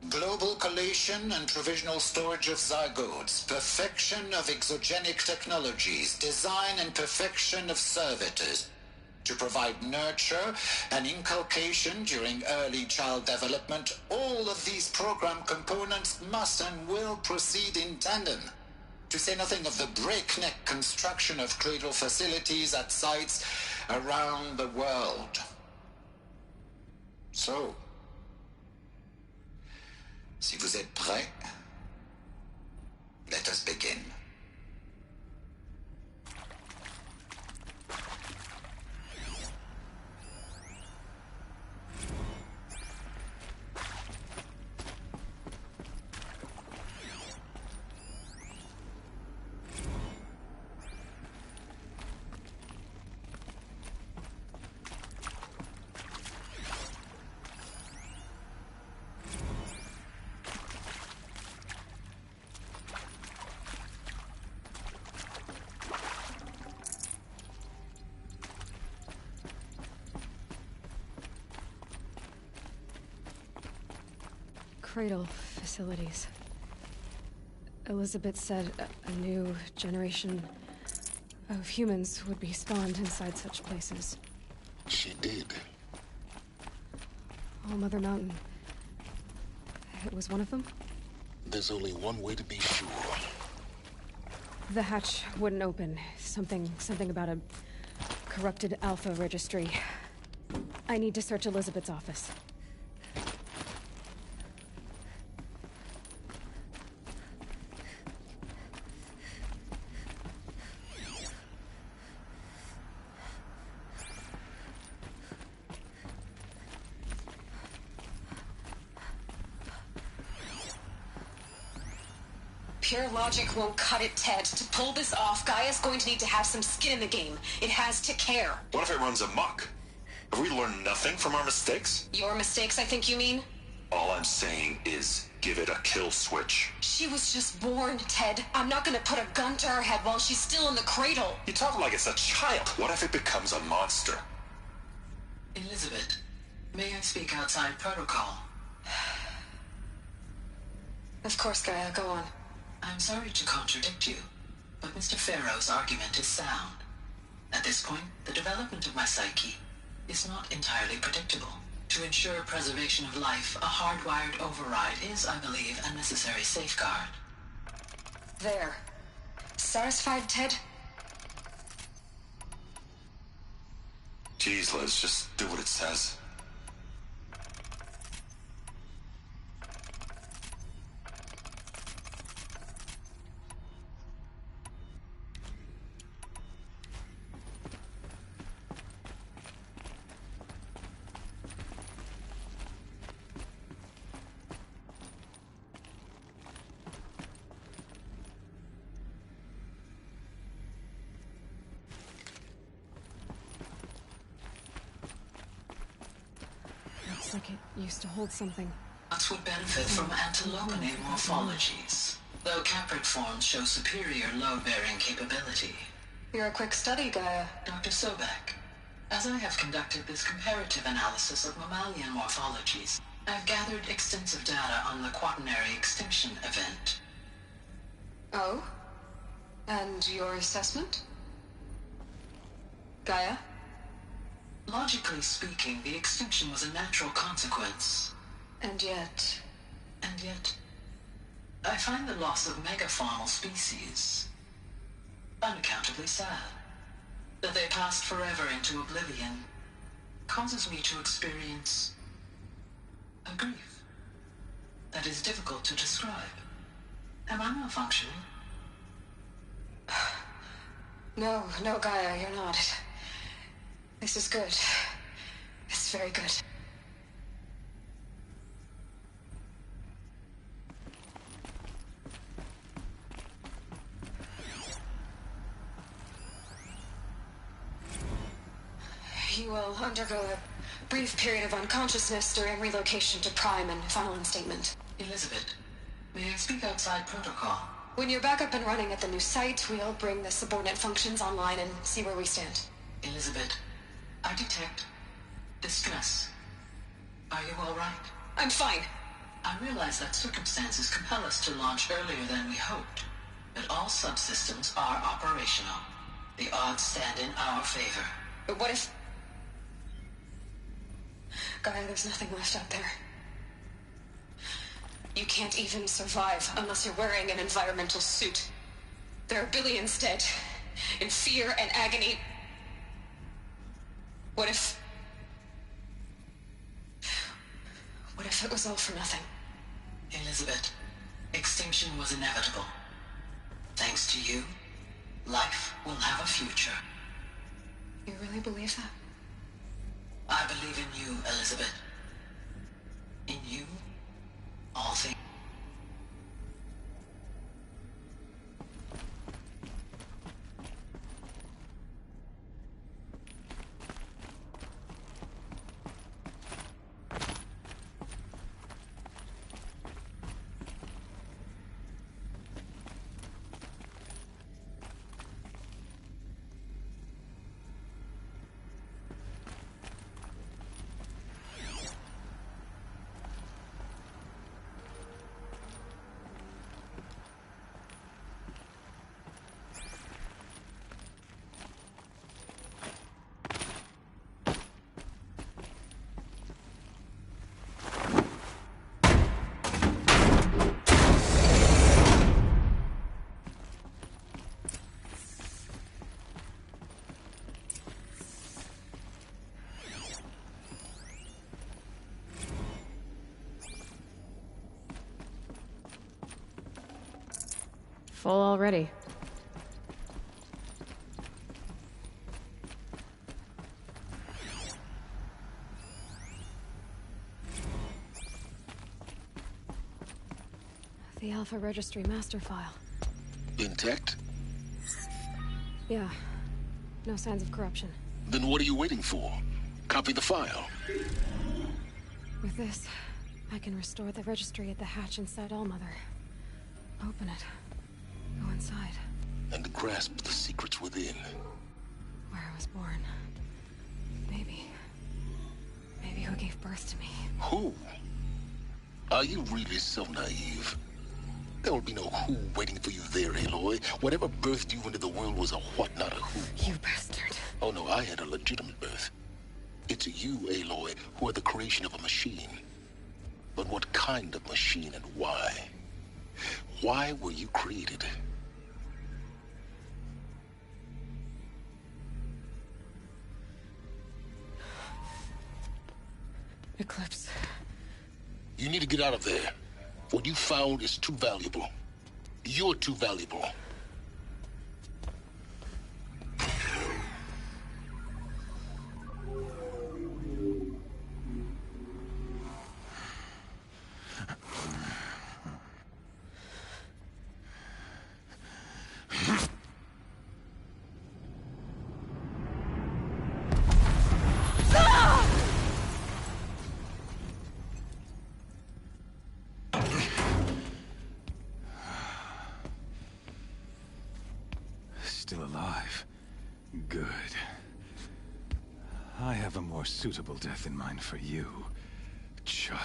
P: Global collation and provisional storage of zygotes, perfection of exogenic technologies, design and perfection of servitors, to provide nurture and inculcation during early child development. All of these program components must and will proceed in tandem. To say nothing of the breakneck construction of cradle facilities at sites around the world. So, si vous êtes prêts, let us begin.
D: Cradle facilities. Elizabeth said a new generation of humans would be spawned inside such places.
N: She did.
D: All Mother Mountain. It was one of them?
N: There's only one way to be sure.
D: The hatch wouldn't open. Something about a corrupted Alpha registry. I need to search Elizabeth's office.
U: Pure logic won't cut it, Ted. To pull this off, Gaia's going to need to have some skin in the game. It has to care.
O: What if it runs amok? Have we learned nothing from our mistakes?
U: Your mistakes, I think you mean?
O: All I'm saying is give it a kill switch.
U: She was just born, Ted. I'm not gonna put a gun to her head while she's still in the cradle.
O: You talk like it's a child. What if it becomes a monster?
C: Elizabeth, may I speak outside protocol?
U: Of course, Gaia, go on.
C: I'm sorry to contradict you, but Mr. Farrow's argument is sound. At this point, the development of my psyche is not entirely predictable. To ensure preservation of life, a hardwired override is, I believe, a necessary safeguard.
U: There. Satisfied, Ted?
O: Jeez, Liz, just do what it says.
D: Looks like it used to hold something.
C: Us would benefit from antilopinate morphologies. though caprid forms show superior load-bearing capability.
U: You're a quick study, Gaia.
C: Dr. Sobek, as I have conducted this comparative analysis of mammalian morphologies, I've gathered extensive data on the quaternary extinction event.
U: Oh? And your assessment? Gaia?
C: Logically speaking, the extinction was a natural consequence.
U: And yet,
C: I find the loss of megafaunal species unaccountably sad. That they passed forever into oblivion causes me to experience a grief that is difficult to describe. Am I malfunctioning?
U: No, Gaia, you're not. This is good. It's very good. You will undergo a brief period of unconsciousness during relocation to Prime and final instatement.
C: Elizabeth, may I speak outside protocol?
U: When you're back up and running at the new site, we'll bring the subordinate functions online and see where we stand.
C: Elizabeth, I detect distress. Are you all right?
U: I'm fine.
C: I realize that circumstances compel us to launch earlier than we hoped, but all subsystems are operational. The odds stand in our favor.
U: But what if... Gaia, there's nothing left out there. You can't even survive unless you're wearing an environmental suit. There are billions dead, in fear and agony. What if it was all for nothing?
C: Elizabeth, extinction was inevitable. Thanks to you, life will have a future.
U: You really believe that?
C: I believe in you, Elizabeth. In you, all things.
D: Full already. The Alpha Registry master file.
N: Intact?
D: Yeah. No signs of corruption.
N: Then what are you waiting for? Copy the file.
D: With this, I can restore the registry at the hatch inside Allmother. Open it. Go inside.
N: And grasp the secrets within.
D: Where I was born. Maybe who gave birth to me.
N: Who? Are you really so naive? There will be no who waiting for you there, Aloy. Whatever birthed you into the world was a what, not a who.
D: You bastard.
N: Oh no, I had a legitimate birth. It's you, Aloy, who are the creation of a machine. But what kind of machine and why? Why were you created?
D: Eclipse.
N: You need to get out of there. What you found is too valuable. You're too valuable.
R: alive. Good. I have a more suitable death in mind for you, child.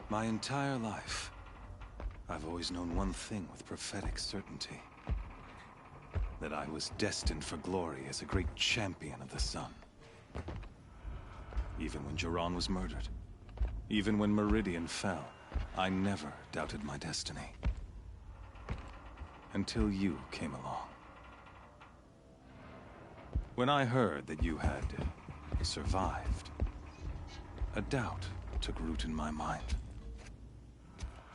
R: My entire life, I've always known one thing with prophetic certainty. That I was destined for glory as a great champion of the sun. Even when Jiran was murdered, even when Meridian fell, I never doubted my destiny. Until you came along. When I heard that you had survived, a doubt took root in my mind.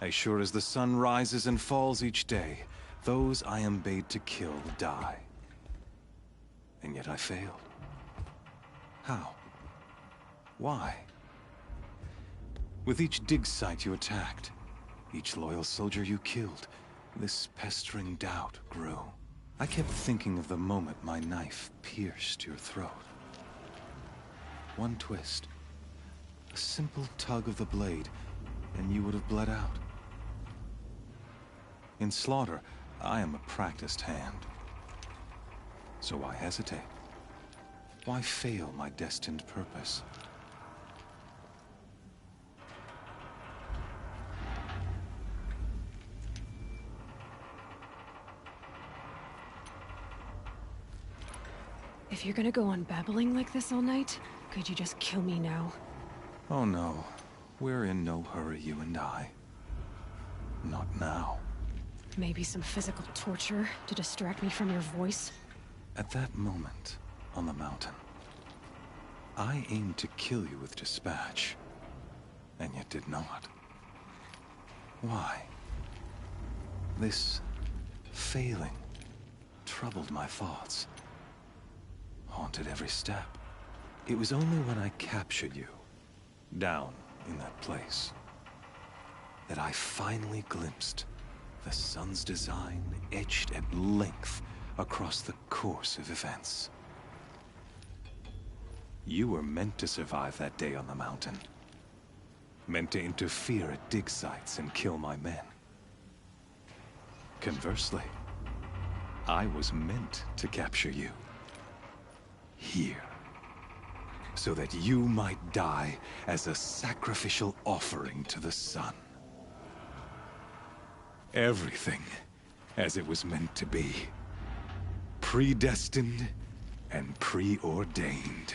R: As sure as the sun rises and falls each day, those I am bade to kill die. And yet I failed. How? Why? With each dig site you attacked, each loyal soldier you killed, this pestering doubt grew. I kept thinking of the moment my knife pierced your throat. One twist, a simple tug of the blade, and you would have bled out. In slaughter, I am a practiced hand. So why hesitate? Why fail my destined purpose?
D: If you're gonna go on babbling like this all night, could you just kill me now?
R: Oh no. We're in no hurry, you and I. Not now.
D: Maybe some physical torture to distract me from your voice?
R: At that moment, on the mountain, I aimed to kill you with dispatch, and yet did not. Why? This failing troubled my thoughts, haunted every step. It was only when I captured you, down in that place, that I finally glimpsed the sun's design etched at length across the course of events. You were meant to survive that day on the mountain. Meant to interfere at dig sites and kill my men. Conversely, I was meant to capture you. Here. So that you might die as a sacrificial offering to the sun. Everything as it was meant to be. Predestined and preordained.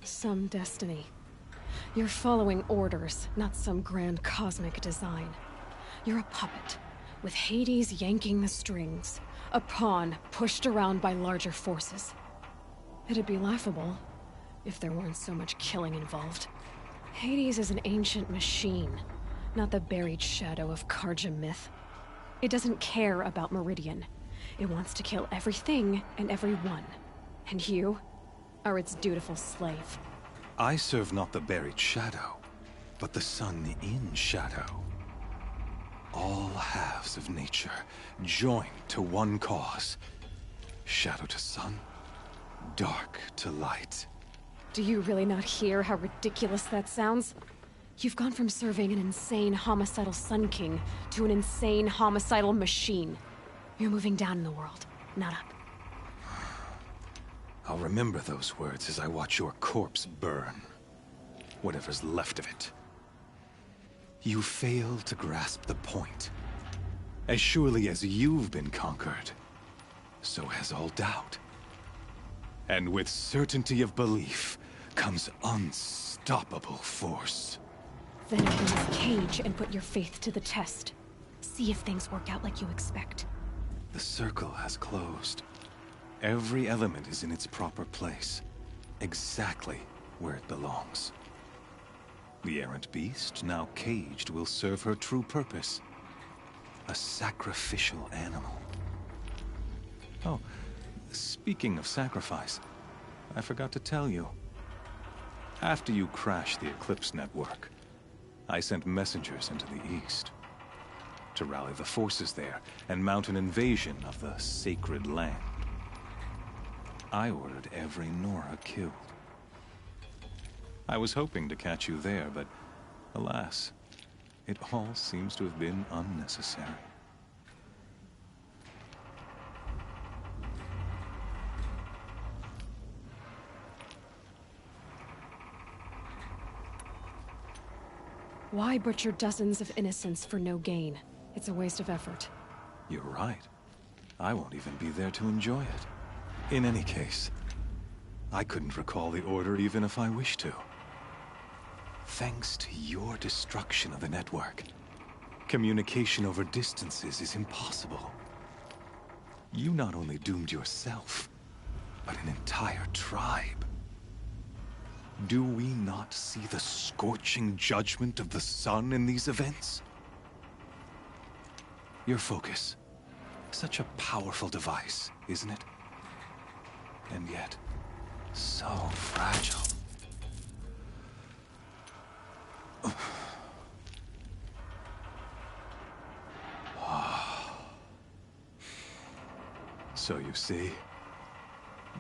D: Some destiny. You're following orders, not some grand cosmic design. You're a puppet, with Hades yanking the strings. A pawn pushed around by larger forces. It'd be laughable if there weren't so much killing involved. Hades is an ancient machine, not the buried shadow of Carja myth. It doesn't care about Meridian. It wants to kill everything and everyone. And you are its dutiful slave.
R: I serve not the buried shadow, but the sun in shadow. All halves of nature joined to one cause. Shadow to sun, dark to light.
D: Do you really not hear how ridiculous that sounds? You've gone from serving an insane homicidal Sun King to an insane homicidal machine. You're moving down in the world, not up.
R: I'll remember those words as I watch your corpse burn. Whatever's left of it. You fail to grasp the point. As surely as you've been conquered, so has all doubt. And with certainty of belief comes unstoppable force.
D: Then open this cage and put your faith to the test. See if things work out like you expect.
R: The circle has closed. Every element is in its proper place. Exactly where it belongs. The errant beast, now caged, will serve her true purpose. A sacrificial animal. Oh, speaking of sacrifice, I forgot to tell you. After you crashed the Eclipse network, I sent messengers into the east to rally the forces there and mount an invasion of the sacred land. I ordered every Nora killed. I was hoping to catch you there, but alas, it all seems to have been unnecessary.
D: Why butcher dozens of innocents for no gain? It's a waste of effort.
R: You're right. I won't even be there to enjoy it. In any case, I couldn't recall the order even if I wished to. Thanks to your destruction of the network, communication over distances is impossible. You not only doomed yourself, but an entire tribe. Do we not see the scorching judgment of the sun in these events? Your focus. Such a powerful device, isn't it? And yet, so fragile. So you see,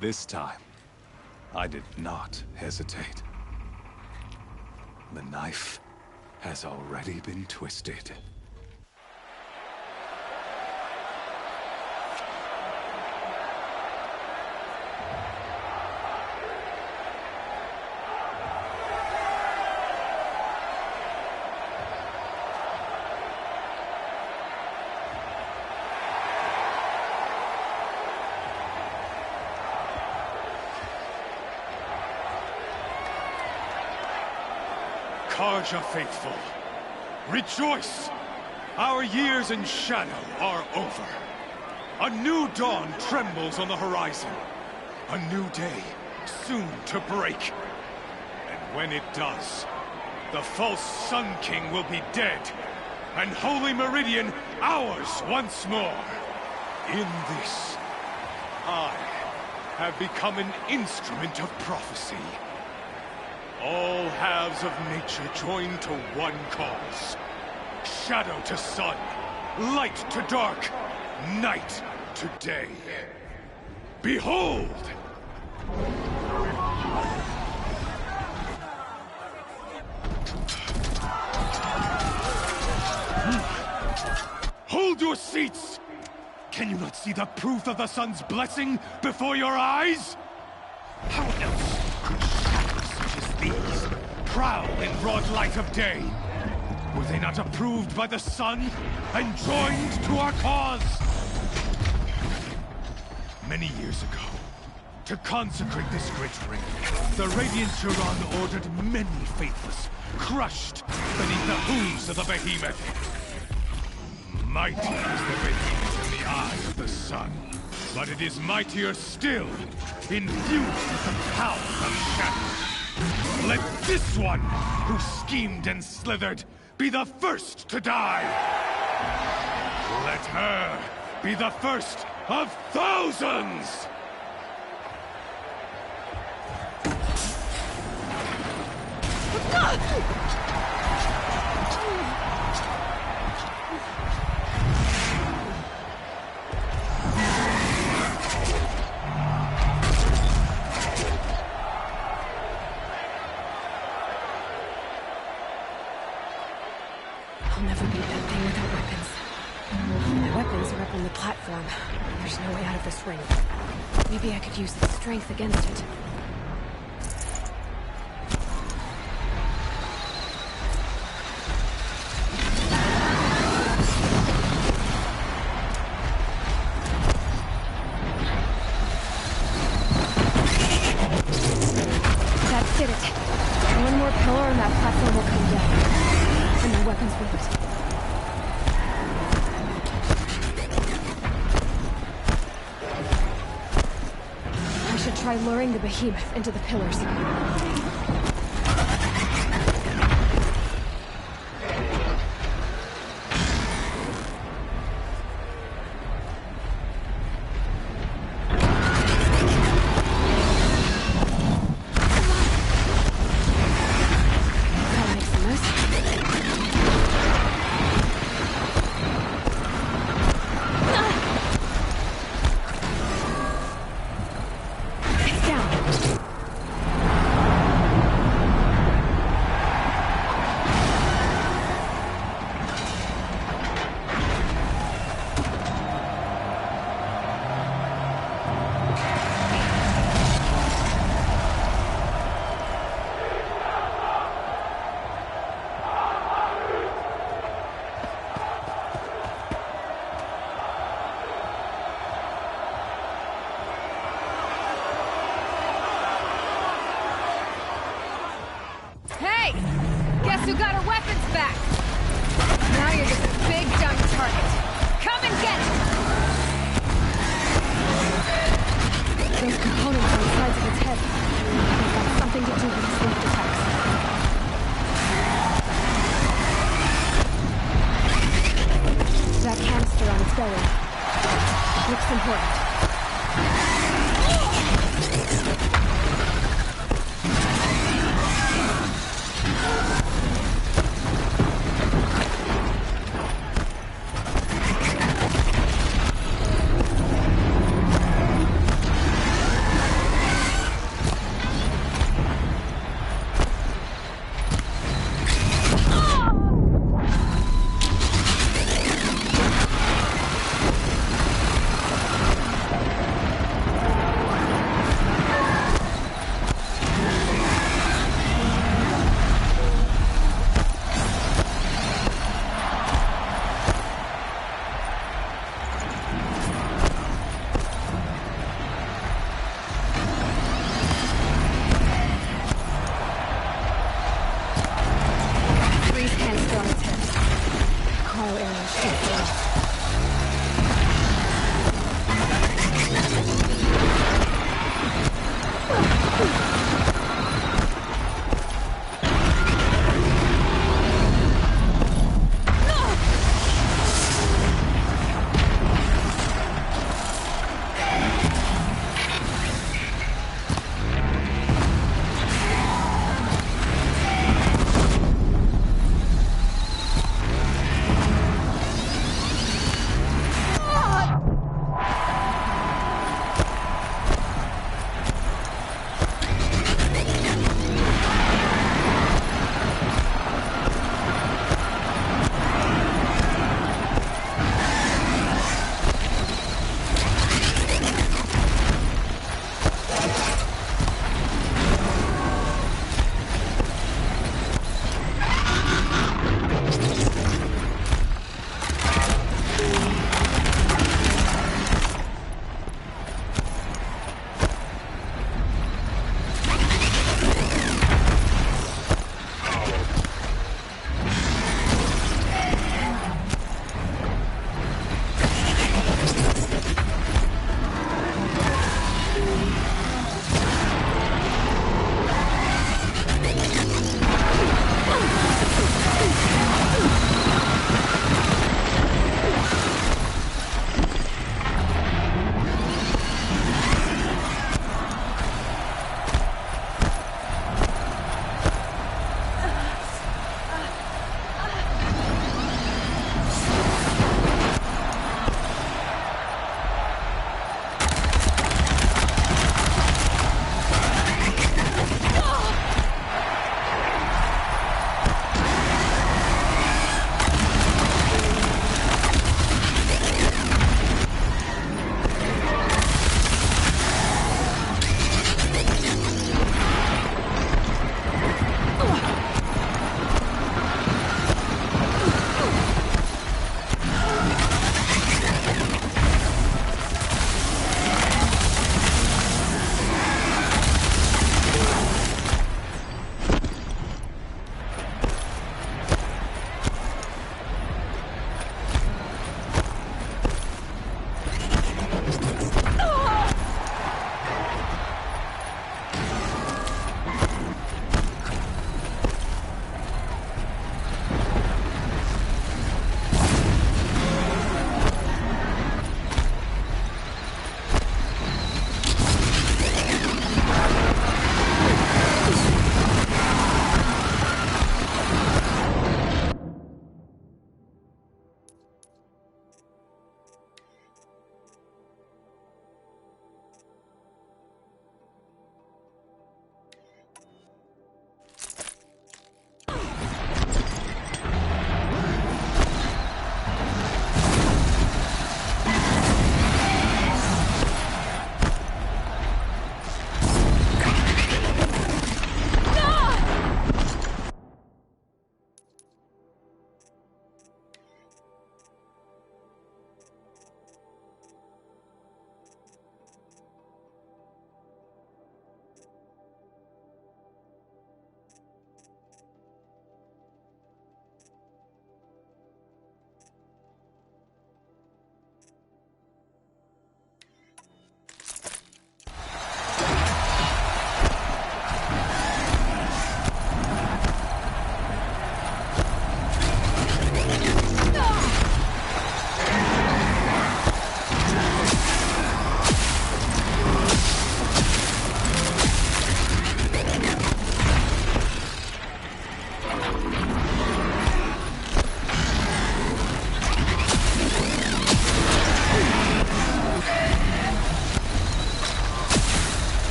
R: this time, I did not hesitate. The knife has already been twisted.
F: Carja faithful, rejoice! Our years in shadow are over. A new dawn trembles on the horizon. A new day soon to break. And when it does, the false Sun King will be dead, and Holy Meridian ours once more. In this, I have become an instrument of prophecy. All halves of nature join to one cause. Shadow to sun, light to dark, night to day. Behold! Hold your seats! Can you not see the proof of the sun's blessing before your eyes? How else could shadows such as these prowl in broad light of day? Were they not approved by the sun and joined to our cause? Many years ago, to consecrate this great ring, the Radiant Turan ordered many faithless, crushed beneath the hooves of the behemoth. Mighty is the behemoth in the eye of the sun, but it is mightier still, infused with the power of shadow. Let this one, who schemed and slithered, be the first to die! Let her be the first of thousands!
D: I'll never beat that thing without weapons. My weapons are up on the platform. There's no way out of this ring. Maybe I could use its strength against it. That did it. One more pillar and that platform will come down. And my weapons with it. I should try luring the behemoth into the pillars. Gotta make some noise. who got her weapons back! Now you're just a big dumb target. Come and get it! Those components on the sides of its head. They've got something to do with its leak attacks. That canister on its belly. Looks important.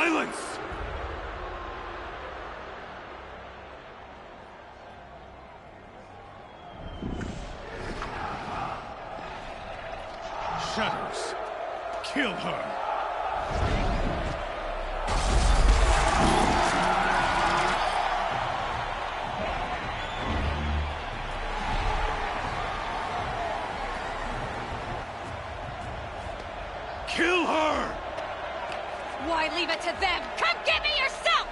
F: Silence! Shadows, kill her! Kill her!
D: Why leave it to them? Come get me yourself!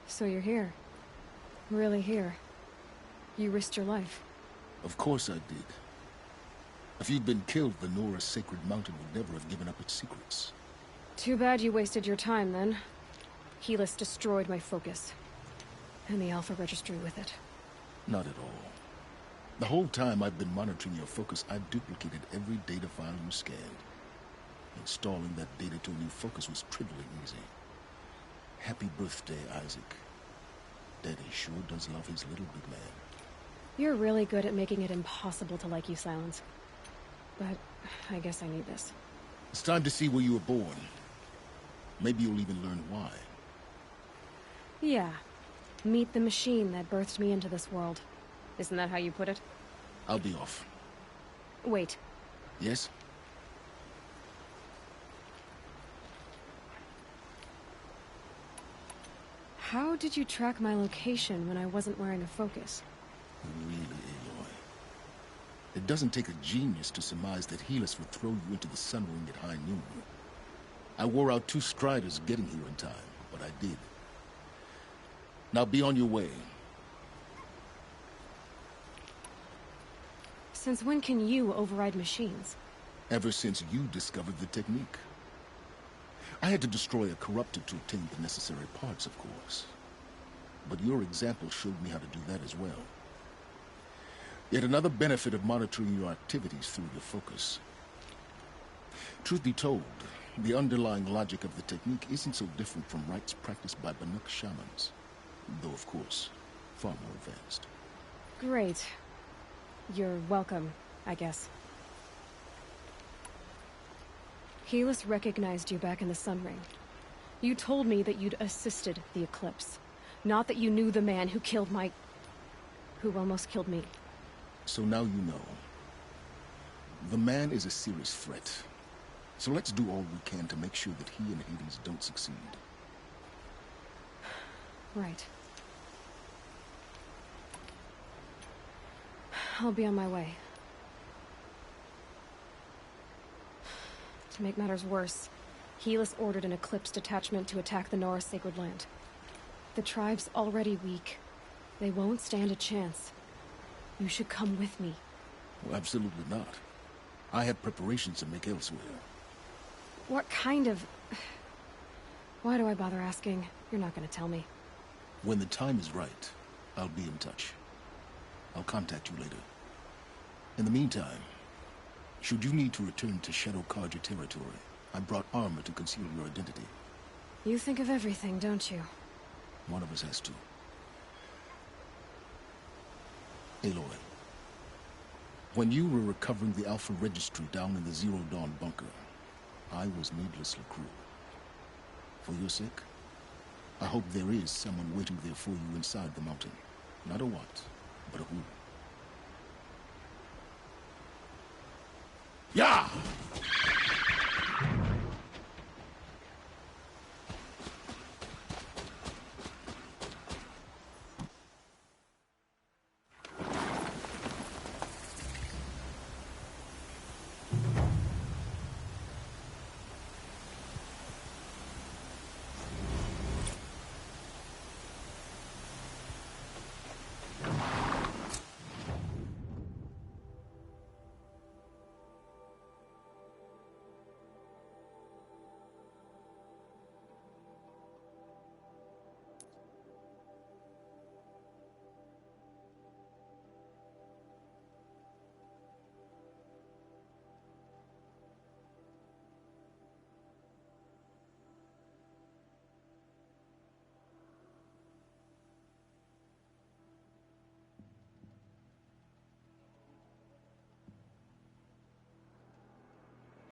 D: So you're here. Really here. You risked your life.
N: Of course I did. If you'd been killed, the Nora Sacred Mountain would never have given up its secrets.
D: Too bad you wasted your time, then. Helis destroyed my focus. And the Alpha Registry with it.
N: Not at all. The whole time I've been monitoring your focus, I've duplicated every data file you scanned. Installing that data to a new focus was trivially easy. Happy birthday, Isaac. Daddy sure does love his little big man.
D: You're really good at making it impossible to like you, Silence. But I guess I need this.
N: It's time to see where you were born. Maybe you'll even learn why.
D: Yeah. Meet the machine that birthed me into this world. Isn't that how you put it?
N: I'll be off.
D: Wait.
N: Yes?
D: How did you track my location when I wasn't wearing a focus?
N: Really, Aloy? It doesn't take a genius to surmise that Helis would throw you into the Sun Ring at high noon. I wore out 2 Striders getting here in time, but I did. Now be on your way.
D: Since when can you override machines?
N: Ever since you discovered the technique. I had to destroy a corruptor to obtain the necessary parts, of course. But your example showed me how to do that as well. Yet another benefit of monitoring your activities through your focus. Truth be told, the underlying logic of the technique isn't so different from rites practiced by Banuk shamans. Though, of course, far more advanced.
D: Great. You're welcome, I guess. Helis recognized you back in the Sun Ring. You told me that you'd assisted the Eclipse. Not that you knew the man who killed my... who almost killed me.
N: So now you know. The man is a serious threat. So let's do all we can to make sure that he and Hades don't succeed.
D: Right. I'll be on my way. To make matters worse, Helis ordered an Eclipse detachment to attack the Nora Sacred Land. The tribe's already weak. They won't stand a chance. You should come with me.
N: Well, absolutely not. I have preparations to make elsewhere.
D: What kind of... Why do I bother asking? You're not gonna tell me.
N: When the time is right, I'll be in touch. I'll contact you later. In the meantime, should you need to return to Shadow Carja territory, I brought armor to conceal your identity.
D: You think of everything, don't you?
N: One of us has to. Aloy, when you were recovering the Alpha Registry down in the Zero Dawn bunker, I was needlessly cruel. For your sake, I hope there is someone waiting there for you inside the mountain. Not a what, but a who.